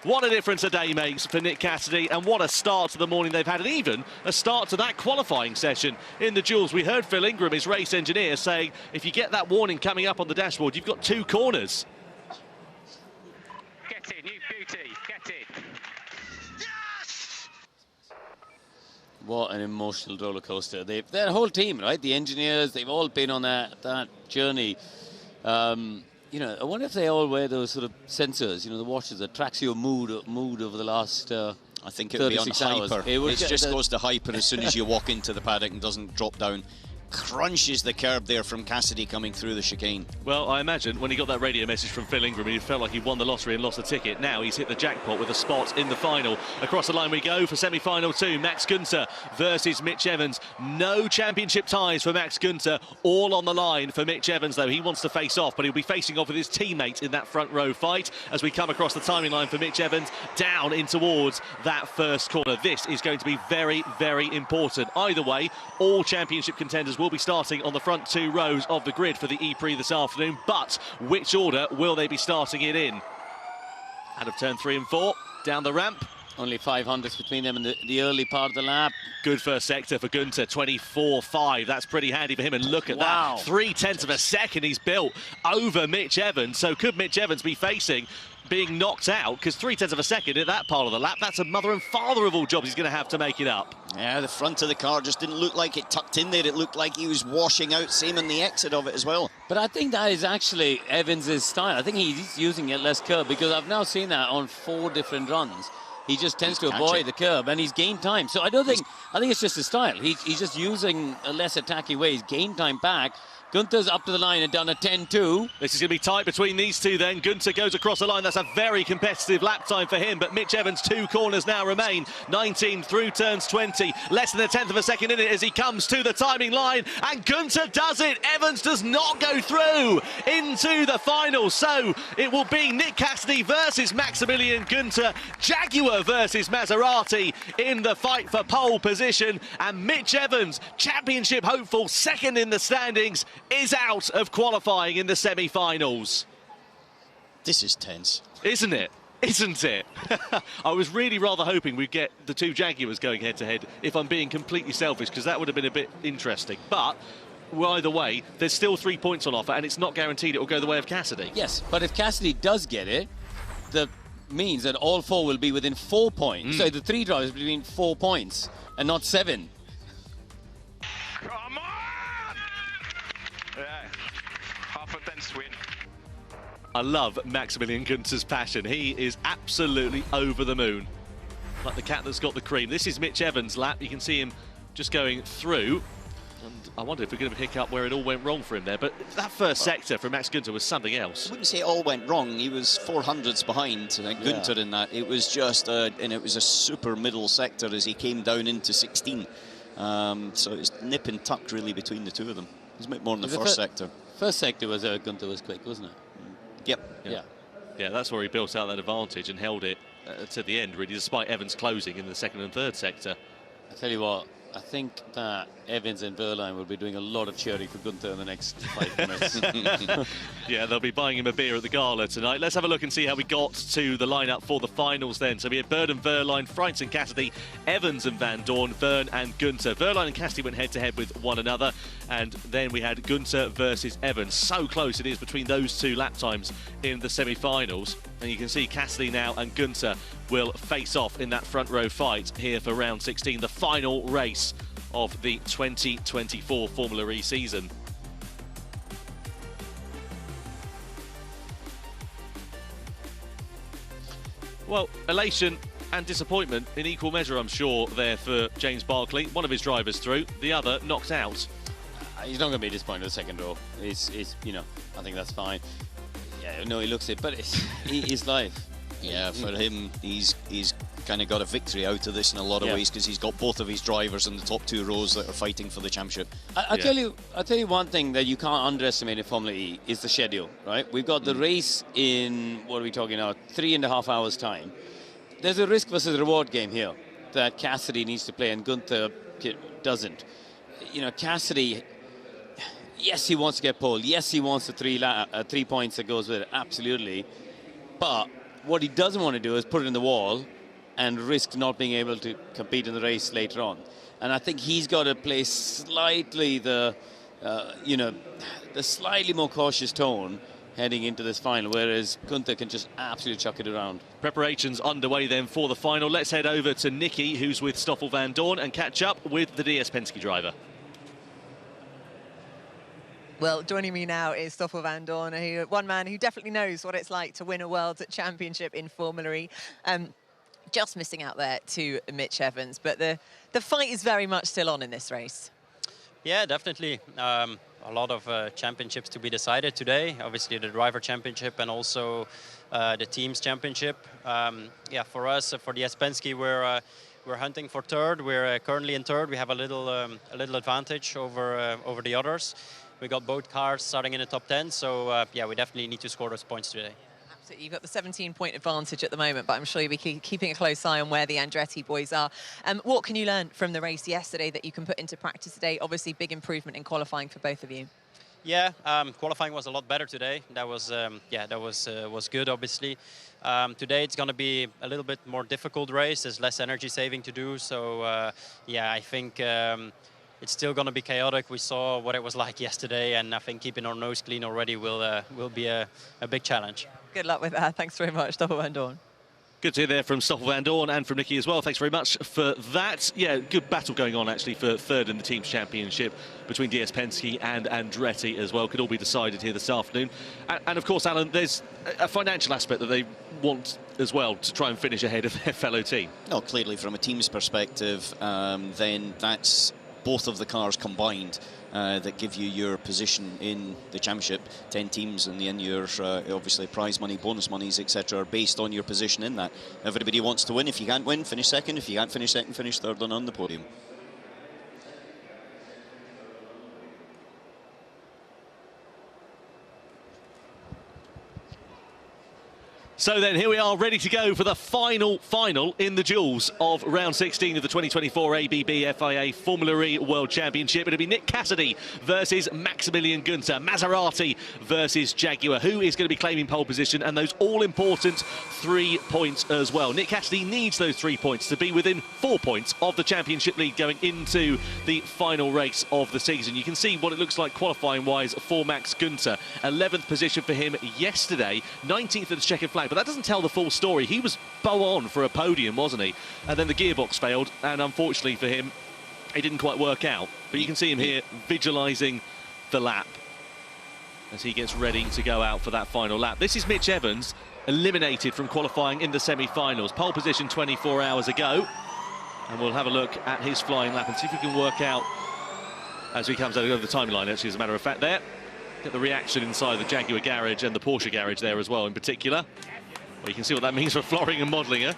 [SPEAKER 17] What a difference a day makes for Nick Cassidy, and what a start to the morning they've had, and even a start to that qualifying session in the duels. We heard Phil Ingram, his race engineer, saying if you get that warning coming up on the dashboard, you've got 2 corners.
[SPEAKER 18] Get in, you beauty, get in.
[SPEAKER 21] What an emotional roller coaster. Their whole team, right? The engineers, they've all been on that journey. You know, I wonder if they all wear those sort of sensors, you know, the watches that tracks your mood over the last I
[SPEAKER 1] think it would be on hyper. It just goes to hyper as soon as you walk into the paddock and doesn't drop down. Crunches the curb there from Cassidy coming through the chicane.
[SPEAKER 17] Well, I imagine when he got that radio message from Phil Ingram, he felt like he won the lottery and lost the ticket. Now he's hit the jackpot with a spot in the final. Across the line we go for semi-final 2. Max Günther versus Mitch Evans. No championship ties for Max Günther. All on the line for Mitch Evans, though. He wants to face off, but he'll be facing off with his teammate in that front row fight as we come across the timing line for Mitch Evans down in towards that first corner. This is going to be very, very important. Either way, all championship contenders will be starting on the front 2 rows of the grid for the E-Prix this afternoon, but which order will they be starting it in? Out of turn 3 and 4, down the ramp.
[SPEAKER 21] Only 500s between them in the early part of the lap.
[SPEAKER 17] Good first sector for Günther, 24.5. That's pretty handy for him, and look at that. 0.3 of a second he's built over Mitch Evans. So could Mitch Evans be facing being knocked out, because 0.3 of a second at that part of the lap, that's a mother and father of all jobs he's going to have to make it up.
[SPEAKER 1] Yeah, the front of the car just didn't look like it tucked in there. It looked like he was washing out, same on the exit of it as well.
[SPEAKER 21] But I think that is actually Evans' style. I think he's using it less curb, because I've now seen that on 4 different runs. He just tends to avoid the curb, and he's gained time. So I think it's just his style. He's just using a less attacking way. He's gained time back. Gunther's up to the line and done a 10-2.
[SPEAKER 17] This is going to be tight between these two then. Gunther goes across the line. That's a very competitive lap time for him. But Mitch Evans, 2 corners now remain. 19 through turns 20. Less than a 10th of a second in it as he comes to the timing line. And Gunther does it. Evans does not go through into the final. So it will be Nick Cassidy versus Maximilian Gunther. Jaguar versus Maserati in the fight for pole position. And Mitch Evans, championship hopeful, second in the standings, is out of qualifying in the semi-finals.
[SPEAKER 1] This is tense.
[SPEAKER 17] Isn't it? Isn't it? I was really rather hoping we'd get the 2 Jaguars going head-to-head, if I'm being completely selfish, because that would have been a bit interesting. But well, either way, there's still 3 points on offer, and it's not guaranteed it will go the way of Cassidy.
[SPEAKER 21] Yes, but if Cassidy does get it, that means that all 4 will be within 4 points. So the 3 drivers between 4 points and not 7.
[SPEAKER 20] Come on! Yeah, half a tenth win.
[SPEAKER 17] I love Maximilian Gunther's passion. He is absolutely over the moon. Like the cat that's got the cream. This is Mitch Evans' lap. You can see him just going through. And I wonder if we're going to pick up where it all went wrong for him there. But that first sector for Max Gunther was something else.
[SPEAKER 1] I wouldn't say it all went wrong. He was 400s behind Gunther in that. It was just, and it was a super middle sector as he came down into 16. So it's nip and tuck really between the two of them. He's a bit more in the first sector.
[SPEAKER 21] First sector was Gunther was quick, wasn't it?
[SPEAKER 1] Yep.
[SPEAKER 21] Yeah,
[SPEAKER 17] that's where he built out that advantage and held it to the end, really, despite Evans closing in the second and third sector.
[SPEAKER 21] I tell you what, I think that Evans and Verline will be doing a lot of cheering for Gunther in the next 5 minutes.
[SPEAKER 17] Yeah, they'll be buying him a beer at the gala tonight. Let's have a look and see how we got to the lineup for the finals then. So we had Bird and Verline, Freitz and Cassidy, Evans and Van Dorn, Vern and Gunther. Verline and Cassidy went head-to-head with one another, and then we had Gunther versus Evans. So close it is between those 2 lap times in the semi-finals. And you can see Cassidy now and Gunther will face off in that front row fight here for round 16, the final race of the 2024 Formula E season. Well, elation and disappointment in equal measure, I'm sure, there for James Barclay. One of his drivers through, the other knocked out.
[SPEAKER 21] He's not going to be disappointed in the second row. He's, you know, I think that's fine. Yeah, no, he looks it, but it's his life.
[SPEAKER 1] Yeah, for him, he's kind of got a victory out of this in a lot of ways, because he's got both of his drivers in the top 2 rows that are fighting for the championship.
[SPEAKER 21] I'll tell you one thing that you can't underestimate in Formula E is the schedule, right? We've got the race in, what are we talking now, 3.5 hours time. There's a risk versus reward game here that Cassidy needs to play and Gunther doesn't. You know, Cassidy, yes, he wants to get pole. Yes, he wants the 3 points that goes with it, absolutely. But what he doesn't want to do is put it in the wall and risk not being able to compete in the race later on. And I think he's got to play slightly the slightly more cautious tone heading into this final, whereas Gunther can just absolutely chuck it around.
[SPEAKER 17] Preparations underway then for the final. Let's head over to Nicky, who's with Stoffel Van Dorn, and catch up with the DS Penske driver.
[SPEAKER 10] Well, joining me now is Stoffel Van Dorn, one man who definitely knows what it's like to win a World Championship in Formula E. Just missing out there to Mitch Evans, but the fight is very much still on in this race.
[SPEAKER 4] Yeah, definitely. A lot of championships to be decided today. Obviously, the driver championship and also the teams championship. Yeah, for us, for the Penske, we're hunting for third. We're currently in third. We have a little advantage over the others. We got both cars starting in the top 10, so yeah, we definitely need to score those points today.
[SPEAKER 10] Absolutely, you've got the 17-point advantage at the moment, but I'm sure you'll be keeping a close eye on where the Andretti boys are. What can you learn from the race yesterday that you can put into practice today? Obviously, big improvement in qualifying for both of you.
[SPEAKER 4] Yeah, qualifying was a lot better today. That was was good, obviously. Today it's going to be a little bit more difficult race. There's less energy saving to do, so yeah, I think it's still going to be chaotic. We saw what it was like yesterday, and I think keeping our nose clean already will be a big challenge.
[SPEAKER 10] Good luck with that. Thanks very much, Stoffel van Doorn.
[SPEAKER 17] Good to hear there from Stoffel van Doorn and from Nicky as well. Thanks very much for that. Yeah, good battle going on actually for third in the team's championship between DS Penske and Andretti as well. Could all be decided here this afternoon. And of course, Alan, there's a financial aspect that they want as well to try and finish ahead of their fellow team.
[SPEAKER 1] No, clearly from a team's perspective, then that's both of the cars combined that give you your position in the championship. 10 teams, and then your obviously prize money, bonus monies, etc. are based on your position in that. Everybody wants to win. If you can't win, finish second. If you can't finish second, finish third and on the podium.
[SPEAKER 17] So then here we are, ready to go for the final in the duels of round 16 of the 2024 ABB FIA Formula E World Championship. It'll be Nick Cassidy versus Maximilian Günther, Maserati versus Jaguar. Who is going to be claiming pole position and those all-important 3 points as well? Nick Cassidy needs those 3 points to be within 4 points of the championship lead going into the final race of the season. You can see what it looks like qualifying-wise for Max Günther. 11th position for him yesterday, 19th at the checkered flag. But that doesn't tell the full story. He was bow on for a podium, wasn't he? And then the gearbox failed, and unfortunately for him, it didn't quite work out. But you can see him here visualising the lap as he gets ready to go out for that final lap. This is Mitch Evans, eliminated from qualifying in the semi-finals. Pole position 24 hours ago. And we'll have a look at his flying lap and see if we can work out, as he comes over the timeline, actually, as a matter of fact, there. Get the reaction inside the Jaguar garage and the Porsche garage there as well in particular. Well, you can see what that means for Floring and Modlinger.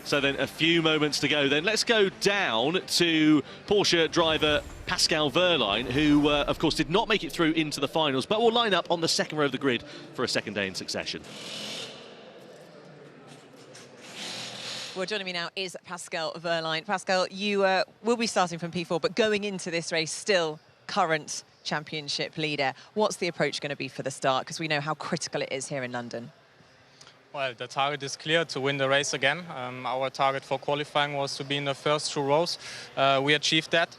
[SPEAKER 17] So then a few moments to go then. Let's go down to Porsche driver Pascal Wehrlein, who, of course, did not make it through into the finals, but will line up on the second row of the grid for a second day in succession.
[SPEAKER 10] Well, joining me now is Pascal Wehrlein. Pascal, you will be starting from P4, but going into this race still current championship leader. What's the approach going to be for the start? Because we know how critical it is here in London.
[SPEAKER 9] Well, the target is clear, to win the race again. Our target for qualifying was to be in the first 2 rows. We achieved that.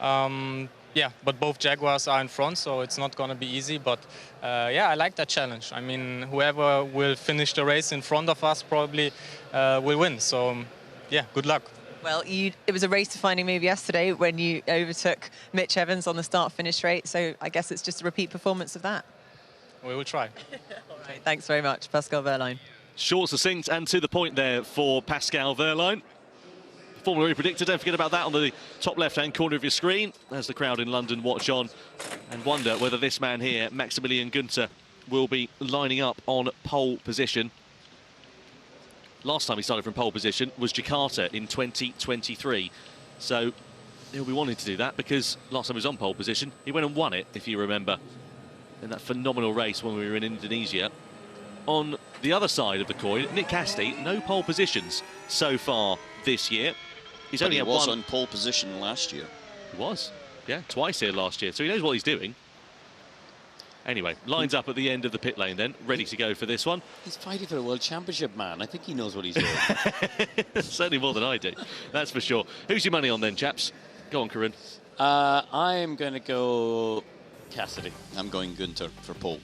[SPEAKER 9] Yeah, but both Jaguars are in front, so it's not going to be easy. But yeah, I like that challenge. I mean, whoever will finish the race in front of us probably will win. So yeah, good luck.
[SPEAKER 10] Well, it was a race-defining move yesterday when you overtook Mitch Evans on the start-finish rate, so I guess it's just a repeat performance of that.
[SPEAKER 9] We will try.
[SPEAKER 10] Okay, thanks very much, Pascal Wehrlein.
[SPEAKER 17] Short, succinct and to the point there for Pascal Wehrlein. Formula E predictor, don't forget about that on the top left-hand corner of your screen as the crowd in London watch on and wonder whether this man here, Maximilian Günther, will be lining up on pole position. Last time he started from pole position was Jakarta in 2023. So he'll be wanting to do that because last time he was on pole position, he went and won it, if you remember, in that phenomenal race when we were in Indonesia. On the other side of the coin, Nick Cassidy, no pole positions so far this year. He's only had one.
[SPEAKER 1] He was on pole position last year.
[SPEAKER 17] He was, yeah, twice here last year. So he knows what he's doing. Anyway, lines up at the end of the pit lane then, ready to go for this one.
[SPEAKER 21] He's fighting for a world championship, man. I think he knows what he's doing.
[SPEAKER 17] Certainly more than I do, that's for sure. Who's your money on then, chaps? Go on, Corinne.
[SPEAKER 21] I'm going to go Cassidy.
[SPEAKER 1] I'm going Günther for pole.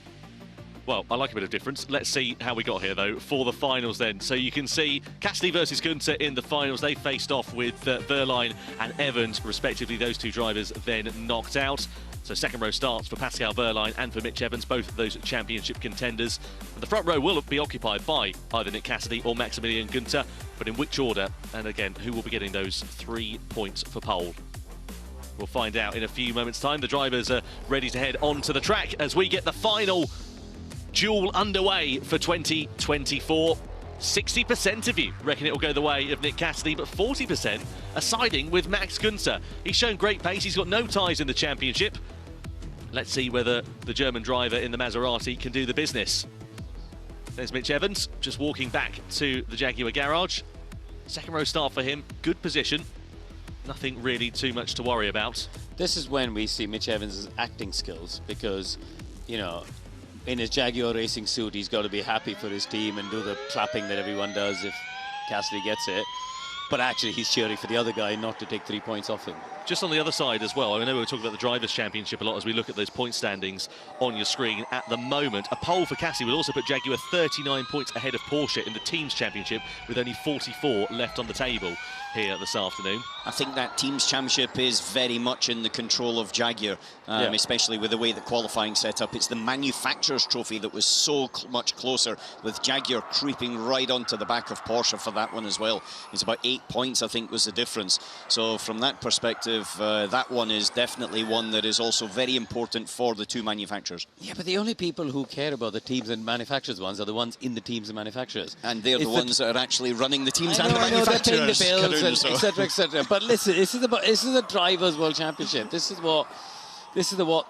[SPEAKER 17] Well, I like a bit of difference. Let's see how we got here, though, for the finals then. So you can see Cassidy versus Günther in the finals. They faced off with Wehrlein and Evans, respectively. Those two drivers then knocked out. So second row starts for Pascal Wehrlein and for Mitch Evans, both of those championship contenders. And the front row will be occupied by either Nick Cassidy or Maximilian Günther, but in which order? And again, who will be getting those 3 points for pole? We'll find out in a few moments' time. The drivers are ready to head onto the track as we get the final duel underway for 2024. 60% of you reckon it will go the way of Nick Cassidy, but 40% are siding with Max Günther. He's shown great pace. He's got no ties in the championship. Let's see whether the German driver in the Maserati can do the business. There's Mitch Evans, just walking back to the Jaguar garage. Second row start for him. Good position. Nothing really too much to worry about.
[SPEAKER 21] This is when we see Mitch Evans' acting skills because, you know, in his Jaguar racing suit, he's got to be happy for his team and do the clapping that everyone does if Cassidy gets it. but actually he's cheering for the other guy not to take 3 points off him.
[SPEAKER 17] Just on the other side as well, I know we were talking about the Drivers' Championship a lot as we look at those point standings on your screen at the moment. A pole for Cassidy will also put Jaguar 39 points ahead of Porsche in the Teams' Championship, with only 44 left on the table here this afternoon.
[SPEAKER 1] I think that Teams' Championship is very much in the control of Jaguar, especially with the way the qualifying set up. It's the Manufacturers' Trophy that was so much closer, with Jaguar creeping right onto the back of Porsche for that one as well. It's about 8 points, I think, was the difference. So from that perspective, that one is definitely one that is also very important for the two manufacturers.
[SPEAKER 21] Yeah, but the only people who care about the teams and manufacturers ones are the ones in the teams and manufacturers.
[SPEAKER 1] And they're the ones that are actually running the teams and the manufacturers.
[SPEAKER 21] They're paying the bills, etc., etc. But listen, this is a Drivers' World Championship. This is what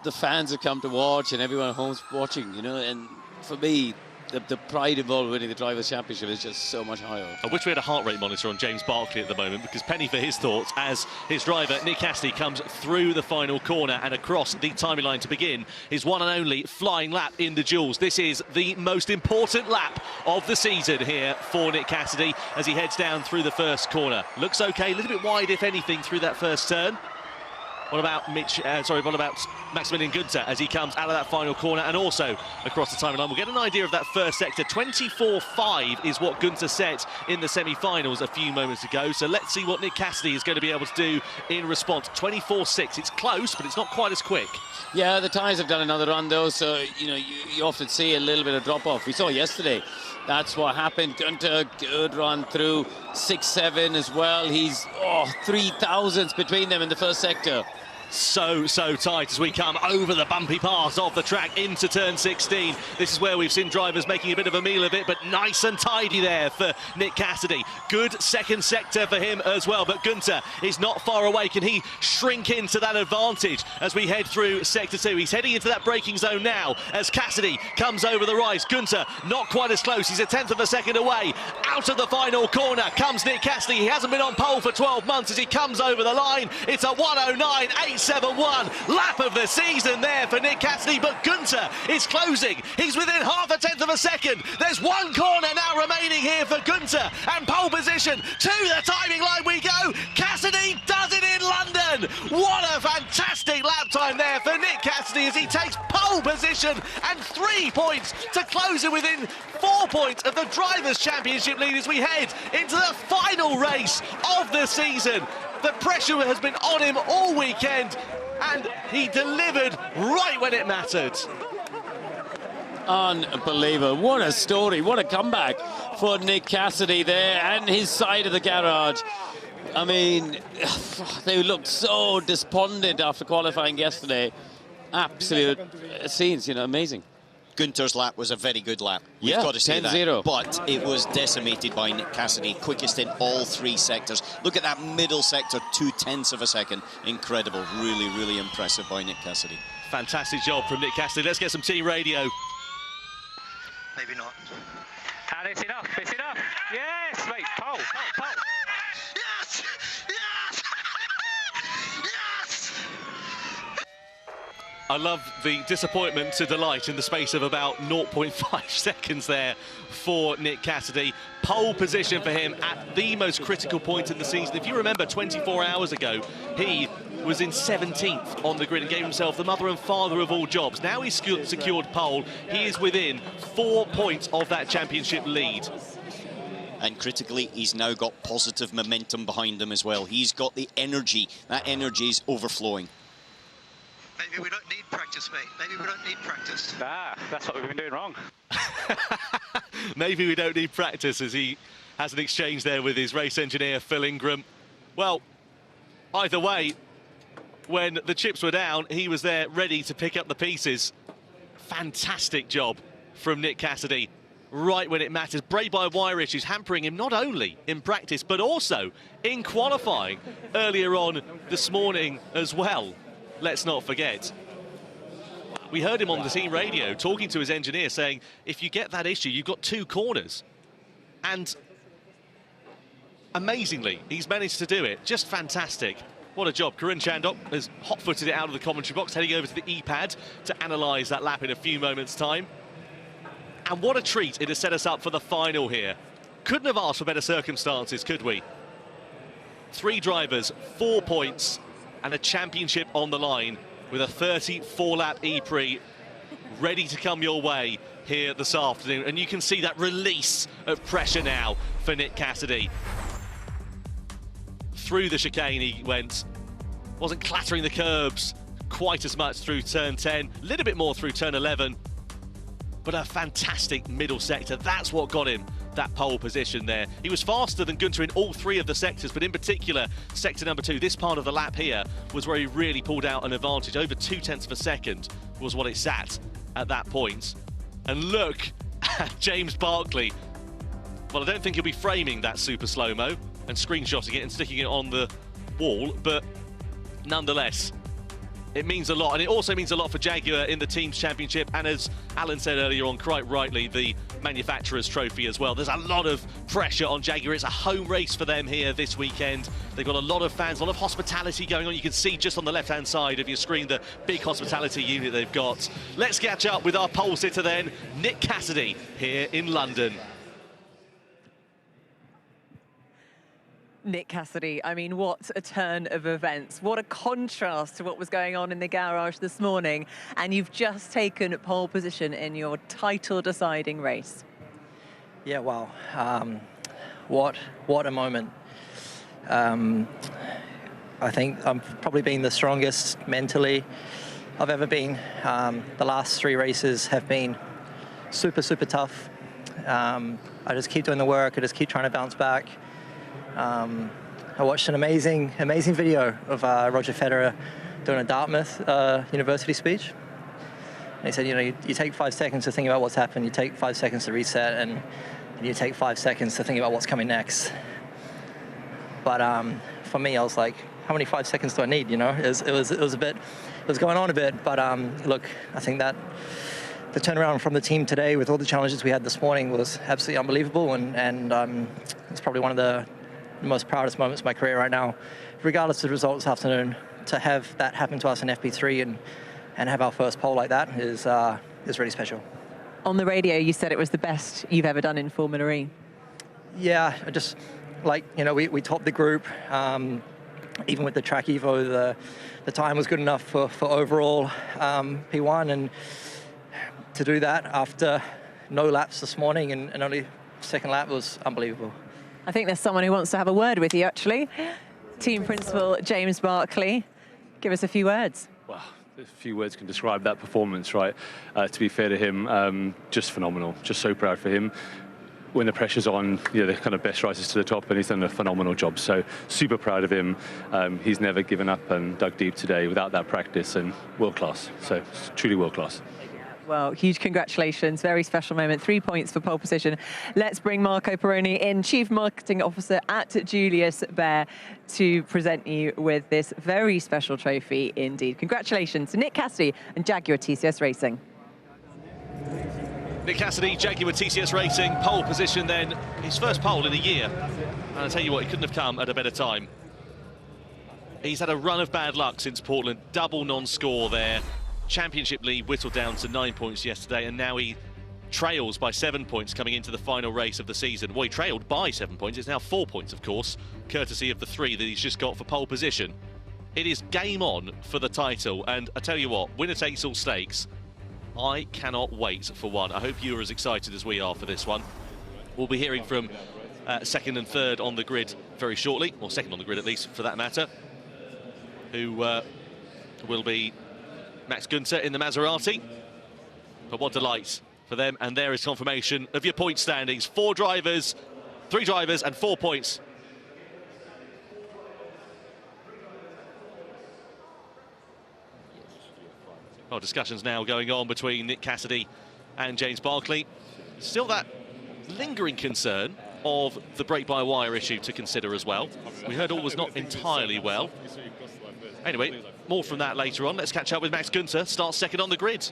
[SPEAKER 21] the fans have come to watch, and everyone at home's watching, you know. And for me, the pride involved in winning the Drivers' Championship is just so much higher.
[SPEAKER 17] I wish we had a heart rate monitor on James Barkley at the moment, because penny for his thoughts as his driver Nick Cassidy comes through the final corner and across the timing line to begin his one and only flying lap in the duels. This is the most important lap of the season here for Nick Cassidy as he heads down through the first corner. Looks okay, a little bit wide if anything through that first turn. What about Maximilian Günther as he comes out of that final corner and also across the timing line? We'll get an idea of that first sector. 24.5 is what Günther set in the semi-finals a few moments ago. So let's see what Nick Cassidy is going to be able to do in response. 24.6. It's close, but it's not quite as quick.
[SPEAKER 21] Yeah, the tyres have done another run though, so you know you often see a little bit of drop-off. We saw yesterday. That's what happened. Günther, good run through 6-7 as well. He's 3 thousandths between them in the first sector.
[SPEAKER 17] So tight as we come over the bumpy pass of the track into turn 16. This is where we've seen drivers making a bit of a meal of it, but nice and tidy there for Nick Cassidy. Good second sector for him as well, but Günther is not far away. Can he shrink into that advantage as we head through sector 2? He's heading into that braking zone now as Cassidy comes over the rise. Günther not quite as close. He's a tenth of a second away. Out of the final corner comes Nick Cassidy. He hasn't been on pole for 12 months as he comes over the line. It's a 109.871 lap of the season there for Nick Cassidy, but Günther is closing. He's within half a tenth of a second. There's one corner now remaining here for Günther, and pole position to the timing line we go. Cassidy does it in London. What a fantastic lap time there for Nick Cassidy as he takes pole position and 3 points to close it within 4 points of the Drivers' Championship lead as we head into the final race of the season. The pressure has been on him all weekend, and he delivered right when it mattered.
[SPEAKER 21] Unbelievable. What a story. What a comeback for Nick Cassidy there and his side of the garage. I mean, they looked so despondent after qualifying yesterday. Absolute scenes, you know, amazing.
[SPEAKER 1] Günther's lap was a very good lap. We've
[SPEAKER 21] Yeah,
[SPEAKER 1] got to say
[SPEAKER 21] 10-0.
[SPEAKER 1] that. But it was decimated by Nick Cassidy. Quickest in all 3 sectors. Look at that middle sector, 0.2 of a second. Incredible. Really, really impressive by Nick Cassidy.
[SPEAKER 17] Fantastic job from Nick Cassidy. Let's get some team radio.
[SPEAKER 16] Maybe not.
[SPEAKER 18] And it's enough. It's enough. Yes, mate. Pole.
[SPEAKER 16] Yes! Yes! Yes!
[SPEAKER 17] I love the disappointment to delight in the space of about 0.5 seconds there for Nick Cassidy. Pole position for him at the most critical point in the season. If you remember, 24 hours ago, he was in 17th on the grid and gave himself the mother and father of all jobs. Now he's secured pole. He is within 4 points of that championship lead.
[SPEAKER 1] And critically, he's now got positive momentum behind him as well. He's got the energy. That energy is overflowing.
[SPEAKER 16] Maybe we don't need practice, mate. Maybe we don't need practice.
[SPEAKER 18] That's what we've been doing wrong.
[SPEAKER 17] Maybe we don't need practice, as he has an exchange there with his race engineer, Phil Ingram. Well, either way, when the chips were down, he was there ready to pick up the pieces. Fantastic job from Nick Cassidy, right when it matters. Brake-by-wire issues hampering him not only in practice, but also in qualifying earlier on this morning as well. Let's not forget. We heard him on the team radio talking to his engineer saying, if you get that issue, you've got 2 corners. And amazingly, he's managed to do it. Just fantastic. What a job. Karun Chandok has hot-footed it out of the commentary box, heading over to the E-pad to analyse that lap in a few moments' time. And what a treat it has set us up for the final here. Couldn't have asked for better circumstances, could we? 3 drivers, 4 points, and a championship on the line with a 34-lap E-Prix ready to come your way here this afternoon. And you can see that release of pressure now for Nick Cassidy. Through the chicane he went, wasn't clattering the curbs quite as much through turn 10, a little bit more through turn 11, but a fantastic middle sector. That's what got him that pole position there. He was faster than Gunter in all 3 of the sectors, but in particular, sector number 2, this part of the lap here, was where he really pulled out an advantage. Over 0.2 of a second was what it sat at that point. And look at James Barkley. Well, I don't think he'll be framing that super slow-mo and screenshotting it and sticking it on the wall, but nonetheless, it means a lot. And it also means a lot for Jaguar in the Teams Championship, and as Alan said earlier on, quite rightly, the Manufacturers Trophy as well. There's a lot of pressure on Jaguar. It's a home race for them here this weekend. They've got a lot of fans, a lot of hospitality going on. You can see just on the left-hand side of your screen the big hospitality unit they've got. Let's catch up with our pole sitter then, Nick Cassidy, here in London.
[SPEAKER 10] Nick Cassidy, I mean, what a turn of events. What a contrast to what was going on in the garage this morning. And you've just taken pole position in your title-deciding race.
[SPEAKER 12] Yeah, wow. What a moment. I think I'm probably been the strongest mentally I've ever been. The last 3 races have been super, super tough. I just keep doing the work. I just keep trying to bounce back. I watched an amazing video of Roger Federer doing a Dartmouth University speech. And he said, you know, you take 5 seconds to think about what's happened, you take 5 seconds to reset, and you take 5 seconds to think about what's coming next. But for me, I was like, how many 5 seconds do I need? You know, it was going on a bit. But look, I think that the turnaround from the team today with all the challenges we had this morning was absolutely unbelievable, and it's probably one of the most proudest moments of my career right now, regardless of the results this afternoon. To have that happen to us in FP3 and have our first pole like that is really special.
[SPEAKER 10] On the radio, you said it was the best you've ever done in Formula E.
[SPEAKER 12] Yeah, I just, like, you know, we topped the group. Even with the track Evo, the time was good enough for overall P1, and to do that after no laps this morning and only second lap was unbelievable.
[SPEAKER 10] I think there's someone who wants to have a word with you, actually. Team Principal James Barkley. Give us a few words.
[SPEAKER 11] Well, a few words can describe that performance, right? To be fair to him, just phenomenal. Just so proud for him. When the pressure's on, you know, the kind of best rises to the top, and he's done a phenomenal job. So super proud of him. He's never given up and dug deep today without that practice, and world class. So truly world class.
[SPEAKER 10] Well, huge congratulations. Very special moment. 3 points for pole position. Let's bring Marco Peroni in, Chief Marketing Officer at Julius Baer, to present you with this very special trophy indeed. Congratulations to Nick Cassidy and Jaguar TCS Racing.
[SPEAKER 17] Nick Cassidy, Jaguar TCS Racing, pole position then. His first pole in a year. And I'll tell you what, he couldn't have come at a better time. He's had a run of bad luck since Portland. Double non-score there. Championship lead whittled down to 9 points yesterday, and now he trails by 7 points coming into the final race of the season. Well, he trailed by 7 points. It's now 4 points, of course, courtesy of the 3 that he's just got for pole position. It is game on for the title, and I tell you what, winner takes all stakes. I cannot wait for one. I hope you're as excited as we are for this one. We'll be hearing from second and third on the grid very shortly, or second on the grid at least, for that matter, who will be Max Gunter in the Maserati. But what delight for them. And there is confirmation of your point standings. 3 drivers and 4 points. Well, discussions now going on between Nick Cassidy and James Barkley. Still that lingering concern of the brake-by-wire issue to consider as well. We heard all was not entirely well. Anyway, more from that later on. Let's catch up with Max Gunter, starts second on the grid.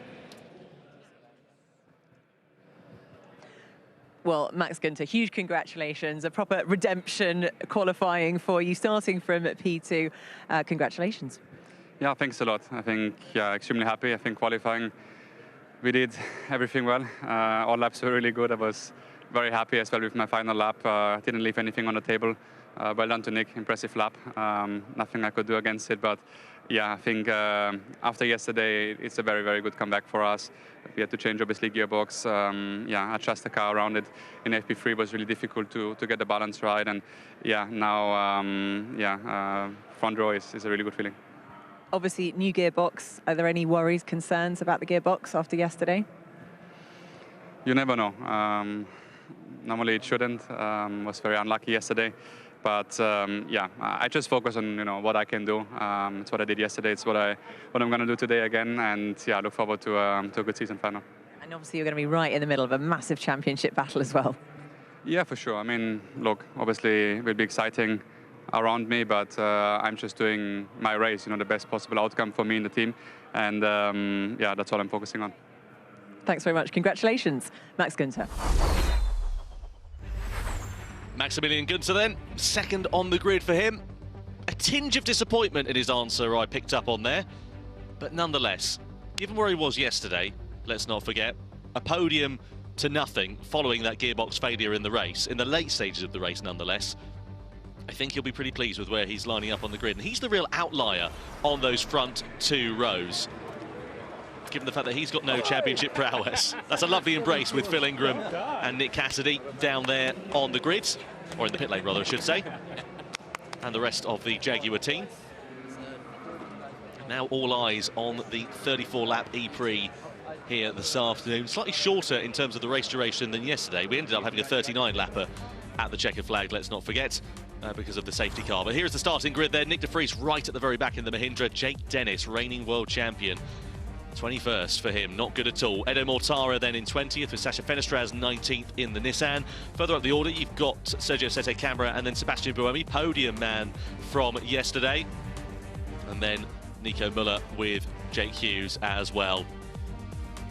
[SPEAKER 10] Well, Max Gunter, huge congratulations. A proper redemption qualifying for you, starting from P2. Congratulations.
[SPEAKER 13] Yeah, thanks a lot. I think, yeah, extremely happy. I think qualifying, we did everything well. All laps were really good. I was very happy as well with my final lap. Didn't leave anything on the table. Well done to Nick, impressive lap. Nothing I could do against it, but yeah, I think after yesterday, it's a very, very good comeback for us. We had to change, obviously, gearbox. Yeah, adjust the car around it. In FP3 was really difficult to get the balance right, and yeah, now front row is a really good feeling.
[SPEAKER 10] Obviously, new gearbox. Are there any worries, concerns about the gearbox after yesterday?
[SPEAKER 13] You never know. Normally it shouldn't. Was very unlucky yesterday. But yeah, I just focus on what I can do. It's what I did yesterday. It's what I'm going to do today again. And yeah, I look forward to a good season final.
[SPEAKER 10] And obviously you're going to be right in the middle of a massive championship battle as well.
[SPEAKER 13] Yeah, for sure. I mean, look, obviously it will be exciting around me, but I'm just doing my race. The best possible outcome for me and the team. And yeah, that's all I'm focusing on.
[SPEAKER 10] Thanks very much. Congratulations, Max Günther.
[SPEAKER 17] Maximilian Günther then, second on the grid for him. A tinge of disappointment in his answer I picked up on there. But nonetheless, given where he was yesterday, let's not forget, a podium to nothing following that gearbox failure in the race, in the late stages of the race nonetheless. I think he'll be pretty pleased with where he's lining up on the grid. And he's the real outlier on those front two rows, given the fact that he's got no championship prowess. That's a lovely embrace with Phil Ingram and Nick Cassidy down there on the grid, or in the pit lane rather, I should say, and the rest of the Jaguar team. Now all eyes on the 34-lap E-Prix here this afternoon. Slightly shorter in terms of the race duration than yesterday. We ended up having a 39-lapper at the checkered flag, let's not forget, because of the safety car. But here's the starting grid there. Nick de Vries right at the very back in the Mahindra. Jake Dennis, reigning world champion. 21st for him, not good at all. Edo Mortara then in 20th, with Sasha Fenestraz 19th in the Nissan. Further up the order, you've got Sergio Sette Camara and then Sebastian Buemi, podium man from yesterday. And then Nico Müller with Jake Hughes as well.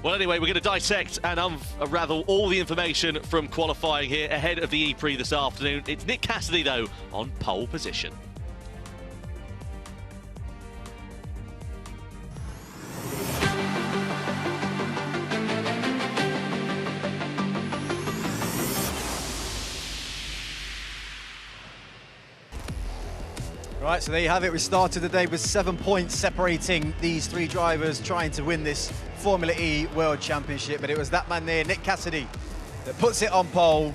[SPEAKER 17] Well, anyway, we're going to dissect and unravel all the information from qualifying here ahead of the E-Prix this afternoon. It's Nick Cassidy, though, on pole position.
[SPEAKER 5] Right, so there you have it. We started the day with 7 points separating these three drivers trying to win this Formula E World Championship. But it was that man there, Nick Cassidy, that puts it on pole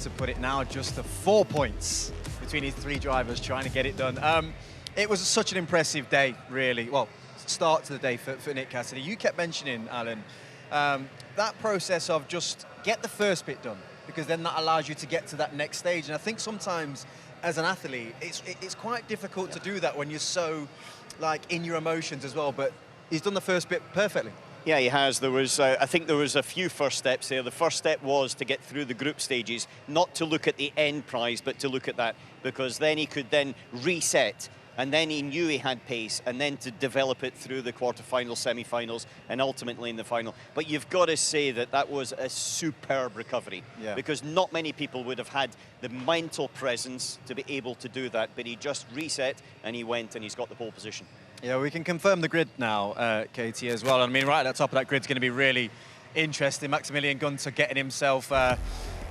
[SPEAKER 5] to put it now just to 4 points between these three drivers trying to get it done. It was such an impressive day, really. Well, start to the day for Nick Cassidy. You kept mentioning, Alan, that process of just get the first bit done, because then that allows you to get to that next stage. And I think sometimes as an athlete, it's quite difficult to do that when you're so in your emotions as well. But he's done the first bit perfectly.
[SPEAKER 2] Yeah, he has. There was, I think there was a few first steps there. The first step was to get through the group stages, not to look at the end prize, but to look at that, because then he could then reset, and then he knew he had pace, and then to develop it through the quarterfinals, semi-finals, and ultimately in the final. But you've got to say that that was a superb recovery, because not many people would have had the mental presence to be able to do that, but he just reset, and he went, and he's got the pole position.
[SPEAKER 5] Yeah, we can confirm the grid now, Katie, as well. I mean, right at the top of that grid's going to be really interesting. Maximilian Günther getting himself...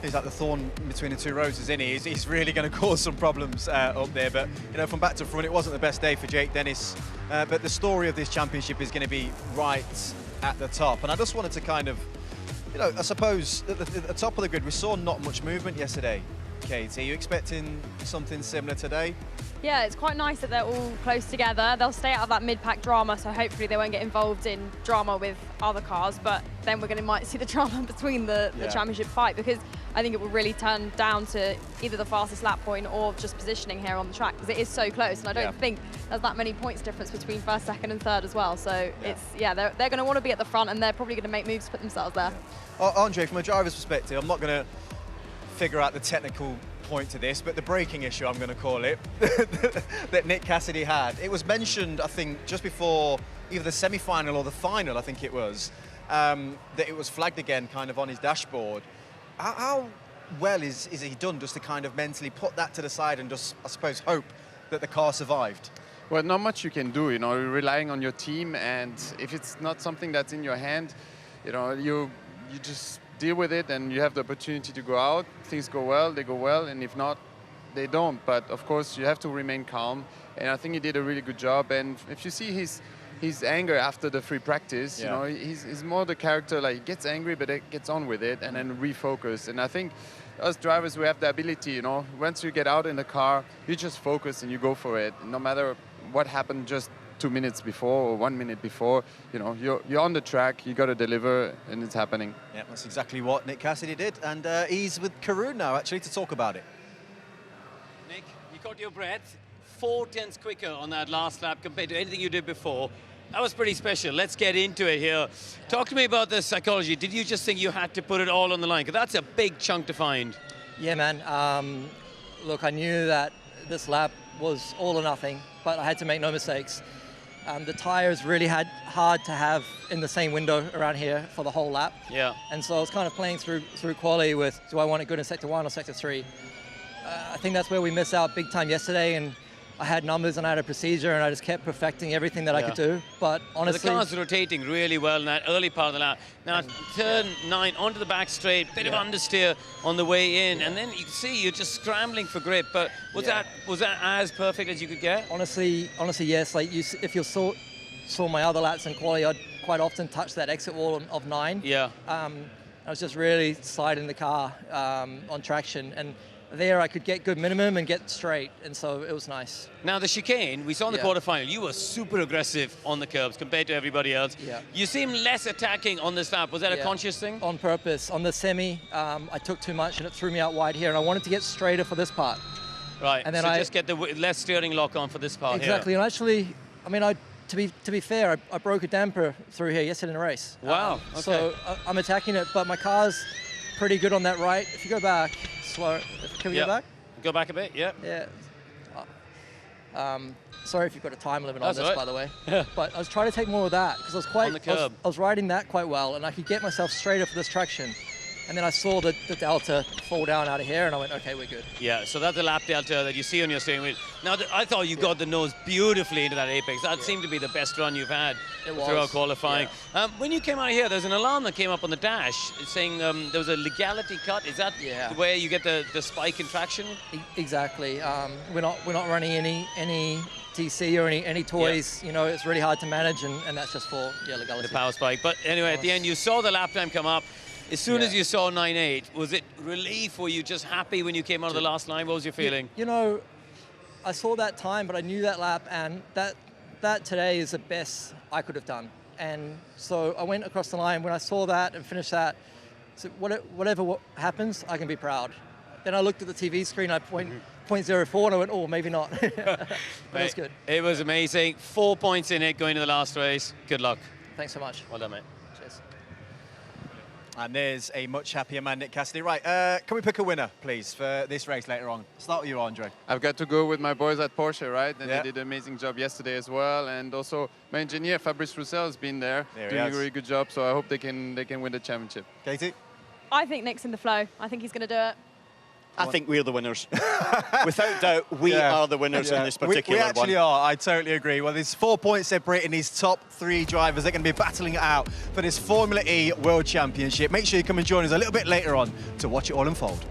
[SPEAKER 5] he's like the thorn between the two roses, isn't he? He's really going to cause some problems up there. But, from back to front, it wasn't the best day for Jake Dennis. But the story of this championship is going to be right at the top. And I just wanted to kind of, I suppose at the top of the grid, we saw not much movement yesterday. Katie, are you expecting something similar today?
[SPEAKER 8] Yeah, it's quite nice that they're all close together. They'll stay out of that mid-pack drama, so hopefully they won't get involved in drama with other cars, but then might see the drama between the championship fight, because I think it will really turn down to either the fastest lap point or just positioning here on the track, because it is so close, and I don't think there's that many points difference between first, second and third as well. So they're going to want to be at the front, and they're probably going to make moves to put themselves there.
[SPEAKER 5] Andre, from a driver's perspective, I'm not going to figure out the technical point to this, but the braking issue, I'm going to call it, that Nick Cassidy had. It was mentioned, I think, just before either the semi-final or the final, I think it was, that it was flagged again kind of on his dashboard. How well is he done just to kind of mentally put that to the side and just, I suppose, hope that the car survived?
[SPEAKER 6] Well, not much you can do, you're relying on your team, and if it's not something that's in your hand, you just deal with it, and you have the opportunity to go out. Things go well, they go well, and if not, they don't. But of course, you have to remain calm, and I think he did a really good job. And if you see his anger after the free practice, you know, he's more the character, like he gets angry, but he gets on with it and then refocus. And I think us drivers, we have the ability, you know, once you get out in the car, you just focus and you go for it. No matter what happened just 2 minutes before or 1 minute before, you know, you're on the track, you got to deliver, and it's happening.
[SPEAKER 5] Yeah, that's exactly what Nick Cassidy did, and he's with Karun now, actually, to talk about it.
[SPEAKER 21] Nick, you caught your breath 4/10 quicker on that last lap compared to anything you did before. That was pretty special. Let's get into it here. Talk to me about the psychology. Did you just think you had to put it all on the line? Because that's a big chunk to find.
[SPEAKER 12] Yeah, man. Look, I knew that this lap was all or nothing, but I had to make no mistakes. The tyres really hard to have in the same window around here for the whole lap.
[SPEAKER 21] Yeah.
[SPEAKER 12] And so I was kind of playing through quali with, do I want it good in sector 1 or sector 3? I think that's where we missed out big time yesterday, and I had numbers and I had a procedure, and I just kept perfecting everything that I could do. But honestly,
[SPEAKER 21] the car's rotating really well in that early part of the lap. Now, turn 9 onto the back straight, bit of understeer on the way in, and then you can see you're just scrambling for grip. But was that as perfect as you could get?
[SPEAKER 12] Honestly, yes. Like if you saw my other laps in quali, I'd quite often touch that exit wall of 9.
[SPEAKER 21] Yeah.
[SPEAKER 12] I was just really sliding the car on traction, and there I could get good minimum and get straight, and so it was nice.
[SPEAKER 21] Now the chicane, we saw in the quarterfinal, you were super aggressive on the curbs compared to everybody else.
[SPEAKER 12] Yeah.
[SPEAKER 21] You seem less attacking on this lap. Was that a conscious thing?
[SPEAKER 12] On purpose. On the semi, I took too much and it threw me out wide here, and I wanted to get straighter for this part.
[SPEAKER 21] Right,
[SPEAKER 12] and then
[SPEAKER 21] so just get the less steering lock on for this part
[SPEAKER 12] exactly,
[SPEAKER 21] here.
[SPEAKER 12] And actually, I mean, to be fair, I broke a damper through here yesterday in the race.
[SPEAKER 21] Wow, okay.
[SPEAKER 12] So I'm attacking it, but my car's pretty good on that right. If you go back, slow. Can we go back?
[SPEAKER 21] Go back a bit, yeah.
[SPEAKER 12] Yeah. Sorry if you've got a time limit on this, by the way. But I was trying to take more of that because I was quite.
[SPEAKER 21] On the curb.
[SPEAKER 12] I was riding that quite well, and I could get myself straighter for this traction. And then I saw the delta fall down out of here, and I went, okay, we're good.
[SPEAKER 21] Yeah, so that's the lap delta that you see on your steering wheel. Now, I thought you got the nose beautifully into that apex. That seemed to be the best run you've had throughout qualifying. Yeah. When you came out of here, there's an alarm that came up on the dash saying there was a legality cut. Is that where you get the spike in traction?
[SPEAKER 12] Exactly. We're not running any TC or any toys. You know, it's really hard to manage, and that's just for legality.
[SPEAKER 21] The power spike. But anyway, at the end, you saw the lap time come up. As soon as you saw 9.8, was it relief? Were you just happy when you came out of the last line? What was your feeling?
[SPEAKER 12] You know, I saw that time, but I knew that lap, and that today is the best I could have done. And so I went across the line. When I saw that and finished that, so whatever happens, I can be proud. Then I looked at the TV screen, I .04, and I went, oh, maybe not. But it was good.
[SPEAKER 21] It was amazing. 4 points in it going to the last race. Good luck.
[SPEAKER 12] Thanks so much.
[SPEAKER 21] Well done, mate.
[SPEAKER 12] Cheers.
[SPEAKER 5] And there's a much happier man, Nick Cassidy. Right, can we pick a winner, please, for this race later on? Start with you, Andre.
[SPEAKER 6] I've got to go with my boys at Porsche, right? And they did an amazing job yesterday as well. And also my engineer, Fabrice Roussel, has been there doing a really good job. So I hope they can win the championship.
[SPEAKER 5] Katie?
[SPEAKER 8] I think Nick's in the flow. I think he's going to do it.
[SPEAKER 2] I think we're the winners. Without doubt, we are the winners in this particular
[SPEAKER 5] one. We actually are, I totally agree. Well, there's 4 points separating these top 3 drivers. They're going to be battling it out for this Formula E World Championship. Make sure you come and join us a little bit later on to watch it all unfold.